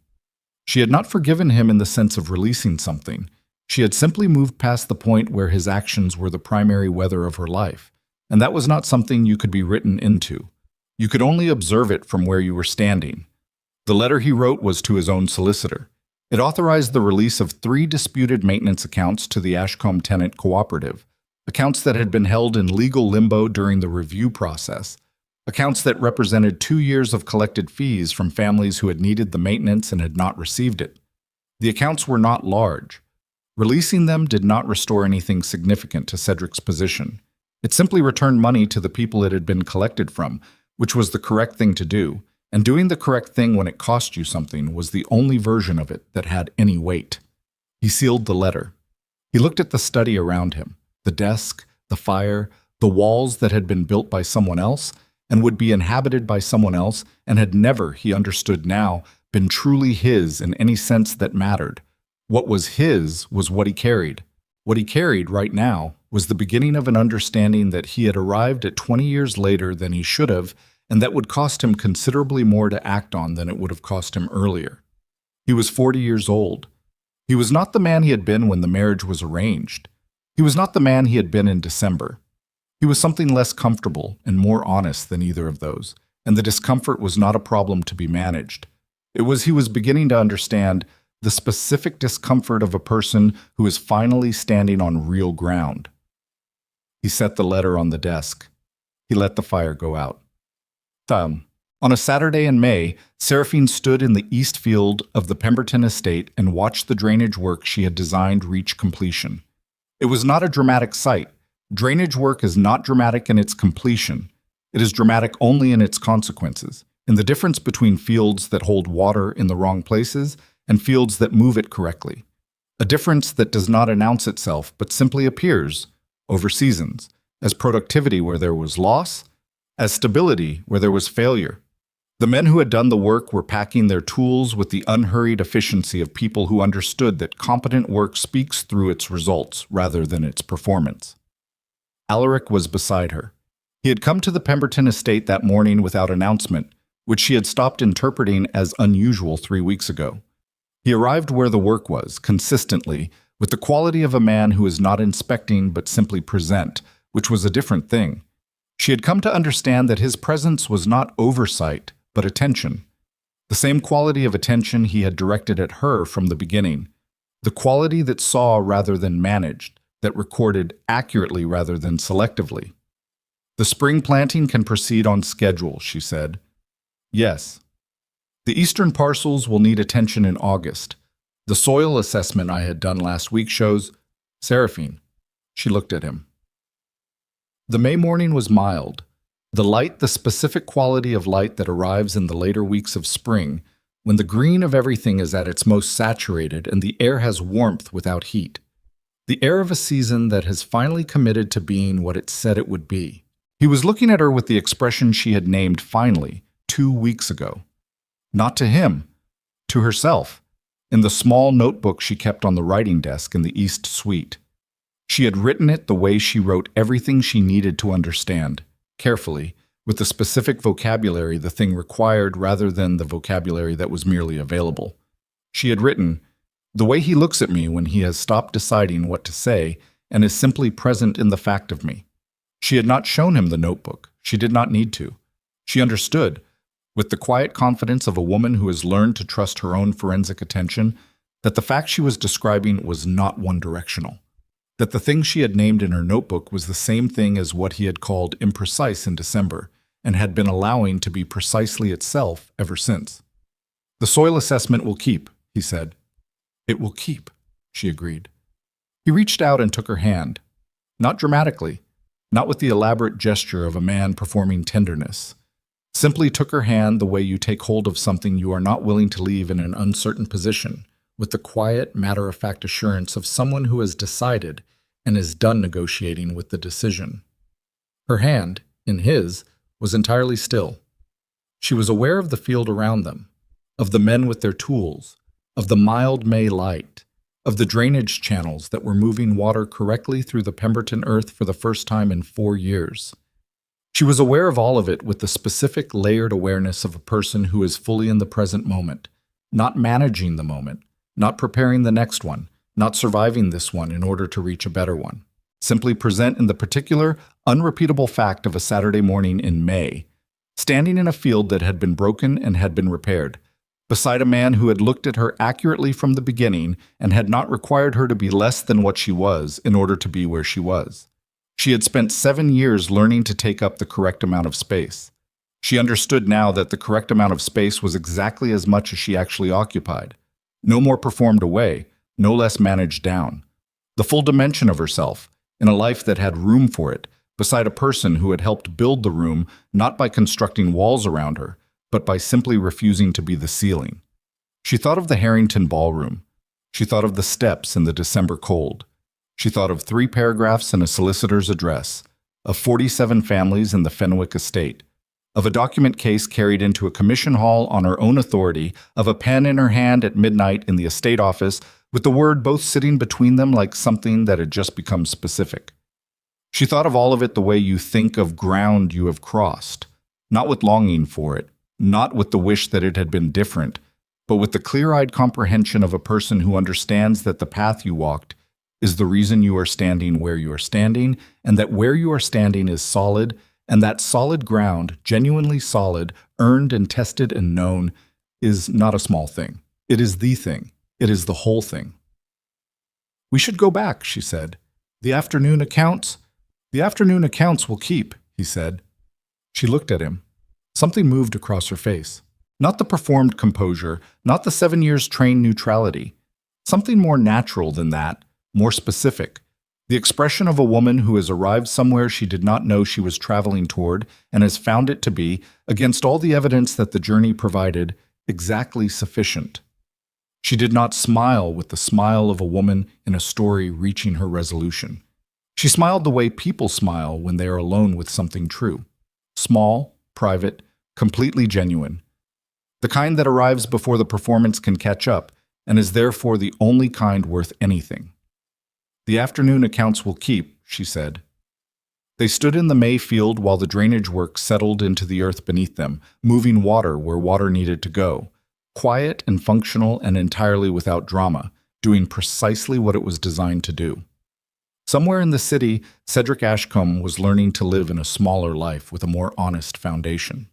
She had not forgiven him in the sense of releasing something. She had simply moved past the point where his actions were the primary weather of her life, and that was not something you could be written into. You could only observe it from where you were standing. The letter he wrote was to his own solicitor. It authorized the release of 3 disputed maintenance accounts to the Ashcombe Tenant Cooperative, accounts that had been held in legal limbo during the review process, accounts that represented 2 years of collected fees from families who had needed the maintenance and had not received it. The accounts were not large. Releasing them did not restore anything significant to Cedric's position. It simply returned money to the people it had been collected from, which was the correct thing to do, and doing the correct thing when it cost you something was the only version of it that had any weight. He sealed the letter. He looked at the study around him, the desk, the fire, the walls that had been built by someone else and would be inhabited by someone else and had never, he understood now, been truly his in any sense that mattered. What was his was what he carried. What he carried right now was the beginning of an understanding that he had arrived at 20 years later than he should have, and that would cost him considerably more to act on than it would have cost him earlier. He was 40 years old. He was not the man he had been when the marriage was arranged. He was not the man he had been in December. He was something less comfortable and more honest than either of those, and the discomfort was not a problem to be managed. He was beginning to understand the specific discomfort of a person who is finally standing on real ground. He set the letter on the desk. He let the fire go out. On a Saturday in May, Seraphine stood in the east field of the Pemberton estate and watched the drainage work she had designed reach completion. It was not a dramatic sight. Drainage work is not dramatic in its completion. It is dramatic only in its consequences, in the difference between fields that hold water in the wrong places and fields that move it correctly. A difference that does not announce itself but simply appears, over seasons, as productivity where there was loss, as stability where there was failure. The men who had done the work were packing their tools with the unhurried efficiency of people who understood that competent work speaks through its results rather than its performance. Alaric was beside her. He had come to the Pemberton estate that morning without announcement, which she had stopped interpreting as unusual 3 weeks ago. He arrived where the work was, consistently, with the quality of a man who is not inspecting but simply present, which was a different thing. She had come to understand that his presence was not oversight, but attention. The same quality of attention he had directed at her from the beginning. The quality that saw rather than managed, that recorded accurately rather than selectively. The spring planting can proceed on schedule, she said. Yes. The eastern parcels will need attention in August. The soil assessment I had done last week shows... Seraphine. She looked at him. The May morning was mild. The specific quality of light that arrives in the later weeks of spring, when the green of everything is at its most saturated and the air has warmth without heat. The air of a season that has finally committed to being what it said it would be. He was looking at her with the expression she had named finally 2 weeks ago. Not to him, to herself, in the small notebook she kept on the writing desk in the East Suite. She had written it the way she wrote everything she needed to understand, carefully, with the specific vocabulary the thing required rather than the vocabulary that was merely available. She had written, "The way he looks at me when he has stopped deciding what to say and is simply present in the fact of me." She had not shown him the notebook. She did not need to. She understood, with the quiet confidence of a woman who has learned to trust her own forensic attention, that the fact she was describing was not one-directional, that the thing she had named in her notebook was the same thing as what he had called imprecise in December and had been allowing to be precisely itself ever since. "The soil assessment will keep," he said. "It will keep," she agreed. He reached out and took her hand, not dramatically, not with the elaborate gesture of a man performing tenderness. Simply took her hand the way you take hold of something you are not willing to leave in an uncertain position, with the quiet, matter-of-fact assurance of someone who has decided and is done negotiating with the decision. Her hand, in his, was entirely still. She was aware of the field around them, of the men with their tools, of the mild May light, of the drainage channels that were moving water correctly through the Pemberton earth for the first time in 4 years. She was aware of all of it with the specific layered awareness of a person who is fully in the present moment, not managing the moment, not preparing the next one, not surviving this one in order to reach a better one. Simply present in the particular, unrepeatable fact of a Saturday morning in May, standing in a field that had been broken and had been repaired, beside a man who had looked at her accurately from the beginning and had not required her to be less than what she was in order to be where she was. She had spent 7 years learning to take up the correct amount of space. She understood now that the correct amount of space was exactly as much as she actually occupied. No more performed away, no less managed down. The full dimension of herself, in a life that had room for it, beside a person who had helped build the room not by constructing walls around her, but by simply refusing to be the ceiling. She thought of the Harrington ballroom. She thought of the steps in the December cold. She thought of 3 paragraphs in a solicitor's address, of 47 families in the Fenwick estate, of a document case carried into a commission hall on her own authority, of a pen in her hand at midnight in the estate office, with the word both sitting between them like something that had just become specific. She thought of all of it the way you think of ground you have crossed, not with longing for it, not with the wish that it had been different, but with the clear-eyed comprehension of a person who understands that the path you walked is the reason you are standing where you are standing, and that where you are standing is solid, and that solid ground, genuinely solid, earned and tested and known, is not a small thing. It is the thing. It is the whole thing. "We should go back," she said. "The afternoon accounts will keep," he said. She looked at him. Something moved across her face. Not the performed composure, not the 7 years trained neutrality. Something more natural than that, more specific. The expression of a woman who has arrived somewhere she did not know she was traveling toward and has found it to be, against all the evidence that the journey provided, exactly sufficient. She did not smile with the smile of a woman in a story reaching her resolution. She smiled the way people smile when they are alone with something true. Small, private, completely genuine. The kind that arrives before the performance can catch up, and is therefore the only kind worth anything. "The afternoon accounts will keep," she said. They stood in the May field while the drainage work settled into the earth beneath them, moving water where water needed to go. Quiet and functional and entirely without drama, doing precisely what it was designed to do. Somewhere in the city, Cedric Ashcombe was learning to live in a smaller life with a more honest foundation.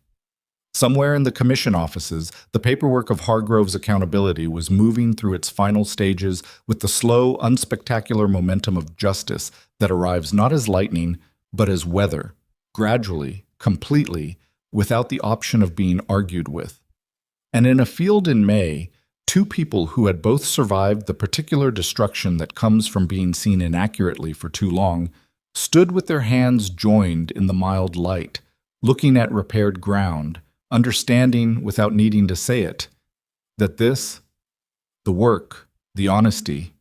Somewhere in the commission offices, the paperwork of Hargrove's accountability was moving through its final stages with the slow, unspectacular momentum of justice that arrives not as lightning, but as weather, gradually, completely, without the option of being argued with. And in a field in May, 2 people who had both survived the particular destruction that comes from being seen inaccurately for too long, stood with their hands joined in the mild light, looking at repaired ground, understanding, without needing to say it, that this, the work, the honesty,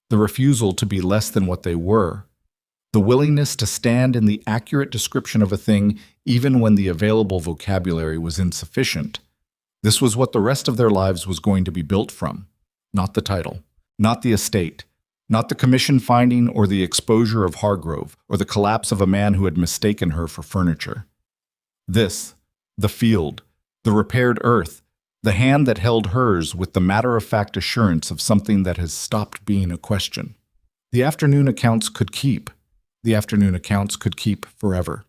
the refusal to be less than what they were, the willingness to stand in the accurate description of a thing even when the available vocabulary was insufficient, this was what the rest of their lives was going to be built from, not the title, not the estate, not the commission finding or the exposure of Hargrove or the collapse of a man who had mistaken her for furniture. This, the field, the repaired earth, the hand that held hers with the matter-of-fact assurance of something that has stopped being a question. The afternoon accounts could keep. The afternoon accounts could keep forever.